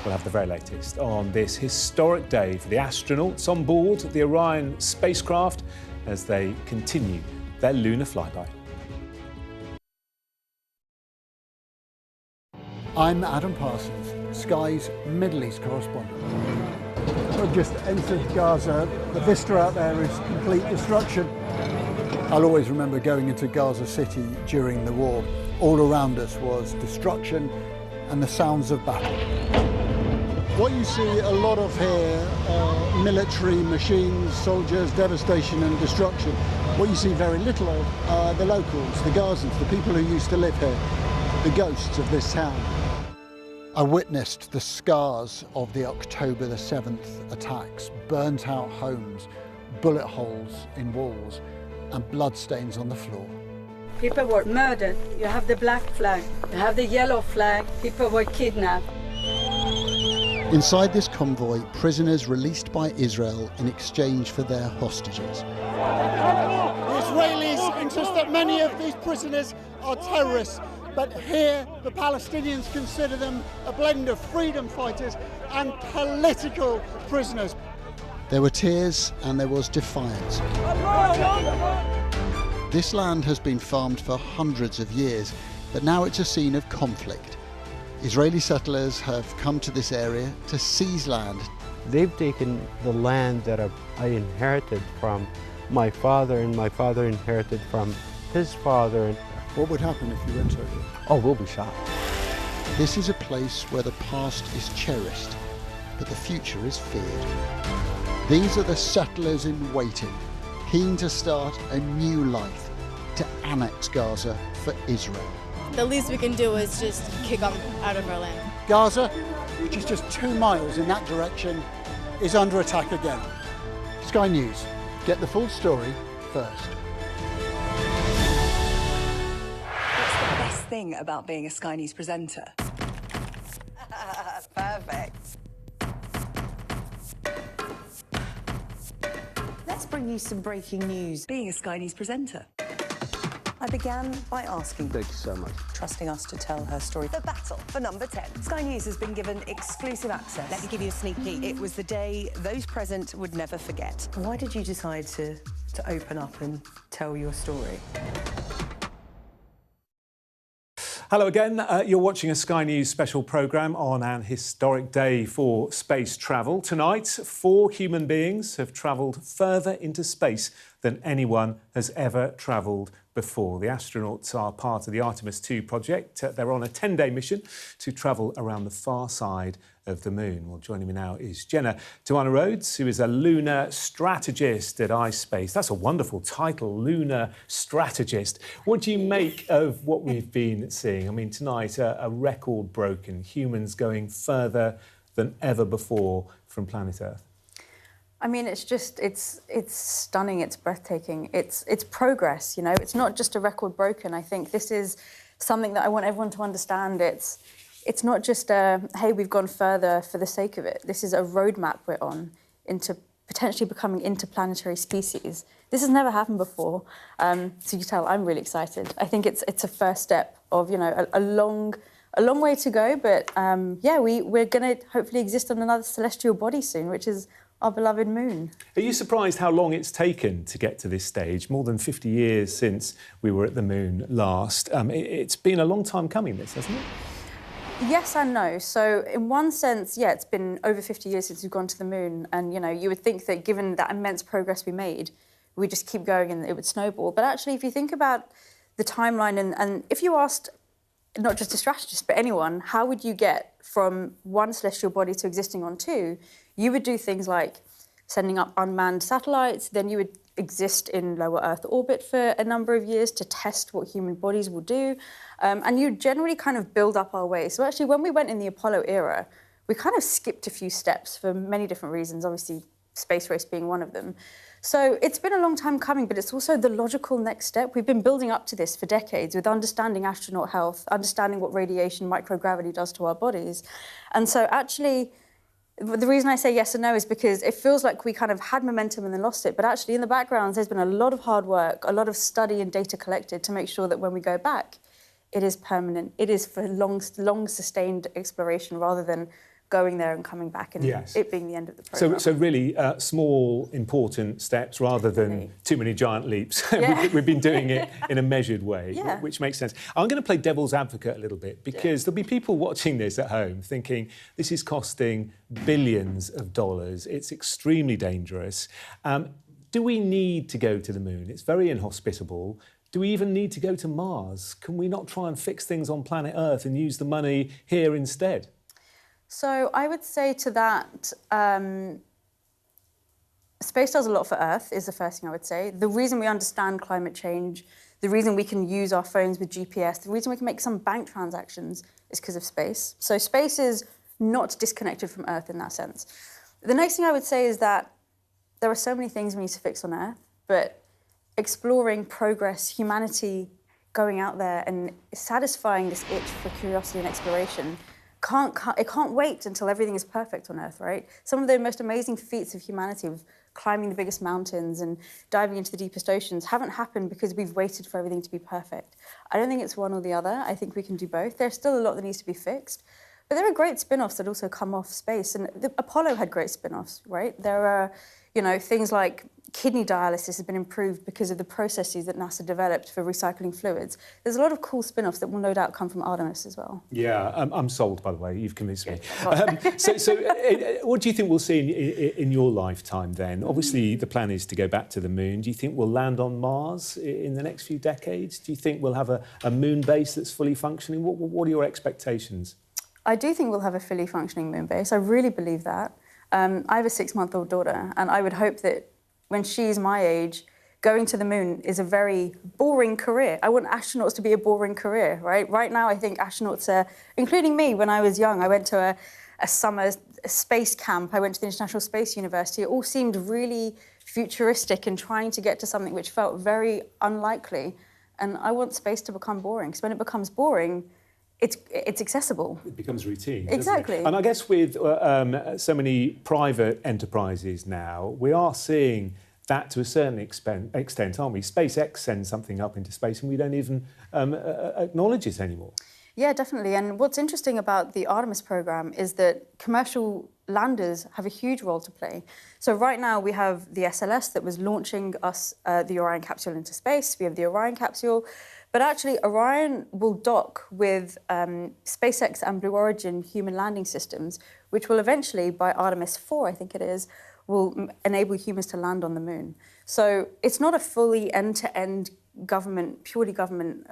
we'll have the very latest on this historic day for the astronauts on board the Orion spacecraft as they continue their lunar flyby. I'm Adam Parsons, Sky's Middle East correspondent. We've just entered Gaza. The vista out there is complete destruction. I'll always remember going into Gaza City during the war. All around us was destruction and the sounds of battle. What you see a lot of here are military machines, soldiers, devastation and destruction. What you see very little of are the locals, the Gazans, the people who used to live here, the ghosts of this town. I witnessed the scars of the October the 7th attacks, burnt out homes, bullet holes in walls and bloodstains on the floor. People were murdered. You have the black flag, you have the yellow flag, people were kidnapped. Inside this convoy, prisoners released by Israel in exchange for their hostages. The Israelis insist that many of these prisoners are terrorists. But here, the Palestinians consider them a blend of freedom fighters and political prisoners. There were tears and there was defiance. This land has been farmed for hundreds of years, but now it's a scene of conflict. Israeli settlers have come to this area to seize land. They've taken the land that I inherited from my father, and my father inherited from his father. What would happen if you enter? Oh, we'll be shot. This is a place where the past is cherished, but the future is feared. These are the settlers in waiting, keen to start a new life, to annex Gaza for Israel. The least we can do is just kick them out of our land. Gaza, which is just 2 miles in that direction, is under attack again. Sky News, Get the full story first. What's the best thing about being a Sky News presenter? Perfect. Let's bring you some breaking news. Being a Sky News presenter. I began by asking, Thank you so much. trusting us to tell her story. The battle for number 10. Sky News has been given exclusive access. Let me give you a sneak peek. It was the day those present would never forget. Why did you decide to open up and tell your story? Hello again. You're watching a Sky News special programme on an historic day for space travel. Tonight, 4 human beings have travelled further into space than anyone has ever travelled before. The astronauts are part of the Artemis II project. They're on a 10-day mission to travel around the far side of the moon. Well, joining me now is Jenna Tuana-Rhodes, who is a lunar strategist at iSpace. That's a wonderful title, lunar strategist. What do you make of what we've been seeing? I mean, tonight, a record broken, humans going further than ever before from planet Earth. I mean, it's stunning, it's breathtaking, it's progress, you know, it's not just a record broken. I think this is something that I want everyone to understand. It's not just hey, we've gone further for the sake of it. This is a roadmap we're on into potentially becoming interplanetary species. This has never happened before, so you can tell I'm really excited. I think it's a first step of, you know, a long way to go, but yeah, we're going to hopefully exist on another celestial body soon, which is our beloved moon. Are you surprised how long it's taken to get to this stage? More than 50 years since we were at the moon last. It's been a long time coming, this, hasn't it? Yes and no. So in one sense, yeah, it's been over 50 years since we've gone to the moon. And, you know, you would think that given that immense progress we made, we'd just keep going and it would snowball. But actually, if you think about the timeline and if you asked not just a strategist, but anyone, how would you get from one celestial body to existing on 2? You would do things like sending up unmanned satellites, then you would exist in lower Earth orbit for a number of years to test what human bodies will do. And you generally kind of build up our way. So actually, when we went in the Apollo era, we kind of skipped a few steps for many different reasons, obviously space race being one of them. So it's been a long time coming, but it's also the logical next step. We've been building up to this for decades with understanding astronaut health, understanding what radiation, microgravity does to our bodies. And so actually, the reason I say yes and no is because it feels like we kind of had momentum and then lost it. But actually, in the background, there's been a lot of hard work, a lot of study and data collected to make sure that when we go back, it is permanent. It is for long sustained exploration rather than going there and coming back and it being the end of the program. So really small, important steps rather than too many giant leaps. Yeah. We've been doing it in a measured way, Yeah. which makes sense. I'm going to play devil's advocate a little bit because there'll be people watching this at home thinking this is costing billions of dollars. It's extremely dangerous. Do we need to go to the moon? It's very inhospitable. Do we even need to go to Mars? Can we not try and fix things on planet Earth and use the money here instead? So I would say to that, space does a lot for Earth is the first thing I would say. The reason we understand climate change, the reason we can use our phones with GPS, the reason we can make some bank transactions is because of space. So space is not disconnected from Earth in that sense. The next thing I would say is that there are so many things we need to fix on Earth, but exploring progress, humanity going out there and satisfying this itch for curiosity and exploration it can't wait until everything is perfect on Earth, right? Some of the most amazing feats of humanity, of climbing the biggest mountains and diving into the deepest oceans, haven't happened because we've waited for everything to be perfect. I don't think it's one or the other. I think we can do both. There's still a lot that needs to be fixed. But there are great spin-offs that also come off space. And the Apollo had great spin-offs, right? There are, you know, things like kidney dialysis has been improved because of the processes that NASA developed for recycling fluids. There's a lot of cool spin-offs that will no doubt come from Artemis as well. Yeah, I'm sold, by the way. You've convinced me. So what do you think we'll see in your lifetime then? Obviously, the plan is to go back to the moon. Do you think we'll land on Mars in the next few decades? Do you think we'll have a moon base that's fully functioning? What are your expectations? I do think we'll have a fully functioning moon base. I really believe that. I have a 6-month-old daughter, and I would hope that when she's my age, going to the moon is a very boring career. I want astronauts to be a boring career, right? Right now, I think astronauts are, including me, when I was young, I went to a summer space camp, I went to the International Space University, it all seemed really futuristic and trying to get to something which felt very unlikely. And I want space to become boring, because when it becomes boring, it's accessible. It becomes routine. Exactly. And I guess with so many private enterprises now, we are seeing that to a certain extent, aren't we? SpaceX sends something up into space and we don't even acknowledge it anymore. Yeah, definitely. And what's interesting about the Artemis program is that commercial landers have a huge role to play. So right now we have the SLS that was launching us, the Orion capsule into space. We have the Orion capsule. But actually, Orion will dock with SpaceX and Blue Origin human landing systems, which will eventually, by Artemis IV, I think it is, will enable humans to land on the moon. So it's not a fully end-to-end purely government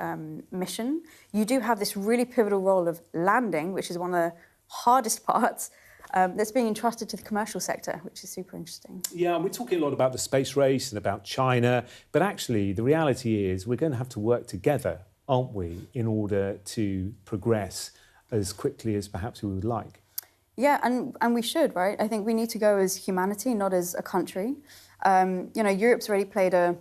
mission. You do have this really pivotal role of landing, which is one of the hardest parts, that's being entrusted to the commercial sector, which is super interesting. Yeah, and we're talking a lot about the space race and about China, but actually the reality is we're going to have to work together, aren't we, in order to progress as quickly as perhaps we would like. Yeah, and we should, right? I think we need to go as humanity, not as a country. You know, Europe's already played a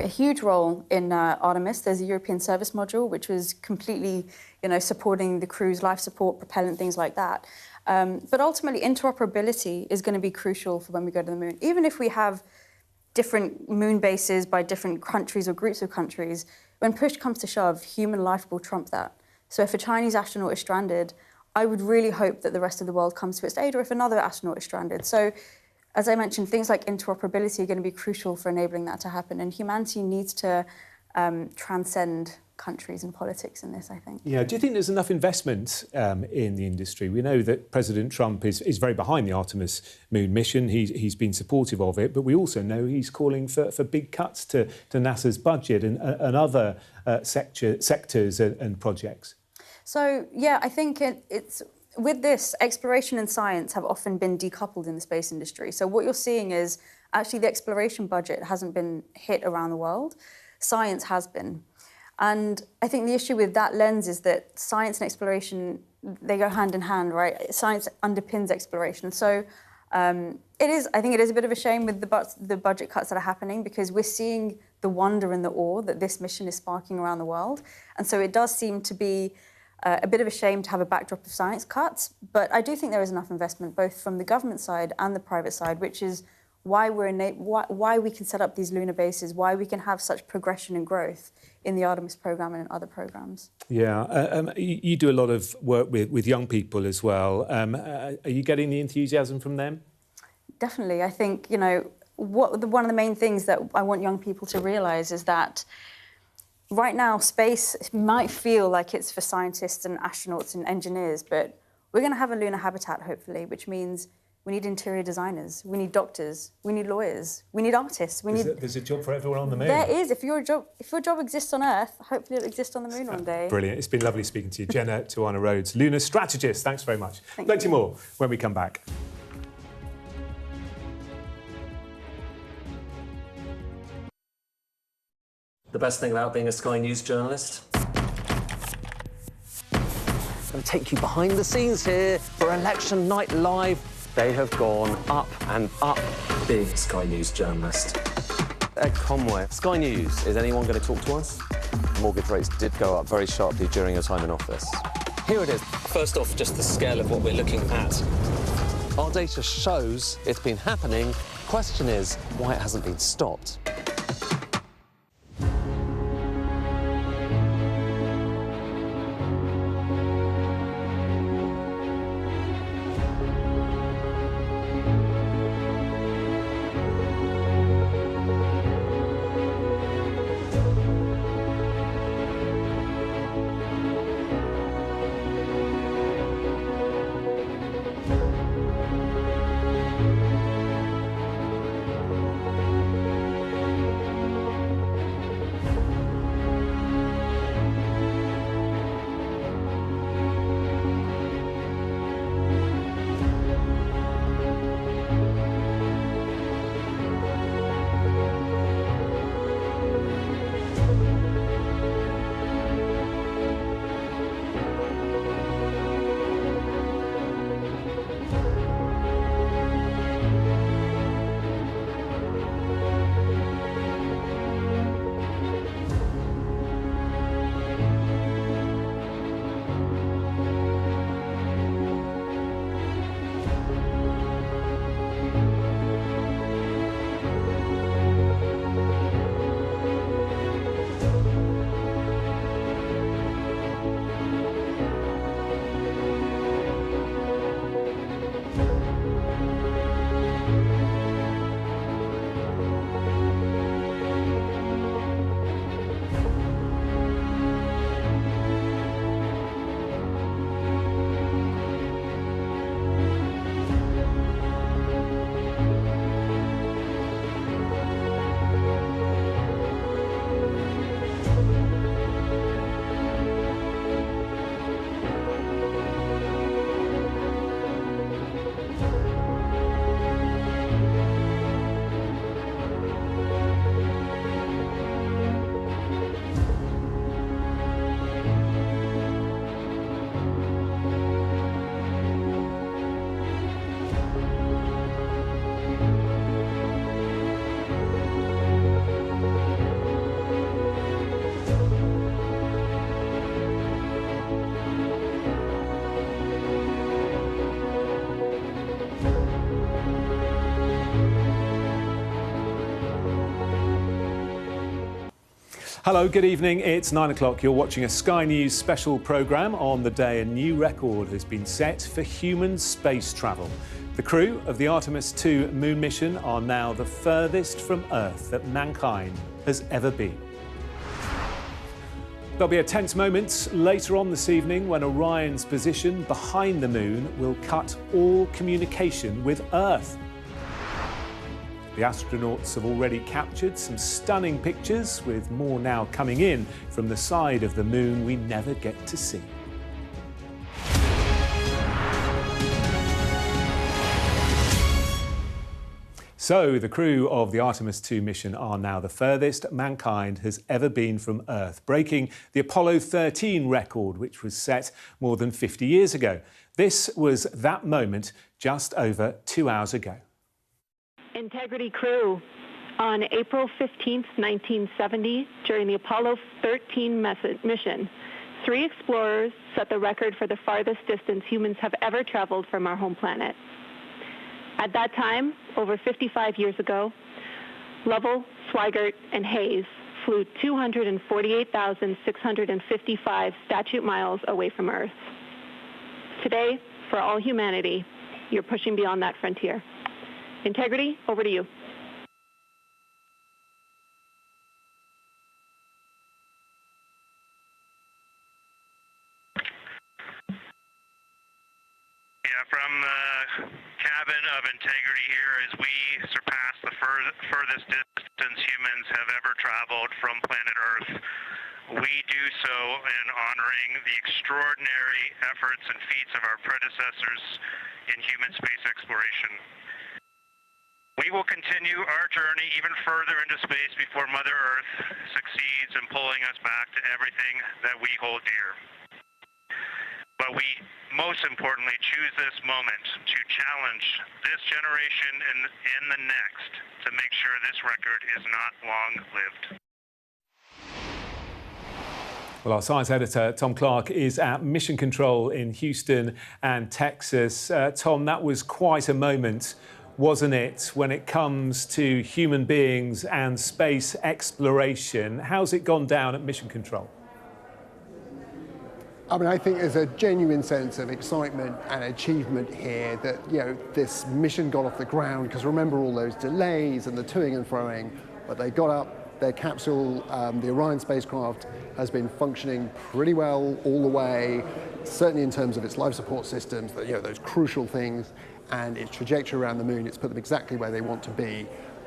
huge role in Artemis. There's a European service module, which was completely, you know, supporting the crew's life support, propellant, things like that. But ultimately, interoperability is going to be crucial for when we go to the moon. Even if we have different moon bases by different countries or groups of countries, when push comes to shove, human life will trump that. So if a Chinese astronaut is stranded, I would really hope that the rest of the world comes to its aid, or if another astronaut is stranded. So, as I mentioned, things like interoperability are going to be crucial for enabling that to happen. And humanity needs to transcend countries and politics in this, I think. Yeah, do you think there's enough investment in the industry? We know that President Trump is very behind the Artemis moon mission. He's been supportive of it, but we also know he's calling for big cuts to NASA's budget and other sectors and projects. So, yeah, I think it's with this, exploration and science have often been decoupled in the space industry. So what you're seeing is actually the exploration budget hasn't been hit around the world. Science has been. And I think the issue with that lens is that science and exploration, they go hand in hand, right? Science underpins exploration. So I think it is a bit of a shame with the budget cuts that are happening, because we're seeing the wonder and the awe that this mission is sparking around the world. And so it does seem to be a bit of a shame to have a backdrop of science cuts, but I do think there is enough investment both from the government side and the private side, which is why why we can set up these lunar bases, why we can have such progression and growth in the Artemis program and in other programs. Yeah, you do a lot of work with young people as well. Are you getting the enthusiasm from them? Definitely. I think, you know, one of the main things that I want young people to realise is that right now, space might feel like it's for scientists and astronauts and engineers, but we're going to have a lunar habitat, hopefully, which means we need interior designers, we need doctors, we need lawyers, we need artists. There's a job for everyone on the moon. There is. If your job exists on Earth, hopefully it'll exist on the moon one day. Brilliant. It's been lovely speaking to you. Jenna Tuana-Rhodes, lunar strategist. Thanks very much. Plenty more when we come back. The best thing about being a Sky News journalist? I'm going to take you behind the scenes here for Election Night Live. They have gone up and up. Being a Sky News journalist. Ed Conway, Sky News, is anyone going to talk to us? Mortgage rates did go up very sharply during your time in office. Here it is. First off, just the scale of what we're looking at. Our data shows it's been happening. Question is, why it hasn't been stopped. Hello, good evening. It's 9 o'clock. You're watching a Sky News special programme. On the day, a new record has been set for human space travel. The crew of the Artemis II moon mission are now the furthest from Earth that mankind has ever been. There'll be a tense moment later on this evening when Orion's position behind the moon will cut all communication with Earth. The astronauts have already captured some stunning pictures, with more now coming in from the side of the moon we never get to see. So, the crew of the Artemis II mission are now the furthest mankind has ever been from Earth, breaking the Apollo 13 record, which was set more than 50 years ago. This was that moment just over 2 hours ago. Integrity crew, on April 15th, 1970, during the Apollo 13 mission, 3 explorers set the record for the farthest distance humans have ever traveled from our home planet. At that time, over 55 years ago, Lovell, Swigert, and Hayes flew 248,655 statute miles away from Earth. Today, for all humanity, you're pushing beyond that frontier. Integrity, over to you. Yeah, from the cabin of Integrity here as we surpass the furthest distance humans have ever traveled from planet Earth. We do so in honoring the extraordinary efforts and feats of our predecessors in human space exploration. We will continue our journey even further into space before Mother Earth succeeds in pulling us back to everything that we hold dear. But we, most importantly, choose this moment to challenge this generation and the next to make sure this record is not long-lived. Well, our science editor, Tom Clark, is at Mission Control in Houston and Texas. Tom, that was quite a moment, wasn't it, when it comes to human beings and space exploration? How's it gone down at Mission Control? I mean, I think there's a genuine sense of excitement and achievement here that, you know, this mission got off the ground, because remember all those delays and the toing and froing, but they got up, their capsule, the Orion spacecraft, has been functioning pretty well all the way, certainly in terms of its life support systems, you know, those crucial things, and its trajectory around the moon. It's put them exactly where they want to be.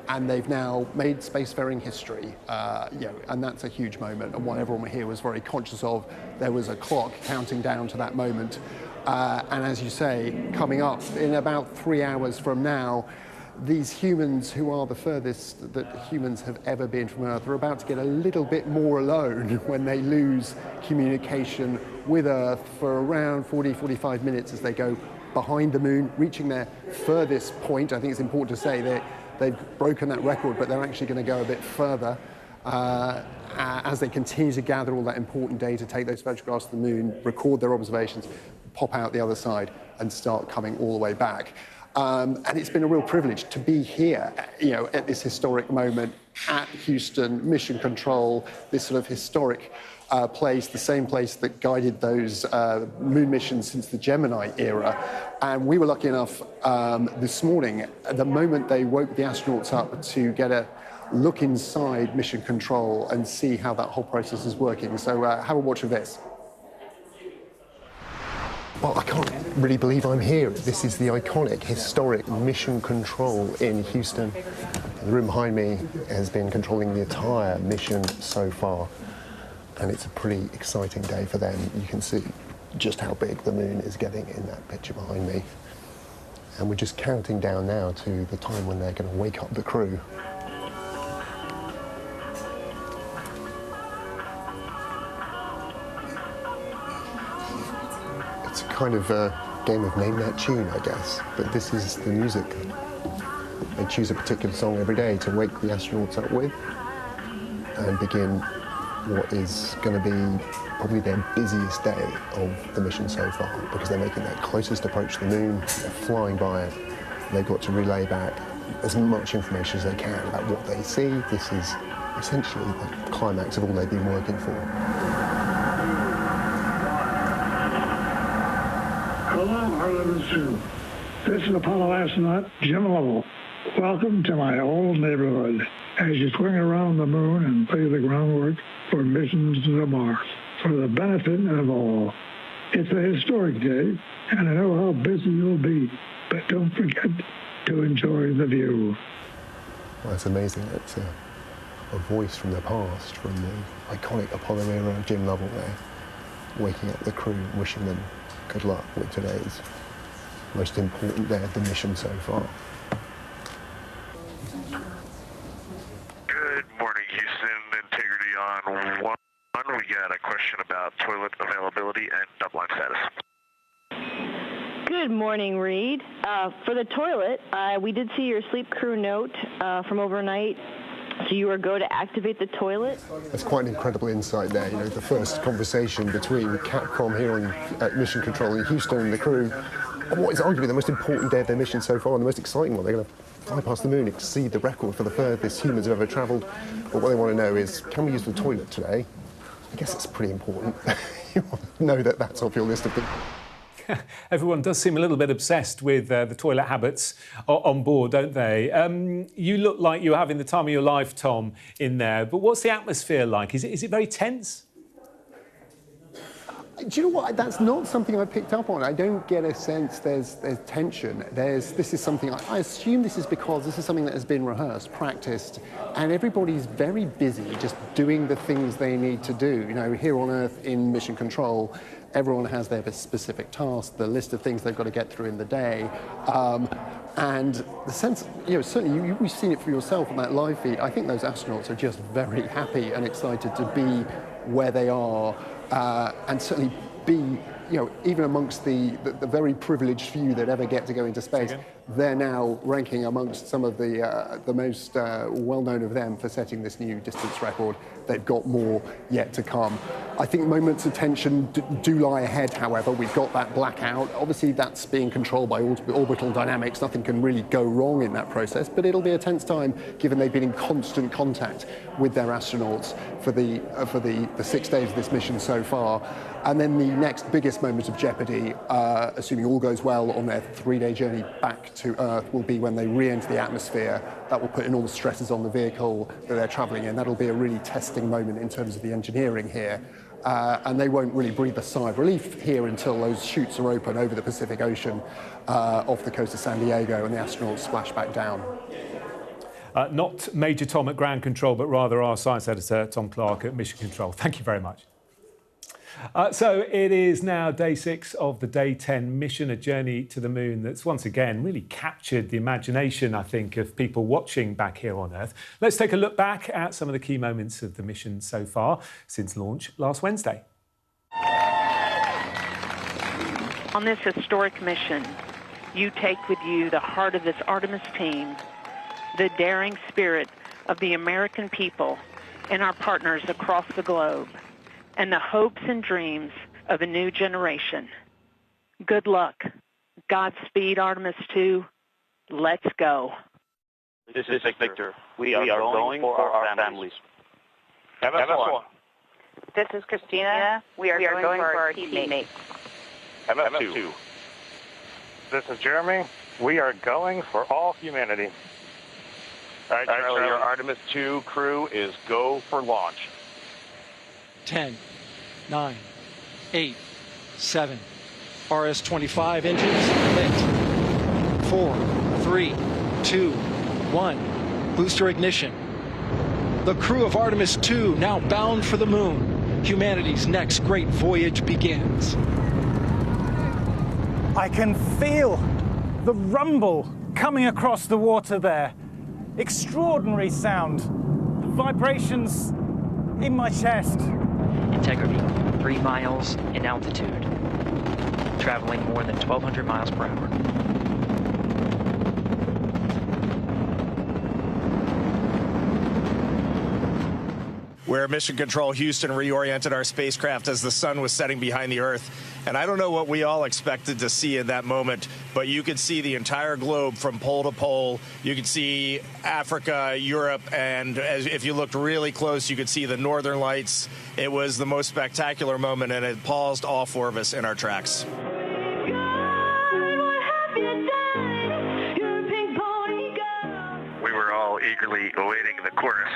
And they've now made spacefaring history, you know, and that's a huge moment, and what everyone here was very conscious of. There was a clock counting down to that moment, and as you say, coming up in about 3 hours from now, these humans who are the furthest that humans have ever been from Earth are about to get a little bit more alone when they lose communication with Earth for around 40-45 minutes as they go behind the moon, reaching their furthest point. I think it's important to say that they've broken that record, but they're actually going to go a bit further as they continue to gather all that important data, take those photographs of the moon, record their observations, pop out the other side, and start coming all the way back. And it's been a real privilege to be here, you know, at this historic moment at Houston Mission Control, this sort of historic place, the same place that guided those moon missions since the Gemini era. And we were lucky enough this morning, at the moment they woke the astronauts up, to get a look inside Mission Control and see how that whole process is working. So have a watch of this. Well, I can't really believe I'm here. This is the iconic, historic Mission Control in Houston. The room behind me has been controlling the entire mission so far, and it's a pretty exciting day for them. You can see just how big the moon is getting in that picture behind me. And we're just counting down now to the time when they're going to wake up the crew. It's a kind of a game of name that tune, I guess, but this is the music. They choose a particular song every day to wake the astronauts up with and begin what is going to be probably their busiest day of the mission so far, because they're making their closest approach to the moon, they're flying by it, and they've got to relay back as much information as they can about what they see. This is essentially the climax of all they've been working for. Hello, Artemis II. This is Apollo astronaut Jim Lovell. Welcome to my old neighborhood as you swing around the moon and lay the groundwork for missions to Mars for the benefit of all. It's a historic day, and I know how busy you'll be, but don't forget to enjoy the view. Well, it's amazing. It's a voice from the past, from the iconic Apollo era, Jim Lovell there, waking up the crew, wishing them good luck with today's most important day of the mission so far. Good morning, Houston. Integrity on 1. We got a question about toilet availability and upline status. Good morning, Reed. For the toilet, we did see your sleep crew note from overnight. So you are go to activate the toilet? That's quite an incredible insight there. You know, the first conversation between Capcom here on Mission Control in Houston and the crew on what is arguably the most important day of their mission so far and the most exciting one. They're going to fly past the moon, exceed the record for the furthest humans have ever travelled. But what they want to know is, can we use the toilet today? I guess it's pretty important. You want to know that that's off your list of things. Everyone does seem a little bit obsessed with the toilet habits on board, don't they? You look like you're having the time of your life, Tom, in there. But what's the atmosphere like? Is it very tense? Do you know what? That's not something I picked up on. I don't get a sense there's tension. This is something, I assume this is because this is something that has been rehearsed, practiced, and everybody's very busy just doing the things they need to do. You know, here on Earth in Mission Control, everyone has their specific task, the list of things they've got to get through in the day. And the sense, you know, certainly you've seen it for yourself on that live feed. I think those astronauts are just very happy and excited to be where they are. And certainly be, you know, even amongst the very privileged few that ever get to go into space, they're now ranking amongst some of the most well-known of them for setting this new distance record. They've got more yet to come. I think moments of tension do lie ahead, however. We've got that blackout. Obviously, that's being controlled by orbital dynamics. Nothing can really go wrong in that process, but it'll be a tense time given they've been in constant contact with their astronauts for the 6 days of this mission so far. And then the next biggest moment of jeopardy, assuming all goes well on their 3-day journey back to Earth, will be when they re-enter the atmosphere. That will put in all the stresses on the vehicle that they're traveling in. That'll be a really testing moment in terms of the engineering here. And they won't really breathe a sigh of relief here until those chutes are open over the Pacific Ocean off the coast of San Diego and the astronauts splash back down. Not Major Tom at Ground Control, but rather our science editor, Tom Clark at Mission Control. Thank you very much. So it is now day 6 of the day 10 mission, a journey to the moon that's once again really captured the imagination, I think, of people watching back here on Earth. Let's take a look back at some of the key moments of the mission so far since launch last Wednesday. On this historic mission, you take with you the heart of this Artemis team, the daring spirit of the American people and our partners across the globe, and the hopes and dreams of a new generation. Good luck. Godspeed, Artemis II. Let's go. This is Victor. We are going for our families. MS1. This is Christina. We are going for our teammates. MS2. This is Jeremy. We are going for all humanity. All right, Charlie, your Artemis II crew is go for launch. 10, 9, 8, 7. RS-25 engines lit. 4, 3, 2, 1. Booster ignition. The crew of Artemis II now bound for the moon. Humanity's next great voyage begins. I can feel the rumble coming across the water there. Extraordinary sound. The vibrations in my chest. Integrity, 3 miles in altitude, traveling more than 1,200 miles per hour. Where Mission Control Houston reoriented our spacecraft as the sun was setting behind the Earth. And I don't know what we all expected to see in that moment, but you could see the entire globe from pole to pole. You could see Africa, Europe, and if you looked really close, you could see the northern lights. It was the most spectacular moment, and it paused all four of us in our tracks. We were all eagerly awaiting the chorus.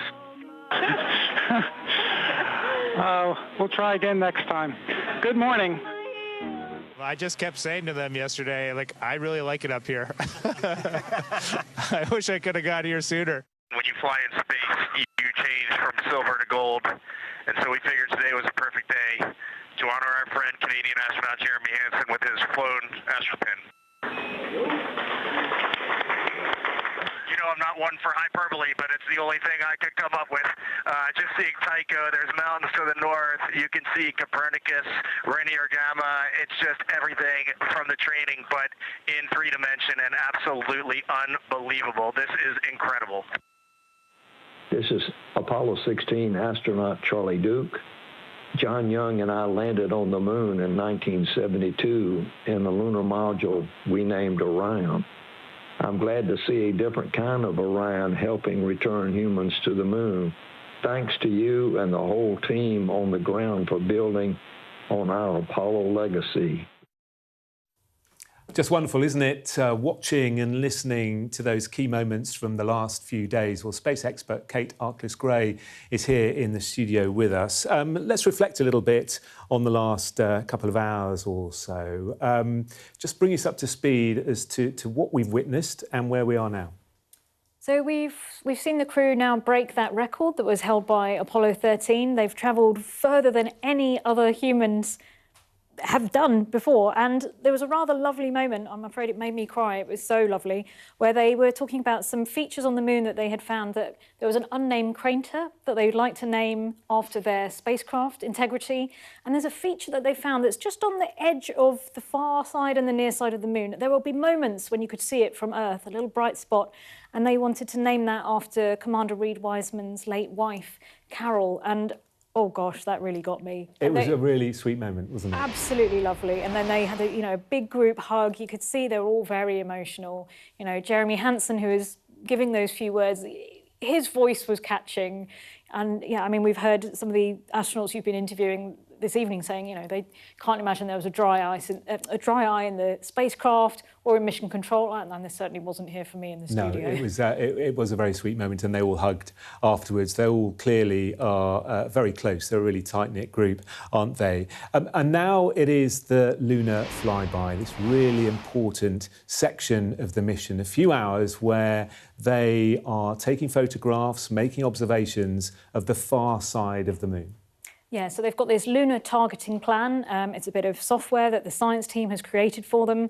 We'll try again next time. Good morning. I just kept saying to them yesterday, like, I really like it up here. I wish I could have got here sooner. When you fly in space, you change from silver to gold. And so we figured today was a perfect day to honor our friend, Canadian astronaut Jeremy Hansen, with his flown astropin. You know, I'm not one for hyperbole, but it's the only thing I could come up with. Just seeing Tycho, there's mountains to the north. You can see Copernicus, Rainier Gamma. It's just everything from the training, but in 3 dimension and absolutely unbelievable. This is incredible. This is Apollo 16 astronaut Charlie Duke. John Young and I landed on the moon in 1972 in the lunar module we named Orion. I'm glad to see a different kind of Orion helping return humans to the moon. Thanks to you and the whole team on the ground for building on our Apollo legacy. Just wonderful, isn't it? Watching and listening to those key moments from the last few days. Well, space expert Kate Arclis-Gray is here in the studio with us. Let's reflect a little bit on the last couple of hours or so. Just bring us up to speed as to what we've witnessed and where we are now. So we've seen the crew now break that record that was held by Apollo 13. They've travelled further than any other humans have done before, and there was a rather lovely moment, I'm afraid it made me cry, it was so lovely, where they were talking about some features on the moon that they had found, that there was an unnamed crater that they'd like to name after their spacecraft integrity, and there's a feature that they found that's just on the edge of the far side and the near side of the moon. There will be moments when you could see it from Earth, a little bright spot, and they wanted to name that after Commander Reed Wiseman's late wife, Carol, and oh gosh, that really got me. It was a really sweet moment, wasn't it? Absolutely lovely. And then they had a big group hug. You could see they were all very emotional. You know, Jeremy Hansen, who was giving those few words, his voice was catching. And yeah, I mean, we've heard some of the astronauts you've been interviewing this evening saying, you know, they can't imagine there was a dry eye in the spacecraft or in mission control, and there certainly wasn't here for me in the studio. No, it was a very sweet moment, and they all hugged afterwards. They all clearly are very close. They're a really tight-knit group, aren't they? And now it is the lunar flyby, this really important section of the mission, a few hours where they are taking photographs, making observations of the far side of the moon. Yeah, so they've got this lunar targeting plan. It's a bit of software that the science team has created for them.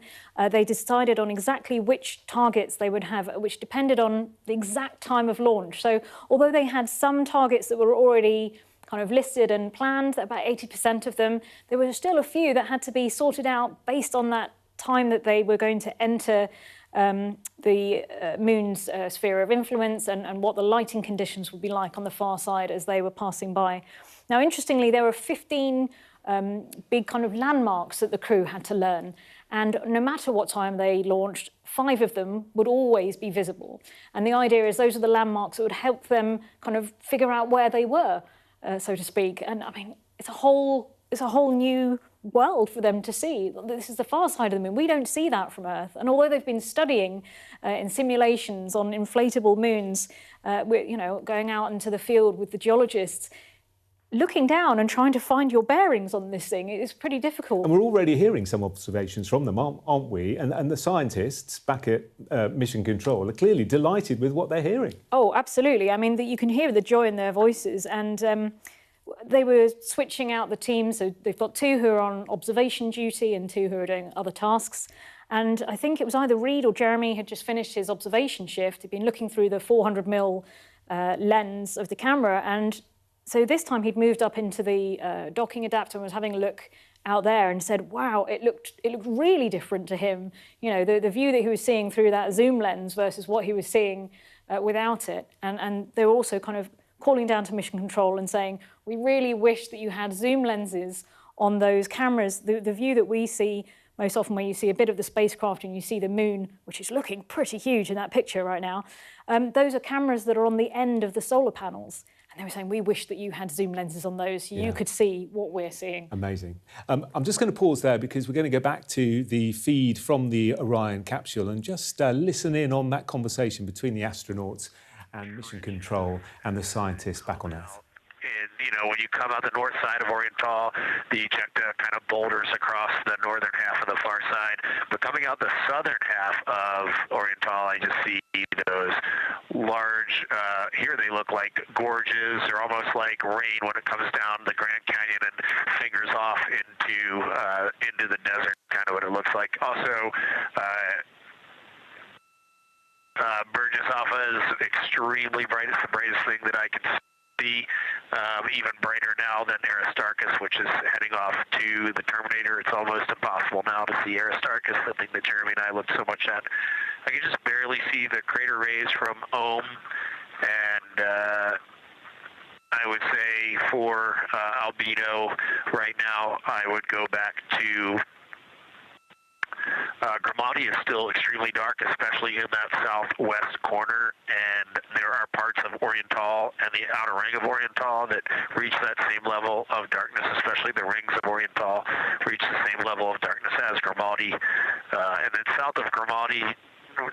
They decided on exactly which targets they would have, which depended on the exact time of launch. So although they had some targets that were already kind of listed and planned, about 80% of them, there were still a few that had to be sorted out based on that time that they were going to enter the moon's sphere of influence and what the lighting conditions would be like on the far side as they were passing by. Now, interestingly, there were 15 big kind of landmarks that the crew had to learn. And no matter what time they launched, 5 of them would always be visible. And the idea is those are the landmarks that would help them kind of figure out where they were, so to speak. And I mean, it's a whole new world for them to see. This is the far side of the moon. We don't see that from Earth. And although they've been studying in simulations on inflatable moons, going out into the field with the geologists, looking down and trying to find your bearings on this thing is pretty difficult. And we're already hearing some observations from them, aren't we? And the scientists back at Mission Control are clearly delighted with what they're hearing. Oh, absolutely. I mean, you can hear the joy in their voices. And they were switching out the teams. So they've got 2 who are on observation duty and 2 who are doing other tasks. And I think it was either Reed or Jeremy had just finished his observation shift. He'd been looking through the 400mm lens of the camera, and so this time he'd moved up into the docking adapter and was having a look out there and said, wow, it looked really different to him. You know, the view that he was seeing through that zoom lens versus what he was seeing without it. And they were also kind of calling down to Mission Control and saying, we really wish that you had zoom lenses on those cameras, the view that we see most often, where you see a bit of the spacecraft and you see the moon, which is looking pretty huge in that picture right now, those are cameras that are on the end of the solar panels. And they were saying, we wish that you had zoom lenses on those so you could see what we're seeing. Amazing. I'm just going to pause there because we're going to go back to the feed from the Orion capsule and just listen in on that conversation between the astronauts and mission control and the scientists back on Earth. And, you know, when you come out the north side of Oriental, the ejecta kind of boulders across the northern half of the far side. But coming out the southern half of Oriental, I just see those large, here they look like gorges. They're almost like rain when it comes down the Grand Canyon and fingers off into the desert, kind of what it looks like. Also, Burgess Alpha is extremely bright. It's the brightest thing that I can see. Even brighter now than Aristarchus, which is heading off to the Terminator. It's almost impossible now to see Aristarchus, the thing that Jeremy and I looked so much at. I can just barely see the crater rays from Ohm, and I would say for albedo right now, I would go back to Grimati is still extremely dark, especially in that southwest corner, and there are parts of Oriental and the outer ring of Oriental that reach that same level of darkness, especially the rings of Oriental reach the same level of darkness as Grimati. And then south of Grimati,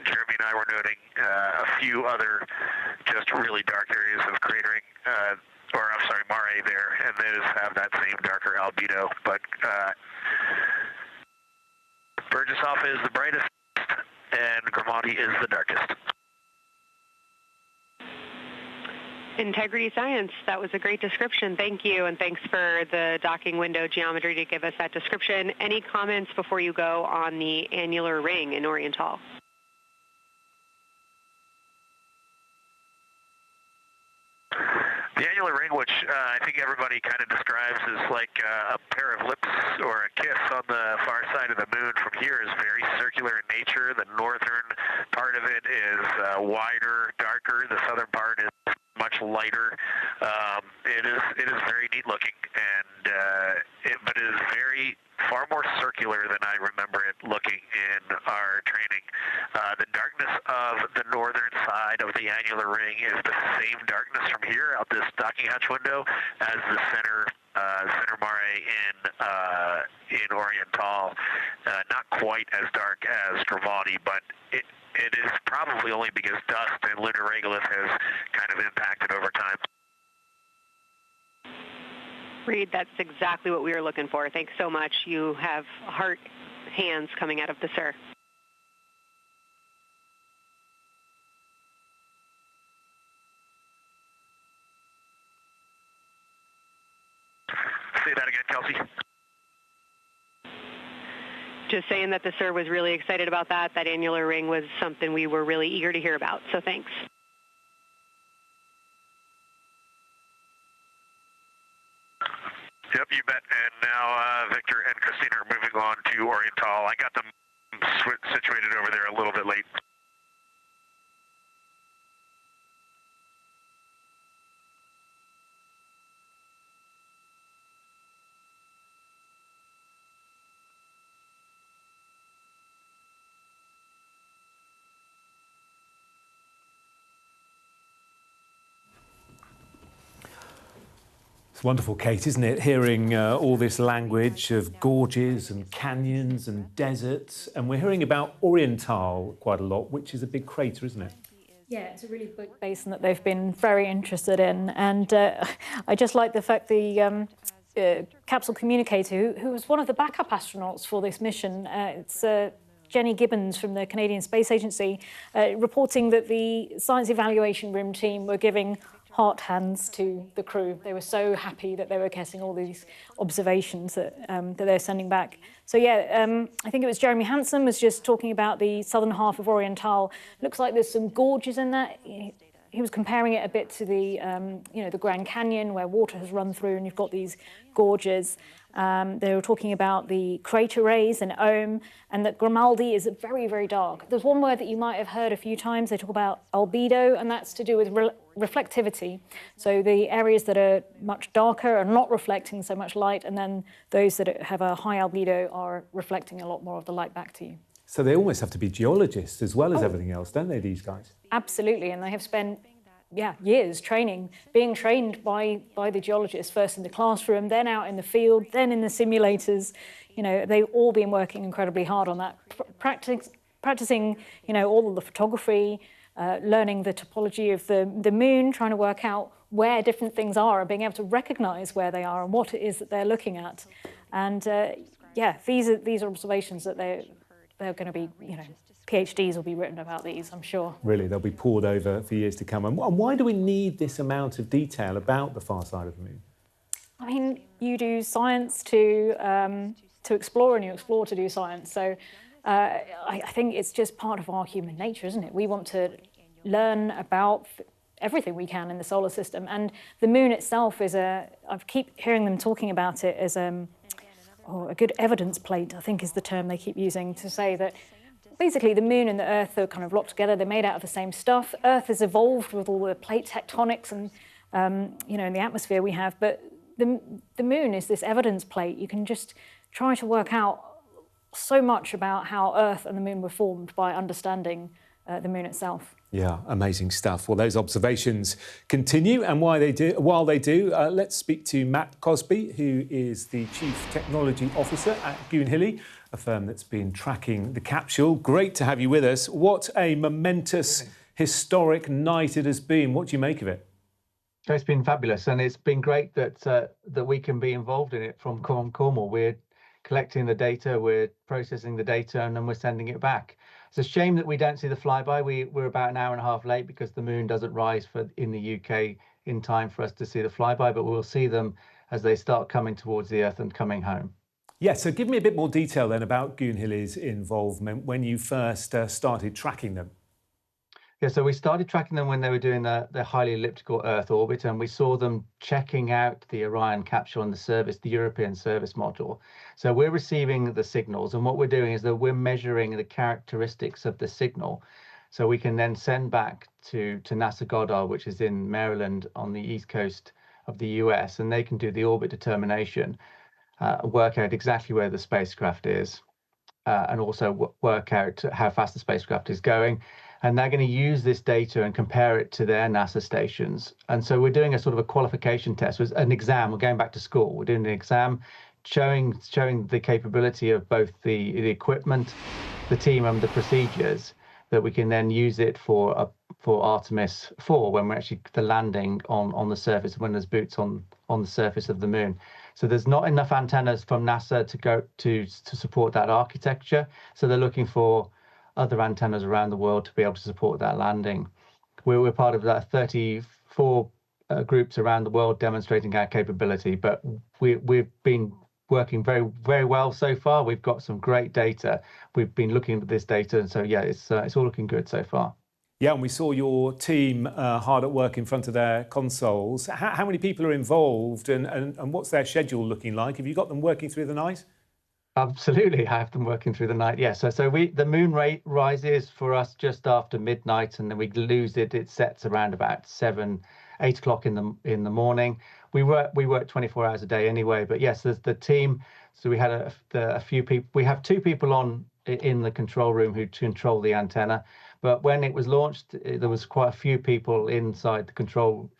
Jeremy and I were noting a few other just really dark areas of cratering, Mare there, and those have that same darker albedo, but Burgess Alpha is the brightest, and Grimati is the darkest. Integrity Science, that was a great description. Thank you, and thanks for the docking window geometry to give us that description. Any comments before you go on the annular ring in Oriental? The annular ring, which I think everybody kind of describes as like a pair of lips or a kiss on the far side of the moon from here, is very circular in nature. The northern part of it is wider, darker. The southern part is much lighter. It is very neat looking, and but it is far more circular than I remember it looking in our training. The darkness of the northern side of the annular ring is the same darkness from here out this docking hatch window as the center mare in Oriental. Not quite as dark as Grimati, but it is probably only because dust and lunar regolith has kind of impacted over time. Reed, that's exactly what we were looking for. Thanks so much. You have heart hands coming out of the SIR. Say that again, Kelsey. Just saying that the SIR was really excited about that. That annular ring was something we were really eager to hear about, so thanks. Yep, you bet. And now Victor and Christina are moving on to Oriental. I got them situated over there a little bit late. It's wonderful, Kate, isn't it? Hearing all this language of gorges and canyons and deserts. And we're hearing about Oriental quite a lot, which is a big crater, isn't it? Yeah, it's a really big basin that they've been very interested in. And I just like the fact the capsule communicator, who was one of the backup astronauts for this mission, it's Jenny Gibbons from the Canadian Space Agency, reporting that the science evaluation room team were giving heart hands to the crew. They were so happy that they were getting all these observations that they're sending back. So yeah, I think it was Jeremy Hansen was just talking about the southern half of Oriental. Looks like there's some gorges in that. He was comparing it a bit to the, the Grand Canyon where water has run through and you've got these gorges. They were talking about the crater rays in Ohm, and that Grimaldi is very, very dark. There's one word that you might have heard a few times. They talk about albedo, and that's to do with reflectivity. So the areas that are much darker are not reflecting so much light, and then those that have a high albedo are reflecting a lot more of the light back to you. So they almost have to be geologists as well as everything else, don't they, these guys? Absolutely, and they have spent years being trained by the geologists, first in the classroom, then out in the field, then in the simulators. You know, they've all been working incredibly hard on that, practicing, you know, all of the photography, learning the topology of the moon, trying to work out where different things are and being able to recognize where they are and what it is that they're looking at. And these are observations that they're going to be, you know, PhDs will be written about these, I'm sure. Really, they'll be pored over for years to come. And why do we need this amount of detail about the far side of the moon? I mean, you do science to explore, and you explore to do science. So I think it's just part of our human nature, isn't it? We want to learn about everything we can in the solar system. And the moon itself is I keep hearing them talking about it as a good evidence plate, I think is the term they keep using, to say that basically the moon and the Earth are kind of locked together. They're made out of the same stuff. Earth has evolved with all the plate tectonics and, you know, in the atmosphere we have. But the moon is this evidence plate. You can just try to work out so much about how Earth and the moon were formed by understanding the moon itself. Yeah, amazing stuff. Well, those observations continue, and while they do, let's speak to Matt Cosby, who is the Chief Technology Officer at Goonhilly, a firm that's been tracking the capsule. Great to have you with us. What a momentous, historic night it has been. What do you make of it? It's been fabulous, and it's been great that we can be involved in it from Cornwall. We're collecting the data, we're processing the data, and then we're sending it back. It's a shame that we don't see the flyby. We're about an hour and a half late because the moon doesn't rise in the UK in time for us to see the flyby, but we'll see them as they start coming towards the Earth and coming home. Yeah, so give me a bit more detail then about Goonhilly's involvement when you first started tracking them. Yeah, so we started tracking them when they were doing the highly elliptical Earth orbit, and we saw them checking out the Orion capsule and the European service module. So we're receiving the signals, and what we're doing is that we're measuring the characteristics of the signal. So we can then send back to NASA Goddard, which is in Maryland on the east coast of the US, and they can do the orbit determination, work out exactly where the spacecraft is, and also work out how fast the spacecraft is going. And they're going to use this data and compare it to their NASA stations. And so we're doing a sort of a qualification test, an exam. We're going back to school. We're doing an exam showing the capability of both the equipment, the team, and the procedures, that we can then use it for Artemis II when we're actually the landing on the surface, when there's boots on the surface of the moon. So there's not enough antennas from NASA to go to support that architecture. So they're looking for other antennas around the world to be able to support that landing. We're part of that 34 groups around the world demonstrating our capability, but we've been working very, very well so far. We've got some great data. We've been looking at this data, and so yeah, it's all looking good so far. Yeah, and we saw your team hard at work in front of their consoles. How many people are involved, and what's their schedule looking like? Have you got them working through the night? Absolutely, I have them working through the night. Yeah, so the moon rate rises for us just after midnight, and then we lose it. It sets around about 8 o'clock in the morning. We work 24 hours a day anyway. But yes, there's the team. So we had a few people. We have 2 people in the control room who control the antenna. But when it was launched, there was quite a few people inside the control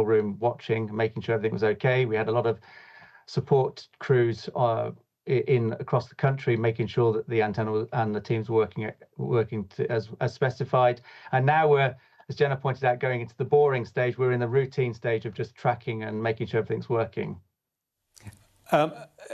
room watching, making sure everything was okay. We had a lot of support crews across the country, making sure that the antenna and the teams were working as specified. And now we're, as Jenna pointed out, going into the boring stage. We're in the routine stage of just tracking and making sure everything's working.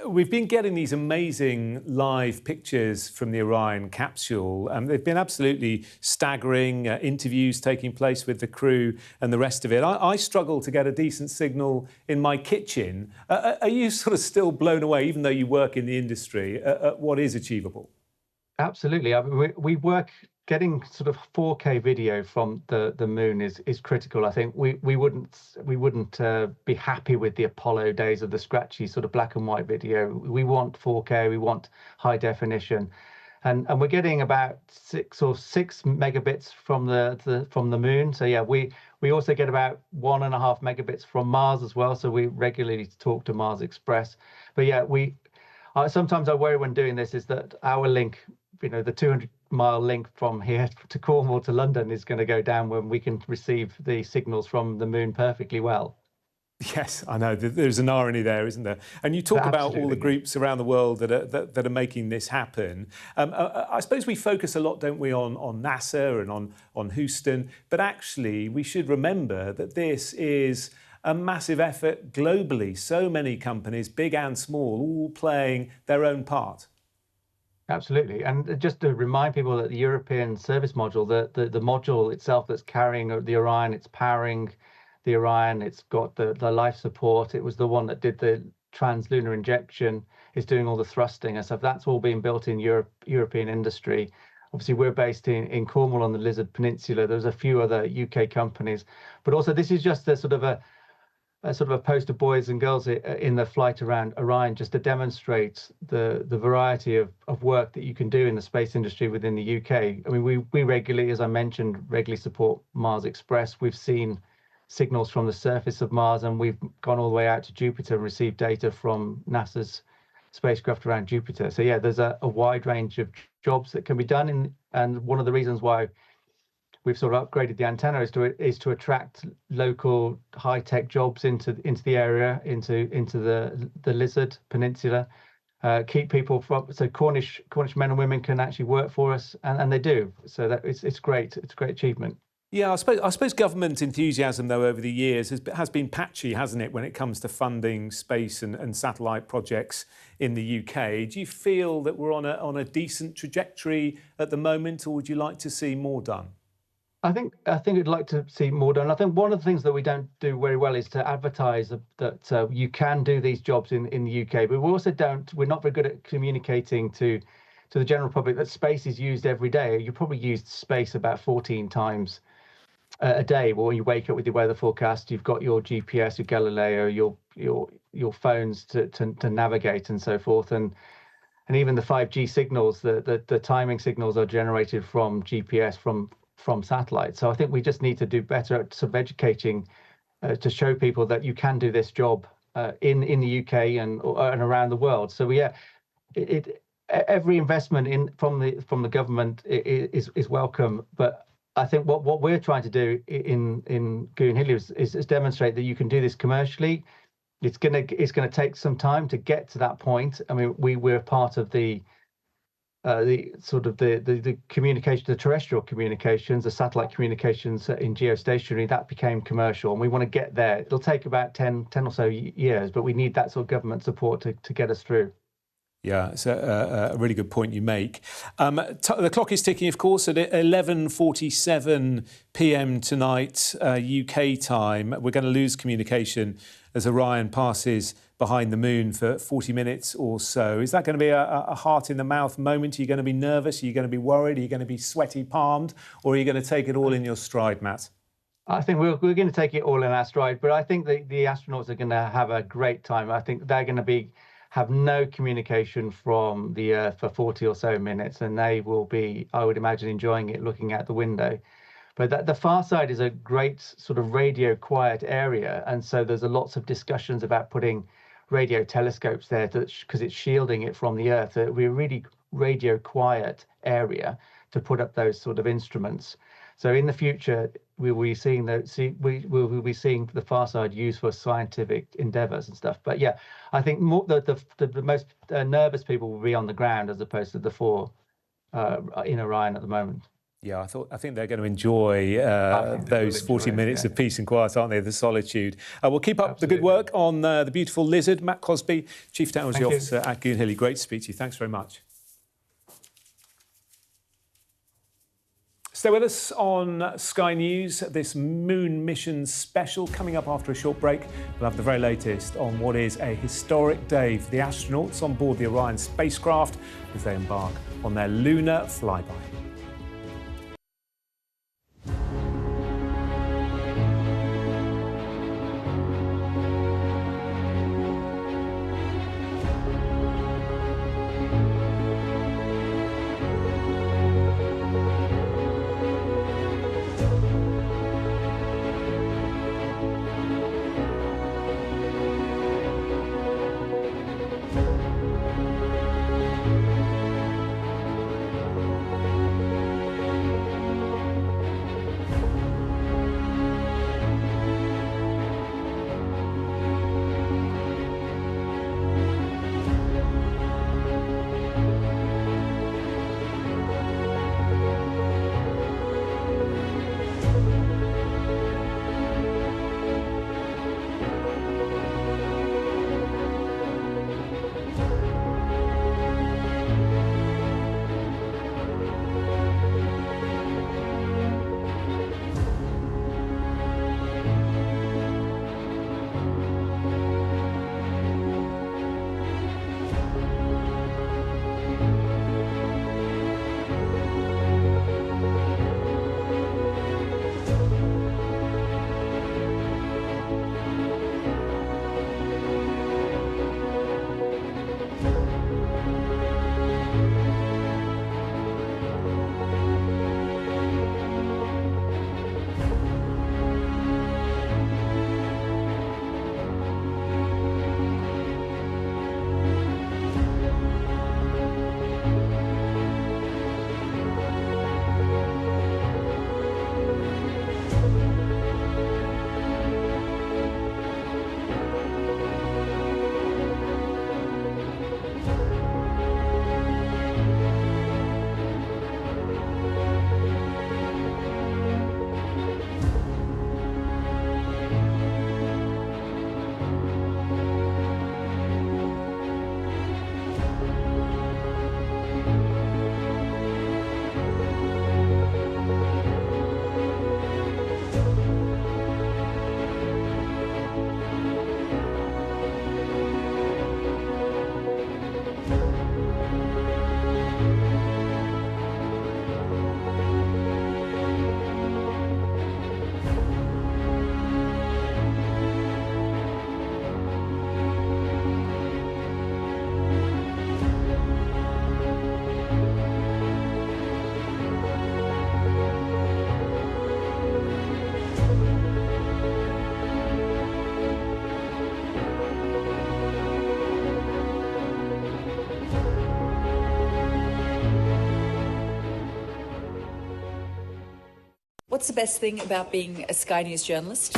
We've been getting these amazing live pictures from the Orion capsule. They've been absolutely staggering, interviews taking place with the crew and the rest of it. I struggle to get a decent signal in my kitchen. Are you sort of still blown away, even though you work in the industry, at what is achievable? Absolutely. I mean, we work getting sort of 4K video from the moon is critical. I think we wouldn't be happy with the Apollo days of the scratchy sort of black and white video. We want 4K, we want high definition, and we're getting about 6 megabits from the moon. So yeah, we also get about 1.5 megabits from Mars as well. So we regularly talk to Mars Express. But yeah, sometimes I worry when doing this is that our link, the 200-mile link from here to Cornwall to London is going to go down when we can receive the signals from the moon perfectly well. Yes, I know. There's an irony there, isn't there? And you talk about all the groups around the world that are making this happen. I suppose we focus a lot, don't we, on NASA and on Houston, but actually we should remember that this is a massive effort globally. So many companies, big and small, all playing their own part. Absolutely. And just to remind people that the European service module, the module itself that's carrying the Orion, it's powering the Orion, it's got the life support, it was the one that did the trans-lunar injection, is doing all the thrusting and stuff. That's all being built in European industry. Obviously, we're based in Cornwall on the Lizard Peninsula. There's a few other UK companies, but also this is just a sort of a poster boys and girls in the flight around Orion, just to demonstrate the variety of work that you can do in the space industry within the UK. I mean, we regularly, as I mentioned, support Mars Express. We've seen signals from the surface of Mars, and we've gone all the way out to Jupiter and received data from NASA's spacecraft around Jupiter. So yeah, there's a wide range of jobs that can be done, and one of the reasons why we've sort of upgraded the antenna is to attract local high-tech jobs into the area, into the Lizard Peninsula, keep people from, so Cornish men and women can actually work for us, and they do. So that it's great. It's a great achievement. Yeah, I suppose government enthusiasm, though, over the years has been patchy, hasn't it, when it comes to funding space and satellite projects in the UK. Do you feel that we're on a decent trajectory at the moment, or would you like to see more done? I think we'd like to see more done. I think one of the things that we don't do very well is to advertise that you can do these jobs in the UK, but we're not very good at communicating to the general public that space is used every day. You probably used space about 14 times a day. Well, when you wake up with your weather forecast, you've got your GPS, your Galileo, your phones to navigate and so forth, and even the 5G signals, the timing signals are generated from GPS from satellites. So I think we just need to do better at sort of educating to show people that you can do this job in the UK and around the world. So yeah, every investment from the government is welcome, but I think what we're trying to do in Goonhilly is demonstrate that you can do this commercially. It's gonna take some time to get to that point. I mean, we're part of the communication, the terrestrial communications, the satellite communications in geostationary, that became commercial, and we want to get there. It'll take about 10 or so years, but we need that sort of government support to get us through. Yeah, it's a really good point you make. The clock is ticking, of course, at 11:47 p.m. tonight, UK time. We're going to lose communication as Orion passes behind the moon for 40 minutes or so. Is that going to be a heart-in-the-mouth moment? Are you going to be nervous? Are you going to be worried? Are you going to be sweaty-palmed? Or are you going to take it all in your stride, Matt? I think we're going to take it all in our stride, but I think the astronauts are going to have a great time. I think they're going to have no communication from the Earth for 40 or so minutes, and they will be, I would imagine, enjoying it looking out the window. But the far side is a great sort of radio quiet area, and so there's lots of discussions about putting radio telescopes there because it's shielding it from the Earth. It will be a really radio quiet area to put up those sort of instruments. So in the future, we will be seeing the far side used for scientific endeavours and stuff. But yeah, I think the most nervous people will be on the ground as opposed to the four in Orion at the moment. Yeah, I think they're going to enjoy those 40 minutes of peace and quiet, aren't they? The solitude. We'll keep up the good work on the beautiful Lizard. Matt Cosby, Chief Technology Officer at Goonhilly. Great to speak to you. Thanks very much. Stay with us on Sky News, this moon mission special. Coming up after a short break, we'll have the very latest on what is a historic day for the astronauts on board the Orion spacecraft as they embark on their lunar flyby. What's the best thing about being a Sky News journalist?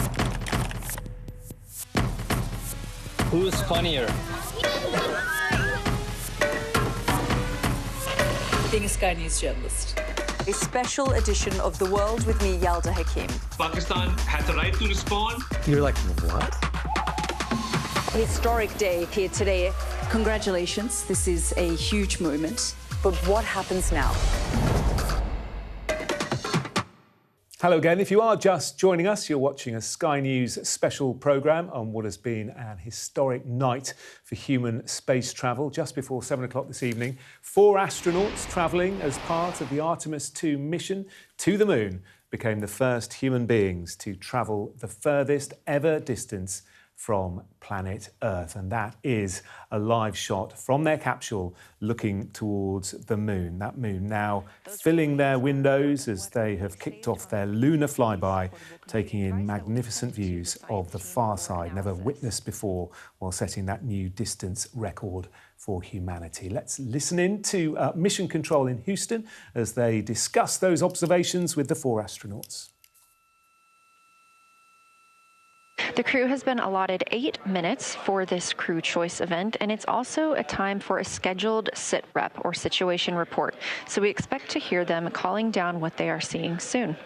Who's funnier? Being a Sky News journalist. A special edition of The World with me, Yalda Hakim. Pakistan has the right to respond. You're like, what? Historic day here today. Congratulations, this is a huge moment. But what happens now? Hello again. If you are just joining us, you're watching a Sky News special programme on what has been an historic night for human space travel. Just before 7 o'clock this evening, 4 astronauts travelling as part of the Artemis II mission to the moon became the first human beings to travel the furthest ever distance from planet Earth. And that is a live shot from their capsule looking towards the moon. That moon now filling their windows as they have kicked off their lunar flyby, taking in magnificent views of the far side, never witnessed before, while setting that new distance record for humanity. Let's listen in to Mission Control in Houston as they discuss those observations with the 4 astronauts. The crew has been allotted 8 minutes for this crew choice event, and it's also a time for a scheduled sit rep or situation report. So we expect to hear them calling down what they are seeing soon.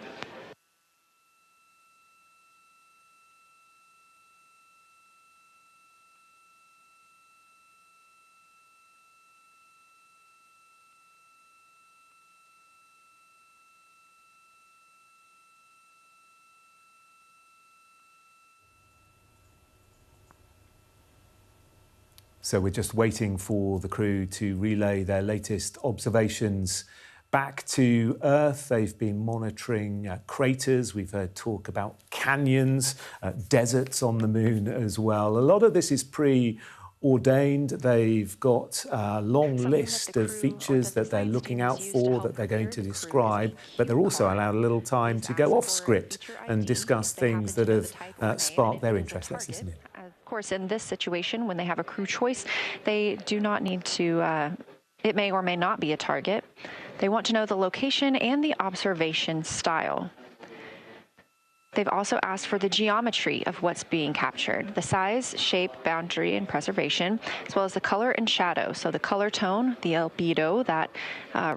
So we're just waiting for the crew to relay their latest observations back to Earth. They've been monitoring craters. We've heard talk about canyons, deserts on the moon as well. A lot of this is preordained. They've got a long list of features that they're looking out for, that they're going to describe, but they're also allowed a little time to go off script and discuss things that have sparked their interest. Let's listen in. Of course, in this situation, when they have a crew choice, they do not need to, it may or may not be a target. They want to know the location and the observation style. They've also asked for the geometry of what's being captured, the size, shape, boundary, and preservation, as well as the color and shadow. So the color tone, the albedo, that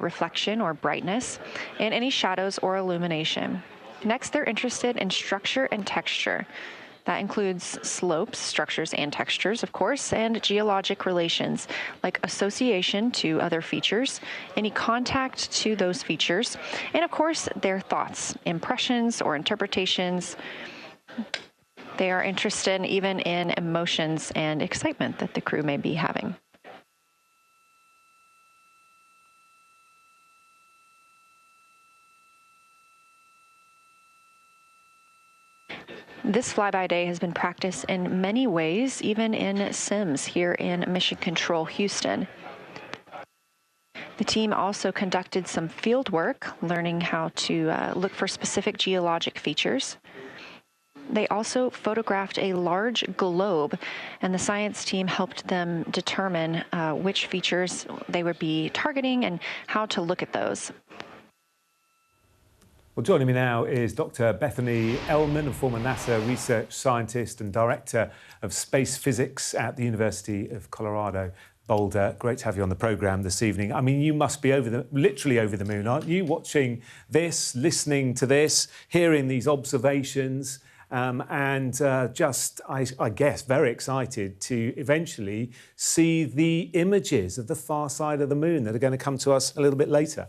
reflection or brightness, and any shadows or illumination. Next, they're interested in structure and texture. That includes slopes, structures, and textures, of course, and geologic relations, like association to other features, any contact to those features, and of course, their thoughts, impressions, or interpretations. They are interested even in emotions and excitement that the crew may be having. This flyby day has been practiced in many ways, even in sims here in Mission Control Houston. The team also conducted some field work, learning how to look for specific geologic features. They also photographed a large globe, and the science team helped them determine which features they would be targeting and how to look at those. Well, joining me now is Dr. Bethany Ellman, a former NASA research scientist and director of space physics at the University of Colorado, Boulder. Great to have you on the programme this evening. I mean, you must be literally over the moon, aren't you? Watching this, listening to this, hearing these observations, and just, I guess, very excited to eventually see the images of the far side of the moon that are going to come to us a little bit later.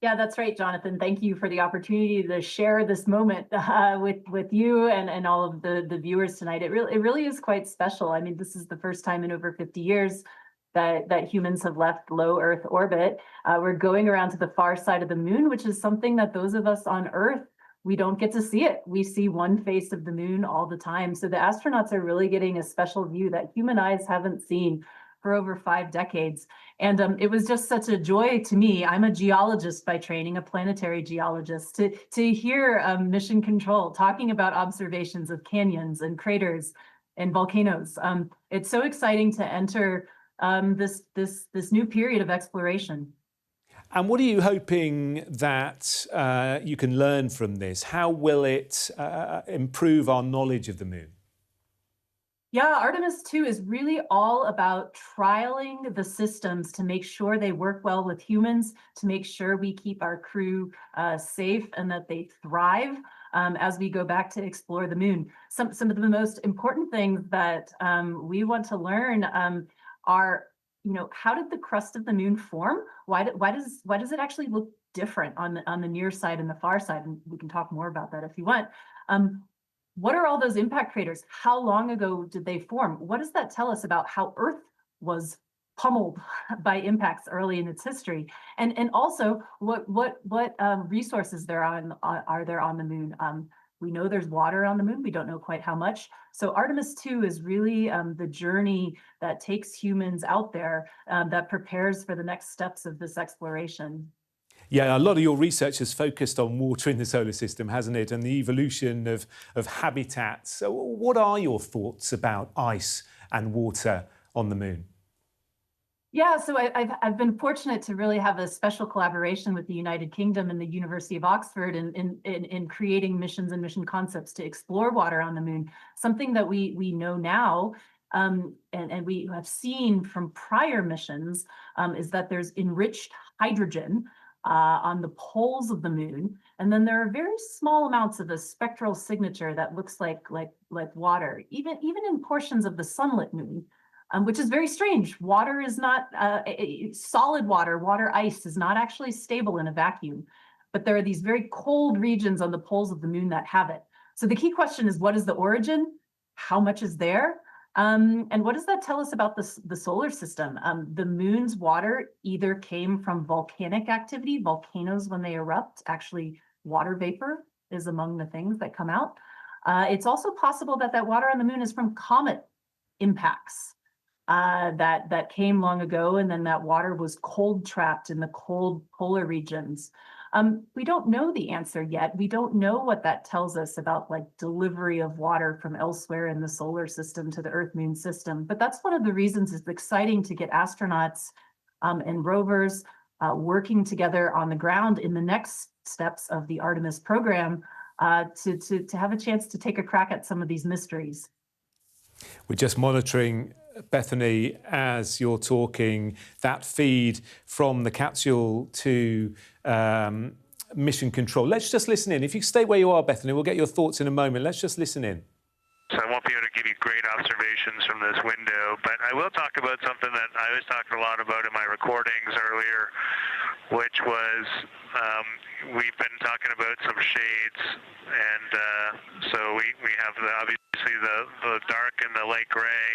Yeah, that's right, Jonathan. Thank you for the opportunity to share this moment with you and all of the viewers tonight. It really is quite special. I mean, this is the first time in over 50 years that humans have left low Earth orbit. We're going around to the far side of the moon, which is something that those of us on Earth, we don't get to see it. We see one face of the moon all the time. So the astronauts are really getting a special view that human eyes haven't seen for over 5 decades. And it was just such a joy to me. I'm a geologist by training, a planetary geologist, to hear Mission Control talking about observations of canyons and craters and volcanoes. It's so exciting to enter this new period of exploration. And what are you hoping that you can learn from this? How will it improve our knowledge of the moon? Yeah, Artemis II is really all about trialing the systems to make sure they work well with humans, to make sure we keep our crew safe and that they thrive as we go back to explore the moon. Some of the most important things that we want to learn are, how did the crust of the moon form? Why does it actually look different on the near side and the far side? And we can talk more about that if you want. What are all those impact craters? How long ago did they form? What does that tell us about how Earth was pummeled by impacts early in its history? And also, what resources are there on the moon? We know there's water on the moon. We don't know quite how much. So Artemis II is really the journey that takes humans out there, that prepares for the next steps of this exploration. Yeah, a lot of your research has focused on water in the solar system, hasn't it, and the evolution of habitats. So what are your thoughts about ice and water on the moon? Yeah, so I've been fortunate to really have a special collaboration with the United Kingdom and the University of Oxford in creating missions and mission concepts to explore water on the moon. Something that we know now, and we have seen from prior missions, is that there's enriched hydrogen on the poles of the moon, and then there are very small amounts of a spectral signature that looks like water, even in portions of the sunlit moon, which is very strange. Water is not solid water ice is not actually stable in a vacuum, but there are these very cold regions on the poles of the moon that have it. So the key question is, what is the origin? How much is there? And what does that tell us about the solar system? The moon's water either came from volcanic activity, volcanoes when they erupt, actually water vapor is among the things that come out. It's also possible that water on the moon is from comet impacts that came long ago, and then that water was cold trapped in the cold polar regions. We don't know the answer yet. We don't know what that tells us about delivery of water from elsewhere in the solar system to the Earth-Moon system. But that's one of the reasons it's exciting to get astronauts and rovers working together on the ground in the next steps of the Artemis program to have a chance to take a crack at some of these mysteries. We're just monitoring, Bethany, as you're talking, that feed from the capsule to mission control. Let's just listen in. If you stay where you are, Bethany, we'll get your thoughts in a moment. Let's just listen in. So I won't be able to give you great observations from this window, but I will talk about something that I was talking a lot about in my recordings earlier, which was we've been talking about some shades, and so we have obviously the dark and the light gray,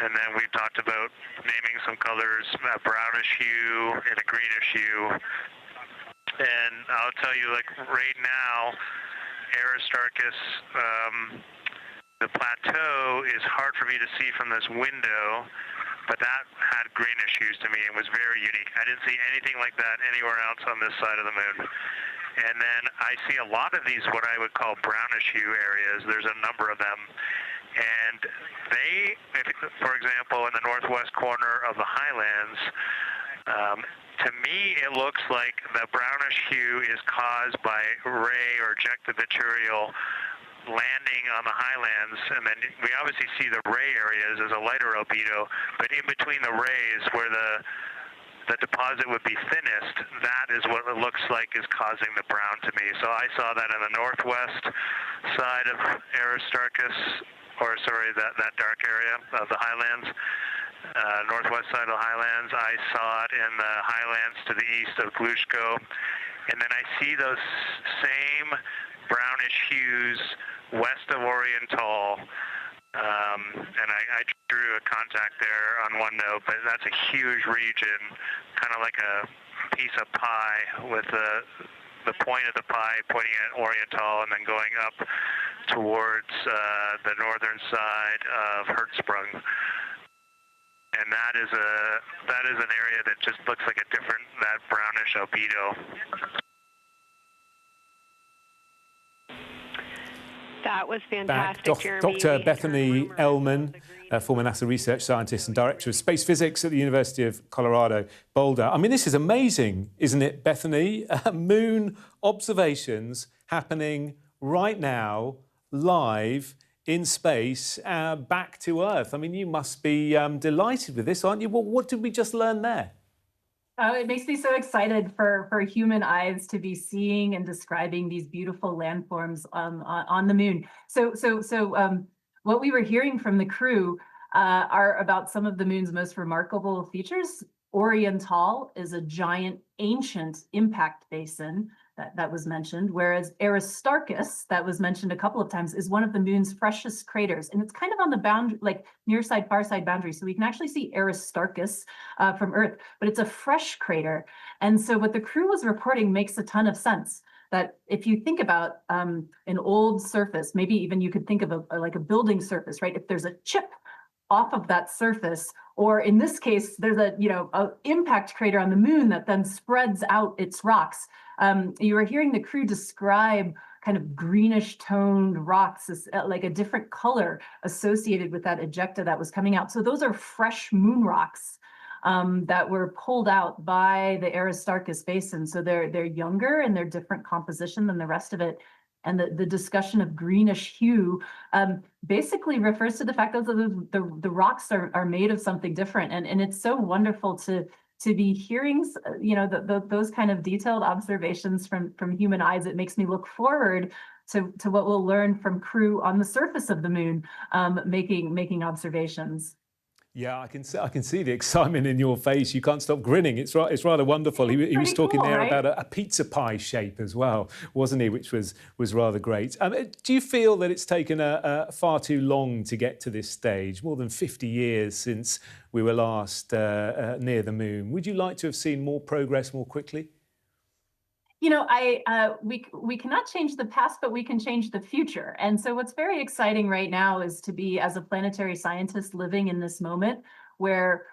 and then we've talked about naming some colors, a brownish hue and a greenish hue. And I'll tell you, right now, Aristarchus, the plateau is hard for me to see from this window, but that had greenish hues to me and was very unique. I didn't see anything like that anywhere else on this side of the moon. And then I see a lot of these, what I would call brownish hue areas. There's a number of them. And they, for example, in the northwest corner of the highlands, to me, it looks like the brownish hue is caused by ray or ejected material landing on the highlands, and then we obviously see the ray areas as a lighter albedo, but in between the rays where the deposit would be thinnest, that is what it looks like is causing the brown to me. So I saw that in the northwest side of Aristarchus, or sorry, that dark area of the highlands. Northwest side of the highlands. I saw it in the highlands to the east of Glushko. And then I see those same brownish hues west of Oriental. And I drew a contact there on one note, but that's a huge region, kind of like a piece of pie with the point of the pie pointing at Oriental and then going up towards the northern side of Hertzsprung. And that is an area that just looks like that brownish albedo. That was Back. fantastic, Jeremy. Dr. Bethany Ellman, former NASA research scientist and director of space physics at the University of Colorado, Boulder. I mean, this is amazing, isn't it, Bethany? Moon observations happening right now, live in space, back to Earth. I mean, you must be delighted with this, aren't you? Well, what did we just learn there? It makes me so excited for human eyes to be seeing and describing these beautiful landforms on the moon. So what we were hearing from the crew are about some of the moon's most remarkable features. Orion is a giant ancient impact basin that was mentioned, whereas Aristarchus, that was mentioned a couple of times, is one of the moon's freshest craters. And it's kind of on the boundary, like near side, far side boundary. So we can actually see Aristarchus from Earth, but it's a fresh crater. And so what the crew was reporting makes a ton of sense. That if you think about an old surface, maybe even you could think of like a building surface, right? If there's a chip off of that surface, or in this case, there's a impact crater on the moon that then spreads out its rocks. You were hearing the crew describe kind of greenish toned rocks, as, like a different color associated with that ejecta that was coming out. So those are fresh moon rocks that were pulled out by the Aristarchus basin. So they're younger and they're different composition than the rest of it. And the discussion of greenish hue basically refers to the fact that the rocks are made of something different. And it's so wonderful to be hearing, those kind of detailed observations from human eyes. It makes me look forward to what we'll learn from crew on the surface of the moon, making observations. Yeah, I can see the excitement in your face. You can't stop grinning. It's rather wonderful. He was talking cool, there right? About a pizza pie shape as well, wasn't he? Which was rather great. Do you feel that it's taken far too long to get to this stage? More than 50 years since we were last near the moon. Would you like to have seen more progress more quickly? We cannot change the past, but we can change the future. And so what's very exciting right now is to be, as a planetary scientist, living in this moment where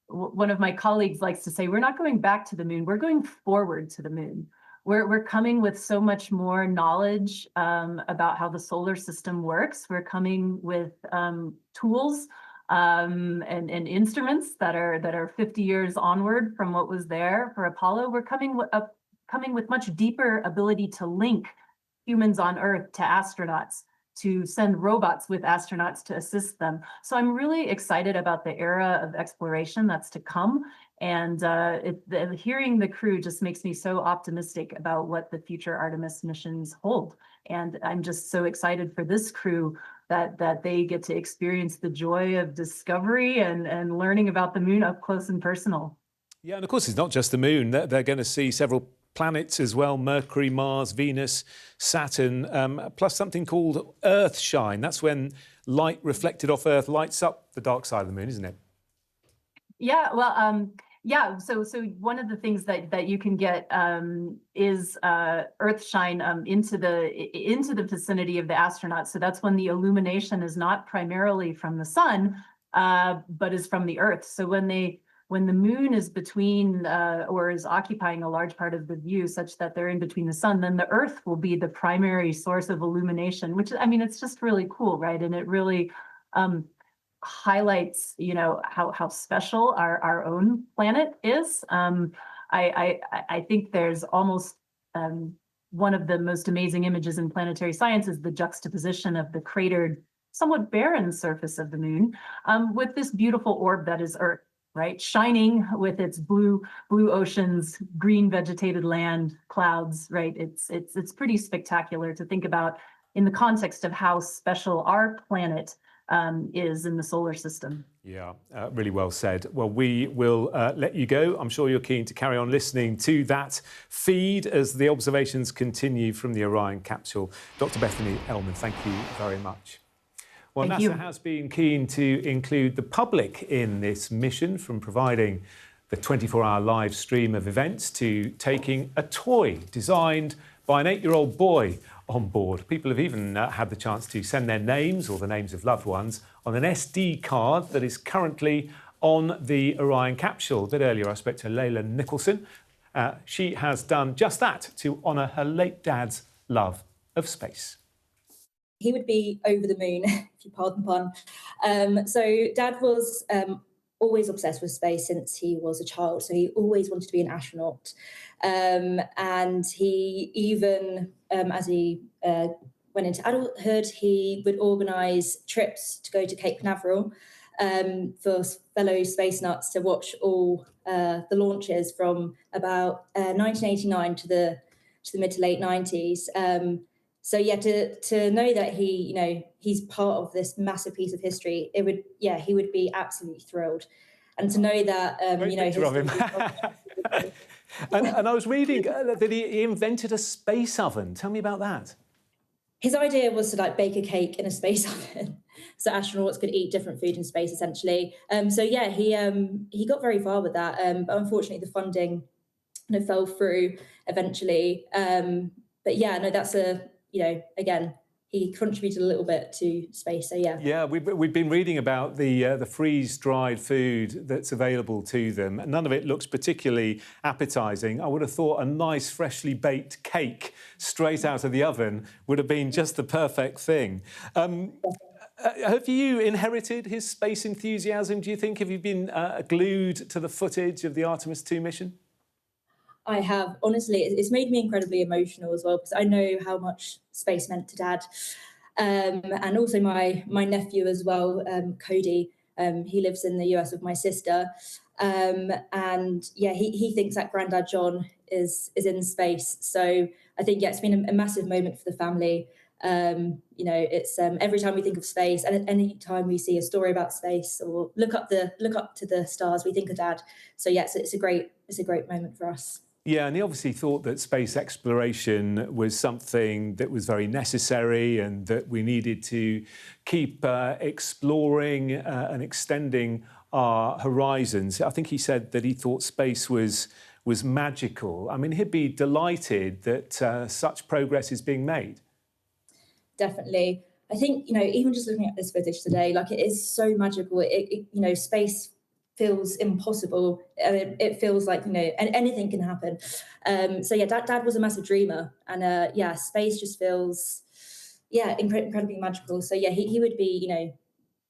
one of my colleagues likes to say, we're not going back to the moon, we're going forward to the moon. We're coming with so much more knowledge about how the solar system works. We're coming with tools and instruments that are 50 years onward from what was there for Apollo. We're coming with much deeper ability to link humans on Earth to astronauts, to send robots with astronauts to assist them. So I'm really excited about the era of exploration that's to come. And hearing the crew just makes me so optimistic about what the future Artemis missions hold. And I'm just so excited for this crew that they get to experience the joy of discovery and learning about the moon up close and personal. Yeah, and of course, it's not just the moon. They're going to see several planets as well: Mercury, Mars, Venus, Saturn, plus something called Earth shine. That's when light reflected off Earth lights up the dark side of the moon, isn't it? Yeah, well, yeah. So one of the things that you can get is Earth shine into the vicinity of the astronauts. So that's when the illumination is not primarily from the sun, but is from the Earth. So when the moon is between or is occupying a large part of the view such that they're in between the sun, then the Earth will be the primary source of illumination, which, I mean, it's just really cool, right? And it really highlights, how special our own planet is. I think there's almost one of the most amazing images in planetary science is the juxtaposition of the cratered, somewhat barren surface of the moon with this beautiful orb that is Earth. Right, shining with its blue oceans, green vegetated land, clouds. Right, it's pretty spectacular to think about in the context of how special our planet is in the solar system. Yeah, really well said. Well, we will let you go. I'm sure you're keen to carry on listening to that feed as the observations continue from the Orion capsule. Dr. Bethany Ellman, thank you very much. Well, NASA has been keen to include the public in this mission, from providing the 24-hour live stream of events to taking a toy designed by an 8-year-old boy on board. People have even had the chance to send their names or the names of loved ones on an SD card that is currently on the Orion capsule. A bit earlier, I spoke to Layla Nicholson. She has done just that to honour her late dad's love of space. he would be over the moon, if you pardon the pun. So Dad was always obsessed with space since he was a child. So he always wanted to be an astronaut. And he even, as he went into adulthood, he would organise trips to go to Cape Canaveral for fellow space nuts to watch all the launches from about 1989 to the mid to late 90s. So yeah, to know that he's part of this massive piece of history, he would be absolutely thrilled, and to know that and I was reading that he invented a space oven. Tell me about that. His idea was to bake a cake in a space oven, so astronauts could eat different food in space, essentially. So yeah, he got very far with that, but unfortunately the funding kind of fell through eventually. But yeah, no, that's again, he contributed a little bit to space. So yeah. Yeah, we've been reading about the freeze-dried food that's available to them. None of it looks particularly appetising. I would have thought a nice freshly baked cake straight out of the oven would have been just the perfect thing. Have you inherited his space enthusiasm, do you think? Have you been glued to the footage of the Artemis II mission? I have. Honestly, it's made me incredibly emotional as well, because I know how much space meant to Dad. And also my nephew as well, Cody. He lives in the US with my sister. And yeah, he thinks that Grandad John is in space. So I think, yeah, it's been a massive moment for the family. It's every time we think of space, and any time we see a story about space or look up to the stars, we think of Dad. So yeah, it's a great moment for us. Yeah, and he obviously thought that space exploration was something that was very necessary and that we needed to keep exploring and extending our horizons. I think he said that he thought space was magical. I mean, he'd be delighted that such progress is being made. Definitely. I think, even just looking at this footage today, it is so magical. Space feels impossible. It feels like, anything can happen. So yeah, Dad was a massive dreamer, and space just feels, incredibly magical. So yeah, he would be,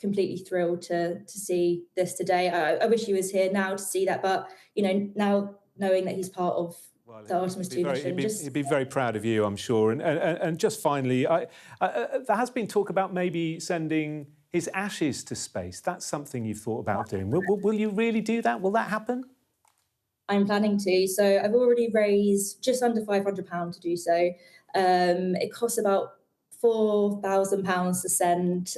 completely thrilled to see this today. I wish he was here now to see that, but now knowing that he's part of the Artemis II mission, he'd be very proud of you, I'm sure. And just finally, there has been talk about maybe sending his ashes to space. That's something you've thought about doing. Will you really do that? Will that happen? I'm planning to. So I've already raised just under £500 to do so. It costs about £4,000 to send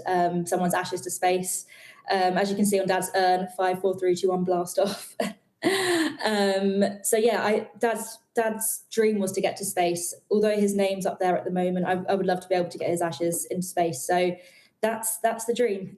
someone's ashes to space. As you can see on Dad's urn, 5, 4, 3, 2, 1, blast off. So yeah, Dad's dream was to get to space. Although his name's up there at the moment, I would love to be able to get his ashes into space. So that's the dream.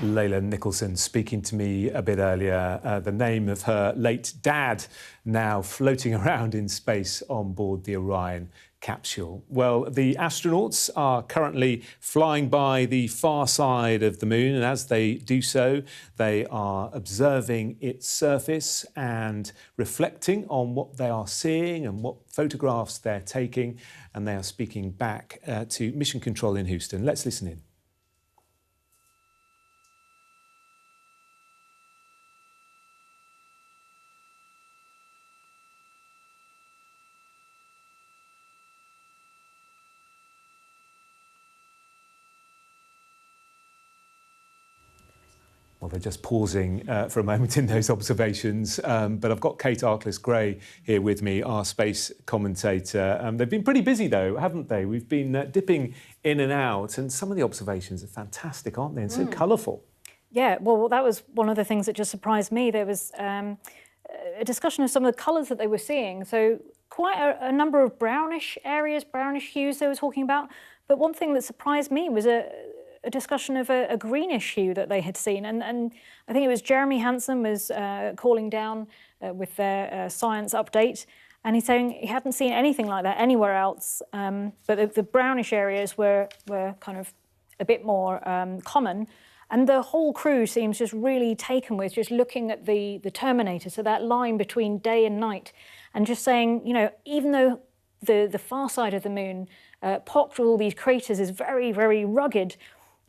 Layla Nicholson speaking to me a bit earlier. The name of her late dad now floating around in space on board the Orion capsule. Well, the astronauts are currently flying by the far side of the moon, and as they do so, they are observing its surface and reflecting on what they are seeing and what photographs they're taking, and they are speaking back to Mission Control in Houston. Let's listen in. Well, they're just pausing for a moment in those observations, but I've got Kate Arkless-Gray here with me, our space commentator. They've been pretty busy, though, haven't they? We've been dipping in and out, and some of the observations are fantastic, aren't they? And so colourful. Yeah, well, that was one of the things that just surprised me. There was a discussion of some of the colours that they were seeing. So quite a number of brownish areas, brownish hues they were talking about. But one thing that surprised me was a discussion of a greenish hue that they had seen. And I think it was Jeremy Hansen was calling down with their science update, and he's saying he hadn't seen anything like that anywhere else. But the brownish areas were kind of a bit more common. And the whole crew seems just really taken with just looking at the terminator, so that line between day and night, and just saying, even though the far side of the moon, pocked with all these craters, is very, very rugged.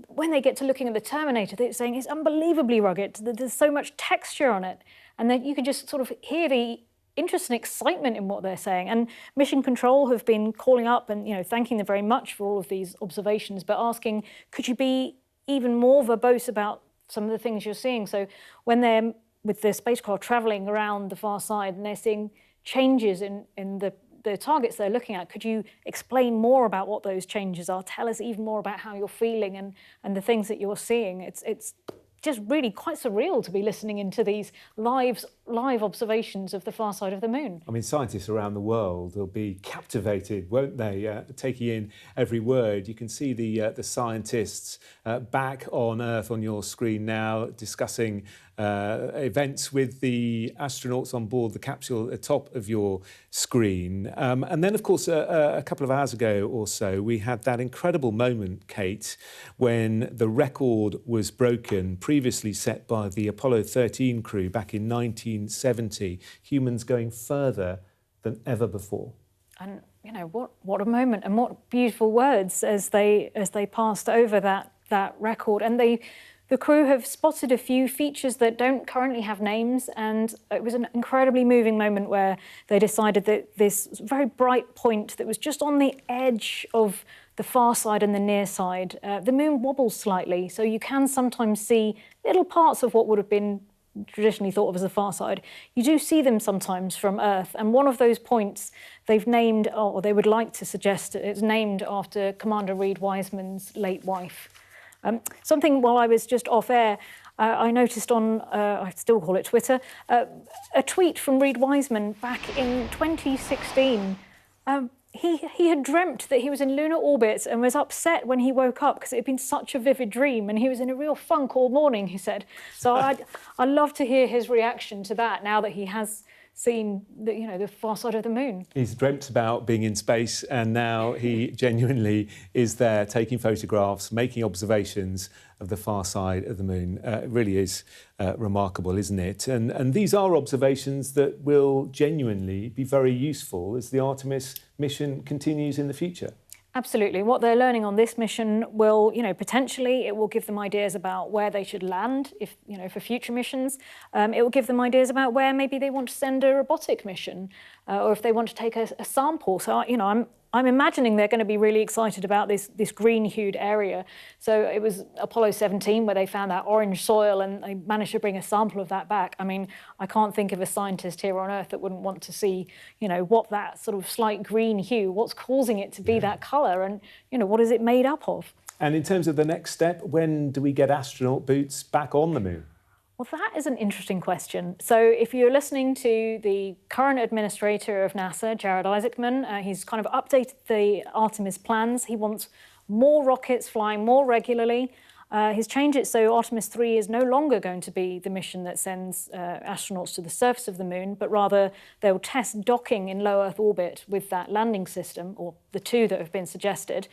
When they get to looking at the Terminator, they're saying it's unbelievably rugged. There's so much texture on it. And then you can just sort of hear the interest and excitement in what they're saying. And Mission Control have been calling up and thanking them very much for all of these observations, but asking, could you be even more verbose about some of the things you're seeing? So when they're with the spacecraft traveling around the far side and they're seeing changes in the targets they're looking at, could you explain more about what those changes are? Tell us even more about how you're feeling and the things that you're seeing. It's just really quite surreal to be listening into these live observations of the far side of the moon. I mean, scientists around the world will be captivated, won't they, taking in every word. You can see the scientists back on Earth on your screen now, discussing events with the astronauts on board the capsule at the top of your screen. And then, of course, a couple of hours ago or so, we had that incredible moment, Kate, when the record was broken, previously set by the Apollo 13 crew back in 1970, humans going further than ever before. And, what a moment, and what beautiful words as they passed over that record. And the crew have spotted a few features that don't currently have names, and it was an incredibly moving moment where they decided that this very bright point that was just on the edge of the far side and the near side, the moon wobbles slightly, so you can sometimes see little parts of what would have been traditionally thought of as the far side. You do see them sometimes from Earth, and one of those points they've named, or they would like to suggest it's named after Commander Reed Wiseman's late wife. Something while I was just off air, I noticed on, I still call it Twitter, a tweet from Reed Wiseman back in 2016. He had dreamt that he was in lunar orbit and was upset when he woke up because it had been such a vivid dream, and he was in a real funk all morning, he said. So I'd love to hear his reaction to that now that he has seen the far side of the moon. He's dreamt about being in space, and now he genuinely is there taking photographs, making observations of the far side of the moon. It really is remarkable, isn't it? And these are observations that will genuinely be very useful as the Artemis mission continues in the future. Absolutely. What they're learning on this mission will, potentially it will give them ideas about where they should land if, for future missions. It will give them ideas about where maybe they want to send a robotic mission or if they want to take a sample. So, I'm imagining they're going to be really excited about this green-hued area. So it was Apollo 17 where they found that orange soil and they managed to bring a sample of that back. I mean, I can't think of a scientist here on Earth that wouldn't want to see, what that sort of slight green hue, what's causing it to be that colour, and, what is it made up of? And in terms of the next step, when do we get astronaut boots back on the moon? Well, that is an interesting question. So if you're listening to the current administrator of NASA, Jared Isaacman, he's kind of updated the Artemis plans. He wants more rockets flying more regularly. He's changed it so Artemis II is no longer going to be the mission that sends astronauts to the surface of the moon, but rather they'll test docking in low Earth orbit with that landing system, or the two that have been suggested.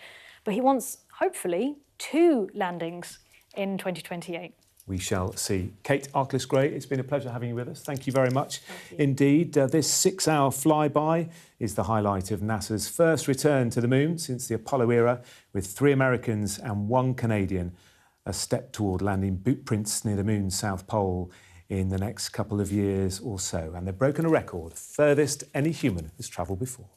But he wants, hopefully, 2 landings in 2028. We shall see. Kate Arkless-Gray, it's been a pleasure having you with us. Thank you very much indeed. This 6-hour flyby is the highlight of NASA's first return to the moon since the Apollo era, with 3 Americans and 1 Canadian, a step toward landing boot prints near the moon's south pole in the next couple of years or so. And they've broken a record, furthest any human has travelled before.